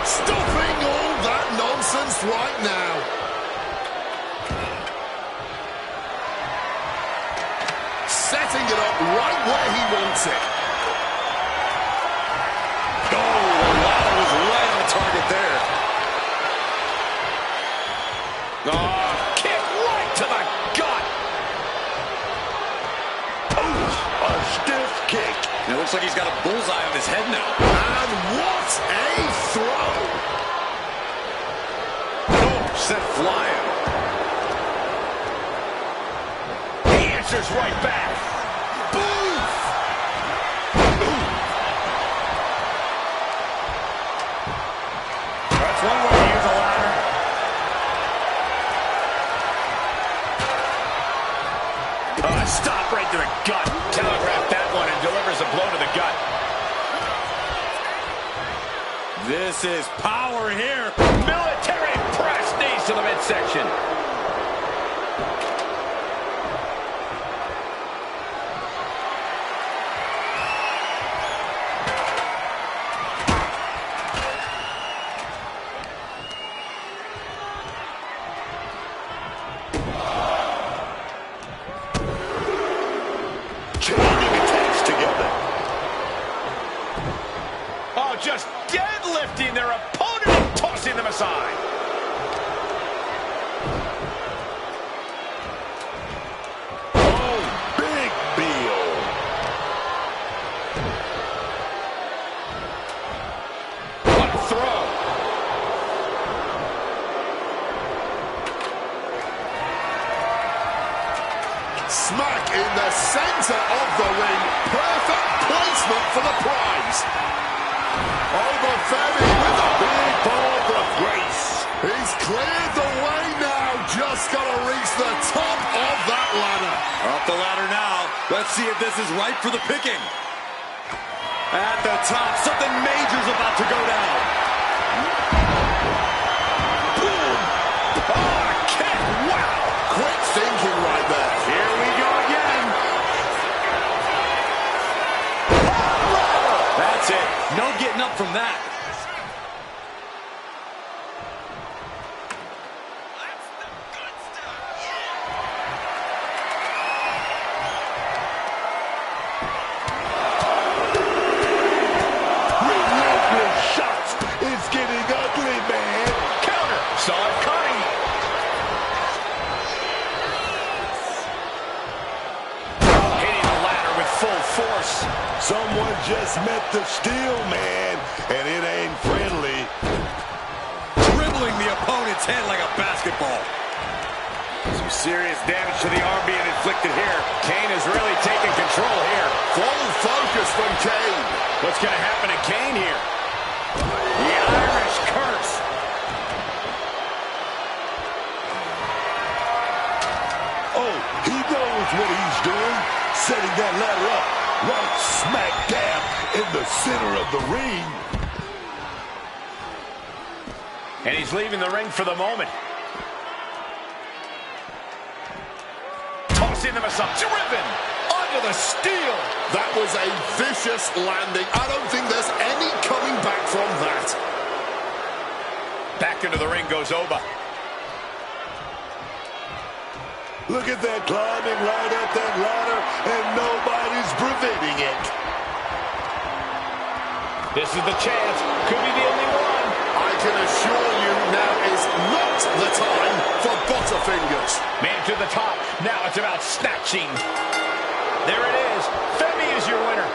stopping all that nonsense right now. setting it up right where he wants it. Oh, the ladder was right on target there. Oh, kick right to the gut. A stiff kick. And it looks like he's got a bullseye on his head now. And what a throw. Oh, sent flying. He answers right back. Boof. That's one way to use a ladder. Stop right to the gut. Telegraphed that one and delivers a blow to the gut. This is power here. Military press, knees to the midsection. Chaining attacks together. Oh, just deadlifting their opponent and tossing them aside. Oh, big Bill. What a throw. Smack in the center of the ring. Perfect placement for the prize. Over Femi with a big ball of grace. He's cleared the way now. Just got to reach the top of that ladder. Up the ladder now. Let's see if this is right for the picking. At the top, something major's about to go down. Boom. Oh, kick. Wow. Quick thinking right there. Here we go again. That's it. No getting up from that. Relentless shots. It's getting ugly, man. Counter. Saw it coming. Hitting the ladder with full force. Someone just met the steel, man, and it ain't friendly. Dribbling the opponent's head like a basketball. Some serious damage to the arm being inflicted here. Kane is really taking control here. Full focus from Kane. What's going to happen to Kane here? The Irish curse. Oh, he knows what he's doing. Setting that ladder up right smack dab in the center of the ring. And he's leaving the ring for the moment. Tossing them aside. Driven under the steel. That was a vicious landing. I don't think there's any coming back from that. Back into the ring goes Oba. Look at that, climbing right up that ladder, and nobody's preventing it. This is the chance. Could be the only one. I can assure you now is not the time for Butterfingers. Man to the top. Now it's about snatching. There it is. Femi is your winner.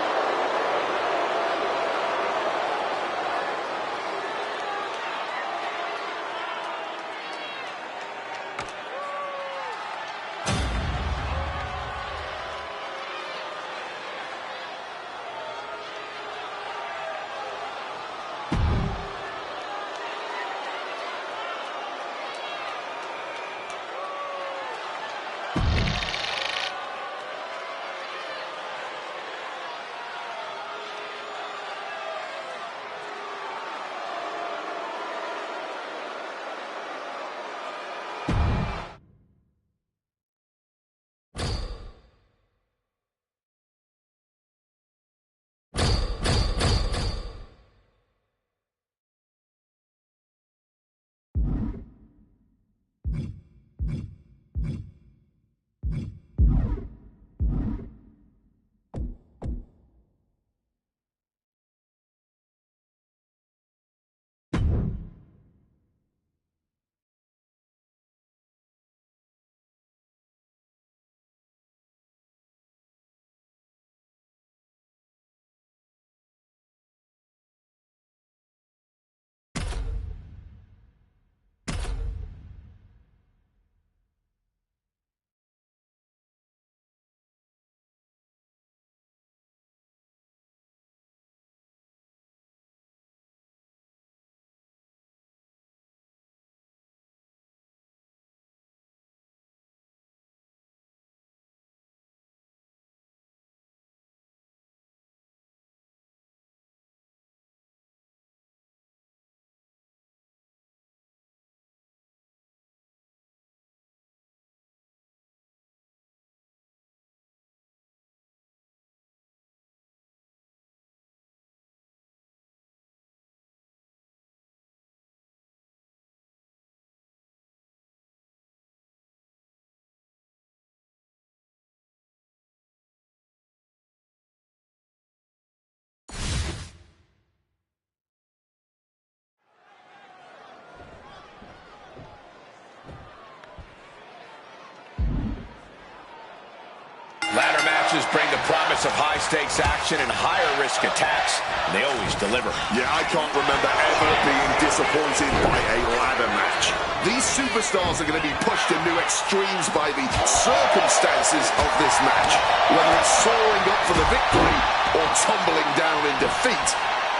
matches bring the promise of high-stakes action and higher-risk attacks. And they always deliver. Yeah, I can't remember ever being disappointed by a ladder match. These superstars are going to be pushed to new extremes by the circumstances of this match. Whether it's soaring up for the victory or tumbling down in defeat,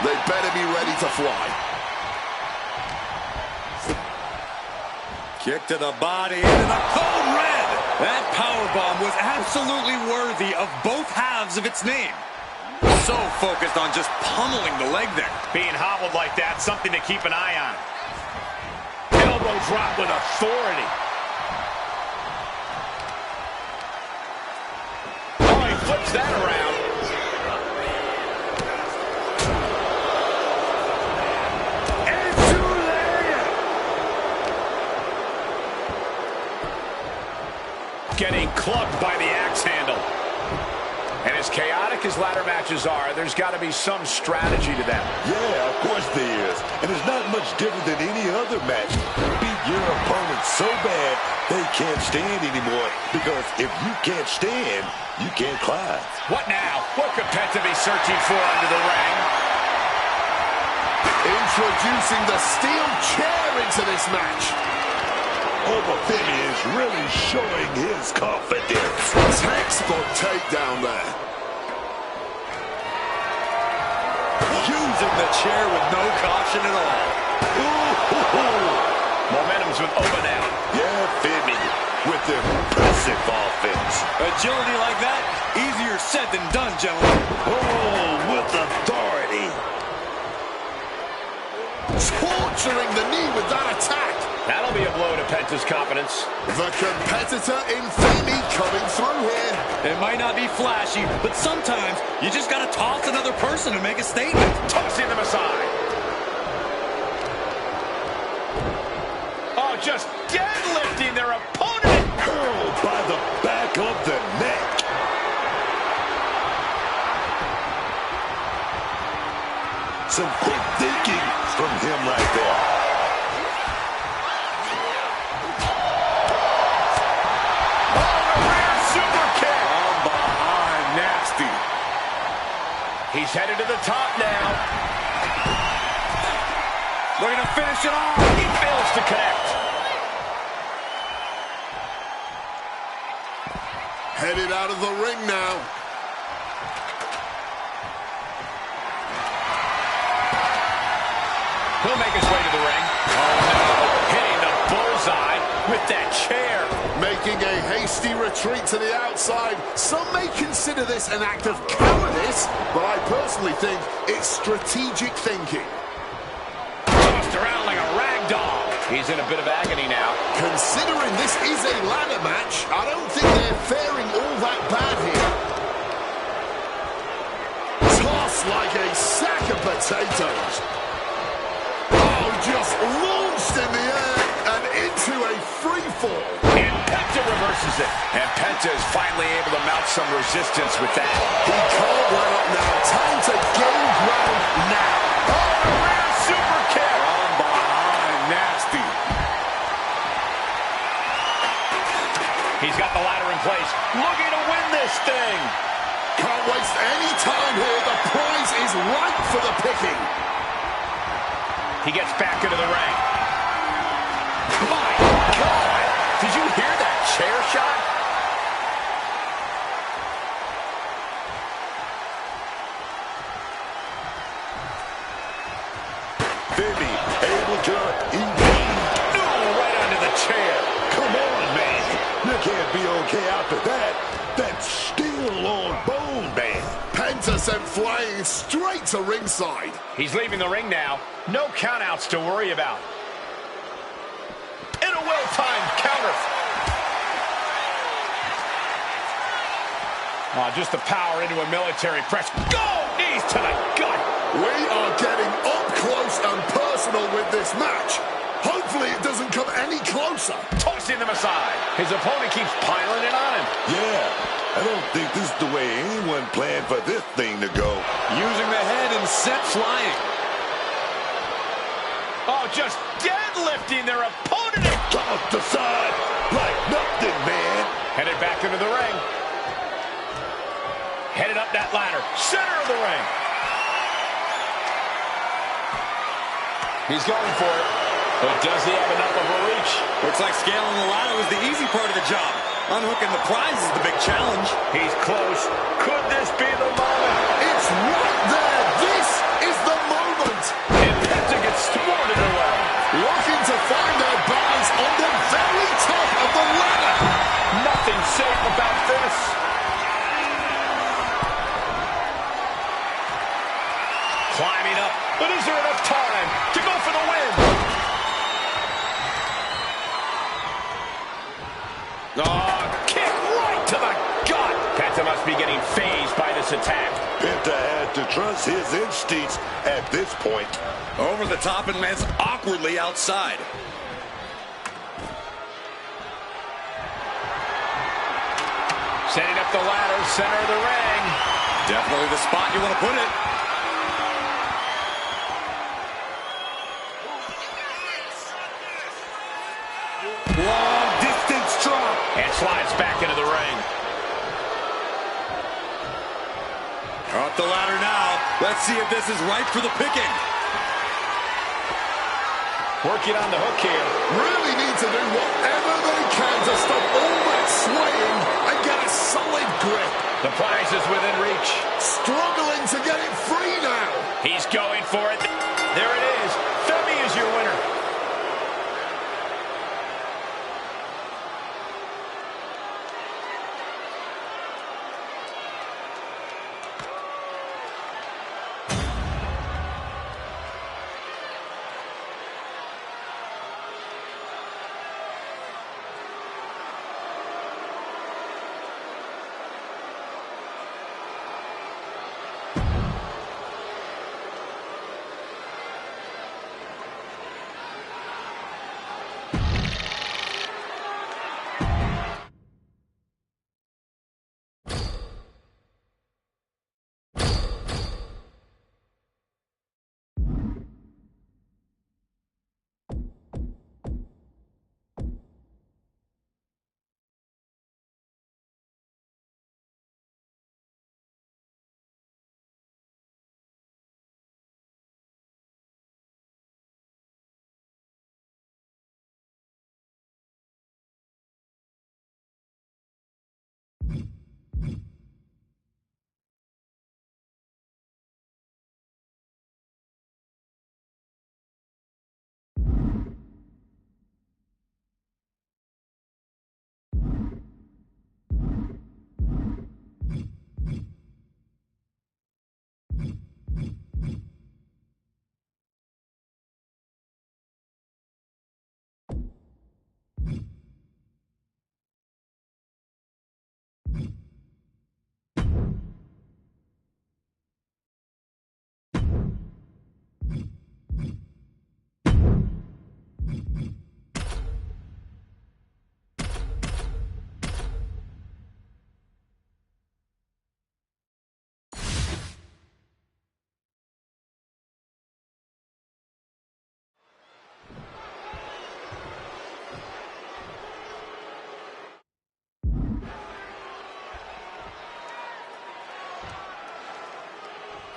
they better be ready to fly. Kick to the body into the code red. That powerbomb was absolutely worthy of both halves of its name. So focused on just pummeling the leg there. Being hobbled like that, something to keep an eye on. Elbow drop with authority. Oh, he flips that around. Getting clubbed by the axe handle. And as chaotic as ladder matches are, there's got to be some strategy to them. Yeah, of course there is. And it's not much different than any other match. Beat your opponent so bad they can't stand anymore. Because if you can't stand, you can't climb. What now? What could Penta be searching for under the ring? Introducing the steel chair into this match. Femi is really showing his confidence. Textbook takedown there. Using the chair with no caution at all. Momentum's with Oba now. Yeah, Femi with impressive offense. Agility like that, easier said than done, gentlemen. Oh, with authority. Torturing the knee with that attack. That'll be a blow to Penta's confidence. The competitor in Femi coming through here. It might not be flashy, but sometimes you just got to toss another person to make a statement. Tossing them aside. Oh, just deadlifting their opponent. Hurled by the back of the neck. Some quick thinking from him right there. He's headed to the top now. Looking to finish it off. He fails to connect. Headed out of the ring now. He'll make his way to the ring. Oh, no. Hitting the bullseye with that chair. Making a hasty retreat to the outside. Some may consider this an act of cowardice, but I personally think it's strategic thinking. Tossed around like a rag doll. He's in a bit of agony now. Considering this is a ladder match, I don't think they're faring all that bad here. Tossed like a sack of potatoes. Oh, just launched in the air and into a free fall. And Penta reverses it. And Penta is finally able to mount some resistance with that. He can't let up now. Time to gain ground now. Oh, a rear super kick. From behind, nasty. He's got the ladder in place. Looking to win this thing. Can't waste any time here. The prize is ripe for the picking. He gets back into the ring. My God! Did you hear that chair shot? Femi able to evade. Oh, right onto the chair. Come on, man. You can't be okay after that. That's still on bone, man. Penta sent flying straight to ringside. He's leaving the ring now. No countouts to worry about. And a well-timed counter. Oh, just the power into a military press. Go! Knees to the gut. We are getting up close and personal with this match. Hopefully it doesn't come any closer. Tossing them aside. His opponent keeps piling it on him. Yeah, I don't think this is the way anyone planned for this thing to go. Using the head and set flying. Oh, just deadlifting their opponent. Tossed aside like nothing, man. Headed back into the ring. Headed up that ladder. Center of the ring. He's going for it. But does he have enough of a reach? Looks like scaling the ladder was the easy part of the job. Unhooking the prize is the big challenge. He's close. Could this be the moment? It's right there. This is the moment. And Penta gets thwarted away. Looking to find their balance on the very top of the ladder. Nothing safe about this. Climbing up. But is there enough time to go for the win? Oh, kick right to the gut. Penta must be getting phased by this attack. Penta had to trust his instincts at this point. Over the top and lands awkwardly outside. Setting up the ladder, center of the ring. Definitely the spot you want to put it. Long distance drop. And slides back into the ring. Up the ladder now. Let's see if this is right for the picking. Working on the hook here. Really need to do whatever they can to stop all that swaying and get a solid grip. The prize is within reach. Struggling to get it free now. He's going for it. There it is. Femi is your winner.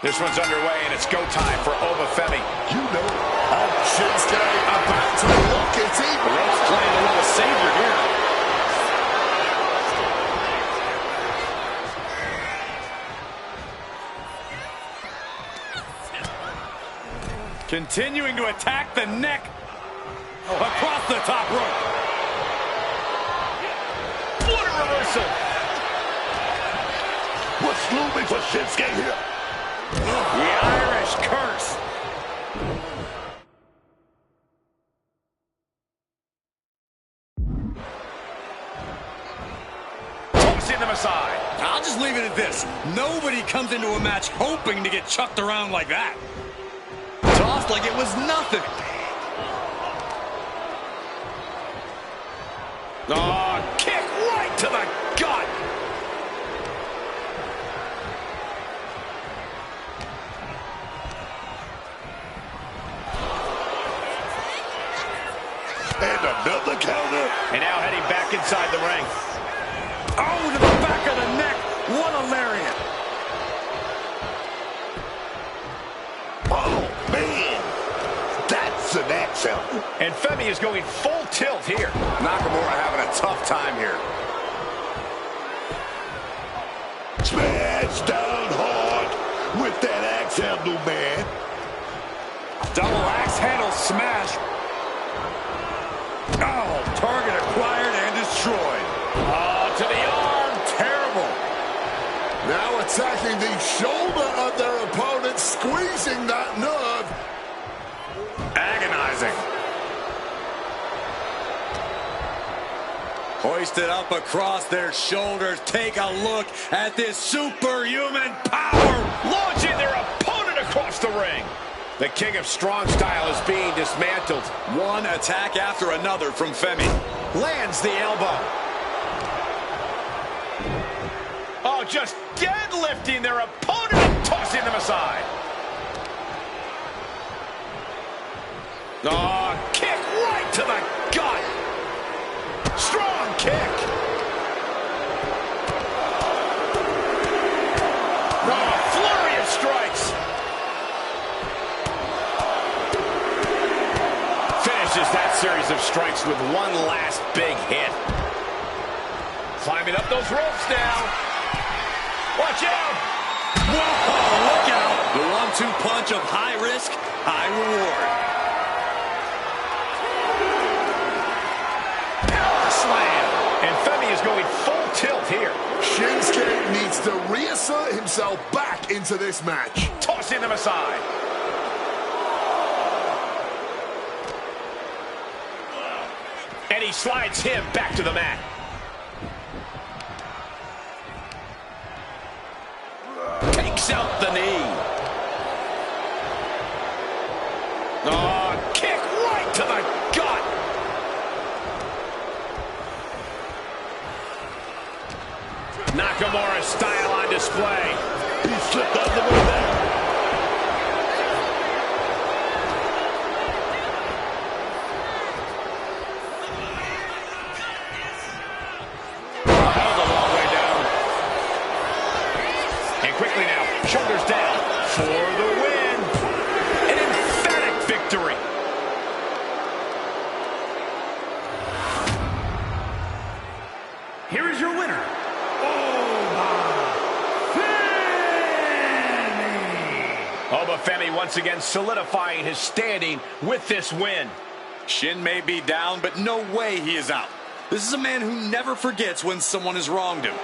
This one's underway, and it's go time for Oba Femi. You know, Shinsuke about to lock it in. The ropes playing a little savior here. Continuing to attack the neck across the top rope. What a reversal. What's looming for Shinsuke here? The Irish curse. Tossing them aside. I'll just leave it at this. Nobody comes into a match hoping to get chucked around like that. Tossed like it was nothing. Oh, kick right to the gut. And another counter. And now heading back inside the ring. Oh, to the back of the neck. What a lariat. sample. And Femi is going full tilt here. Nakamura having a tough time here. Smash down hard with that axe handle, man. Double axe handle smash. Oh, target acquired and destroyed. Oh, to the arm. Terrible. Now attacking the shoulder of their opponent, squeezing that nerve. Agonizing. Hoisted up across their shoulders. Take a look at this superhuman power. Launching their opponent across the ring. The King of Strong Style is being dismantled. One attack after another from Femi. Lands the elbow. Oh, just deadlifting their opponent and tossing them aside. Oh, kick right to the gut. Strong kick. Oh, a flurry of strikes. Finishes that series of strikes with one last big hit. Climbing up those ropes now. Watch out. Whoa, look out. The 1-2 punch of high risk, high reward. Slam. And Femi is going full tilt here. Shinsuke needs to reassert himself back into this match. Tossing them aside. And he slides him back to the mat. Takes out the knee. Oh, kick right to the gut. Nakamura style on display. He slipped out the way there. That was a long way down. And quickly now, shoulders down for the win. An emphatic victory. Here is your winner, Oba Femi once again solidifying his standing with this win. Shin may be down, but no way he is out. This is a man who never forgets when someone has wronged him.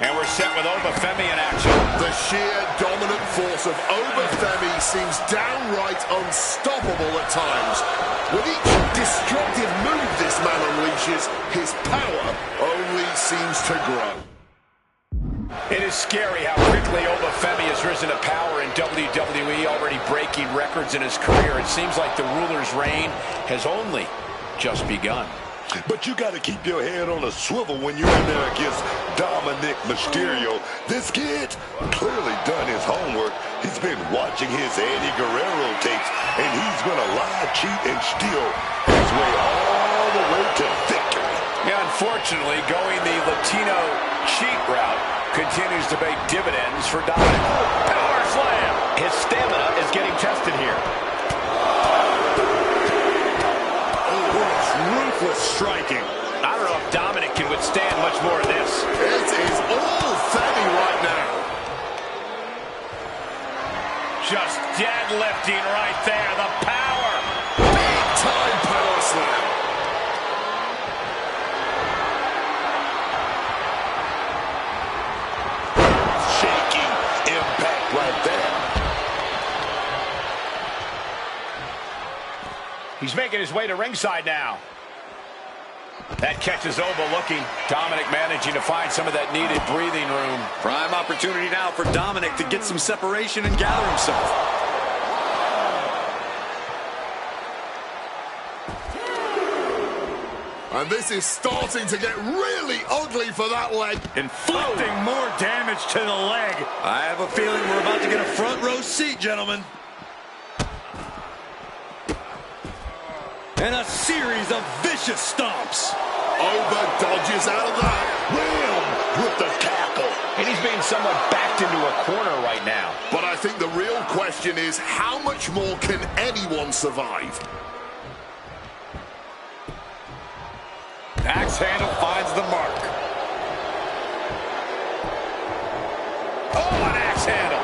And we're set with Oba Femi in action. The sheer dominant force of Oba Femi seems downright unstoppable at times. With each destructive move this man unleashes, his power only seems to grow. It is scary how quickly Oba Femi has risen to power in WWE, already breaking records in his career. It seems like the ruler's reign has only just begun. But you got to keep your head on a swivel when you're in there against Dominic Mysterio. This kid clearly done his homework. He's been watching his Eddie Guerrero tapes, and he's going to lie, cheat, and steal his way all the way to victory. Yeah, unfortunately, going the Latino cheat route continues to pay dividends for Dominic. Power slam. His stamina is getting tested here. Ruthless striking. I don't know if Dominic can withstand much more of this. It is all Femi right now. Just deadlifting right there. The power. Big time power slam. Shaking impact right there. He's making his way to ringside now. That catches Oba looking. Dominic managing to find some of that needed breathing room. Prime opportunity now for Dominic to get some separation and gather himself. And this is starting to get really ugly for that leg. Inflicting more damage to the leg. I have a feeling we're about to get a front row seat, gentlemen. And a series of vicious stomps. Oba dodges out of that. Wham! With the tackle. And he's being somewhat backed into a corner right now. But I think the real question is, how much more can anyone survive? Axe handle finds the mark. Oh, an axe handle.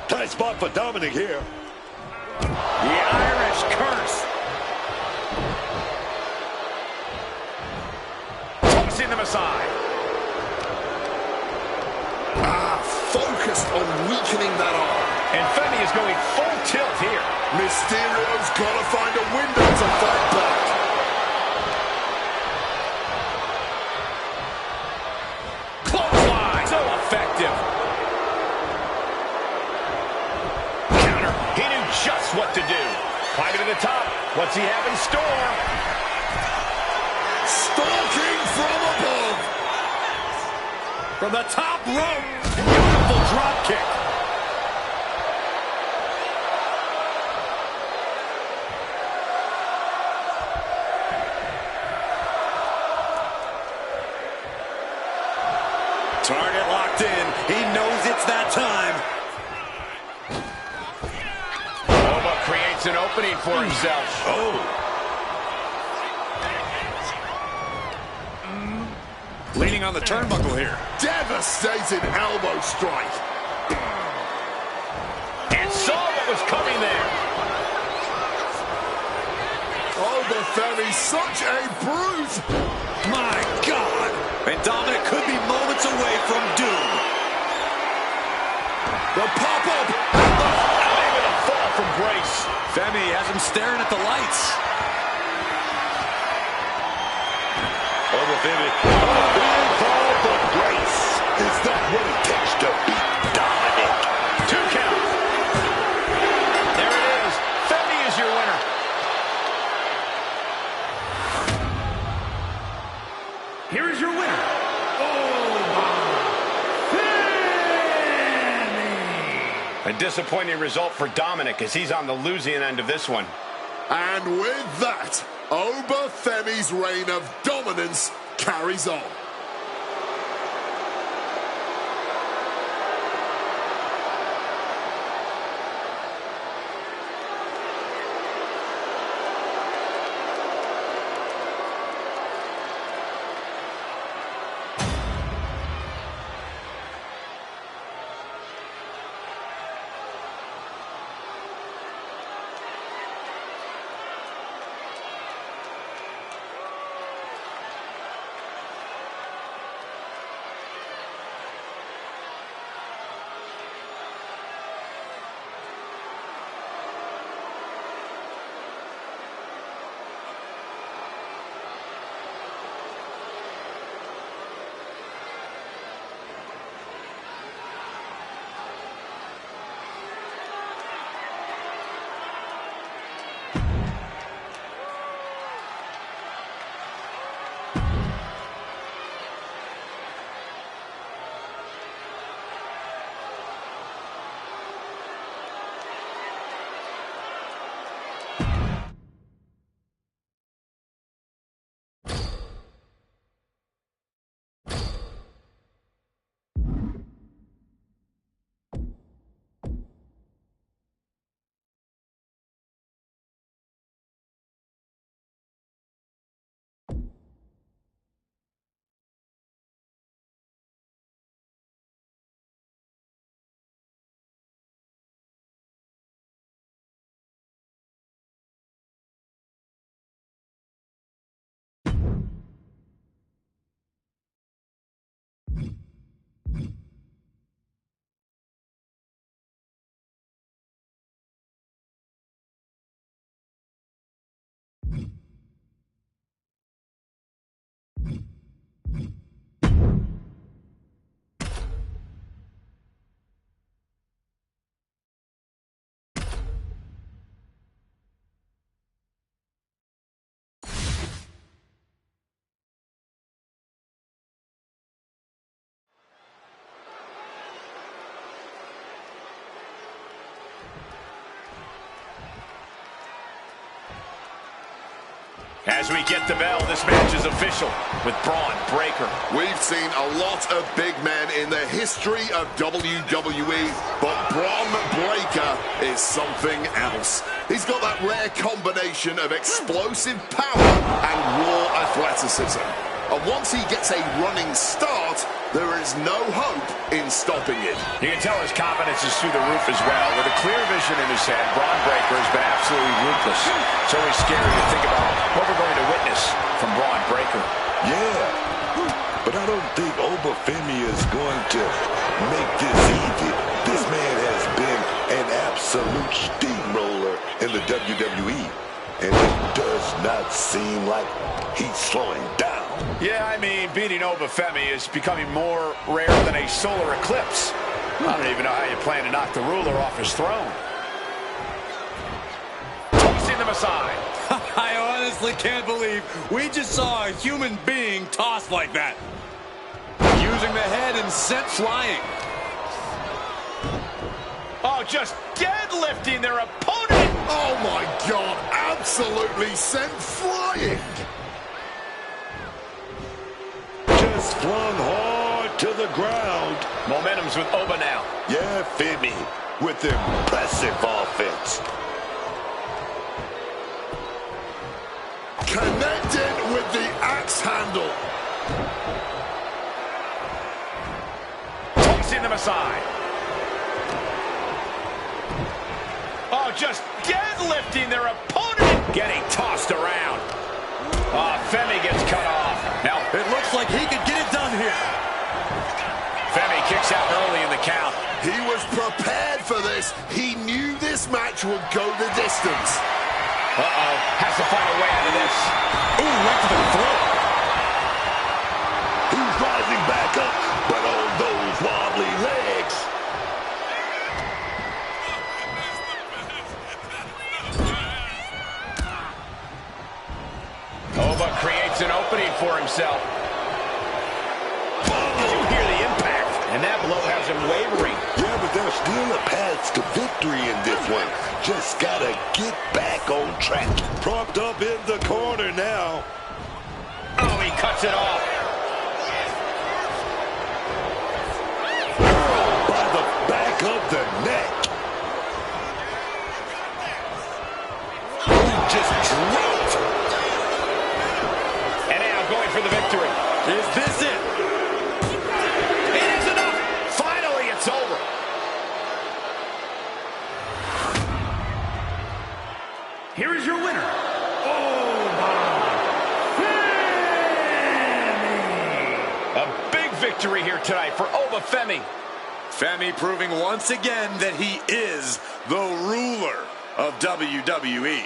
Tight spot for Dominic here. The Irish curse. Tossing them aside. Focused on weakening that arm. And Femi is going full tilt here. Mysterio's got to find a window to fight back. Clothesline. So effective. Counter. He knew just what to do. Climbing to the top. What's he have in store? Stalking from above. From the top rope. Beautiful drop kick. Target locked in. He knows it's that time. Oba creates an opening for himself. Leaning on the turnbuckle here. Devastating elbow strike. And saw what was coming there. Oba Femi, such a brute. My God. And Dominic could be moments away from doom. The pop-up. Not even a fall from Grace. Femi has him staring at the lights. Over Femi. A big fall for Grace. Is that what it takes to beat Dominic? 2 count. There it is. Femi is your winner. Here is your winner, Oba Femi. A disappointing result for Dominic as he's on the losing end of this one. And with that, Oba Femi's reign of dominance carries on. As we get the bell, this match is official with Braun Breaker. We've seen a lot of big men in the history of WWE, but Braun Breaker is something else. He's got that rare combination of explosive power and raw athleticism. And once he gets a running start, there is no hope in stopping it. You can tell his confidence is through the roof as well. With a clear vision in his head, Braun Breaker has been absolutely ruthless. It's always scary to think about what we're going to witness from Braun Breaker. Yeah, but I don't think Obafemi is going to make this easy. This man has been an absolute steamroller in the WWE, and it does not seem like he's slowing down. Yeah, I mean, beating Obafemi is becoming more rare than a solar eclipse. I don't even know how you plan to knock the ruler off his throne. Tossing them aside. I honestly can't believe we just saw a human being tossed like that. Using the head and sent flying. Oh, just deadlifting their opponent. Oh my God, absolutely sent flying. Just flung hard to the ground. Momentum's with Oba now. Yeah, Femi with impressive offense. Connected with the axe handle. Tossing them aside. Oh, just deadlifting their opponent. Getting tossed around. Femi gets cut off. Now, It looks like he could get it done here. Femi kicks out early in the count. He was prepared for this. He knew this match would go the distance. Uh-oh. Has to find a way out of this. Ooh, right to the throat. He's rising back up, but on those wobbly legs. Oba creates an opening for himself. Did you hear the impact? And that blow has him wavering. Yeah, but there's still a path to victory in this one. Just gotta get back on track. Propped up in the corner now. Oh, he cuts it off. By the back of the neck. He just dropped. And now going for the victory. Is this it? It is enough. Finally, it's over. Here is your winner, A big victory here tonight for Obafemi. Femi proving once again that he is the ruler of WWE.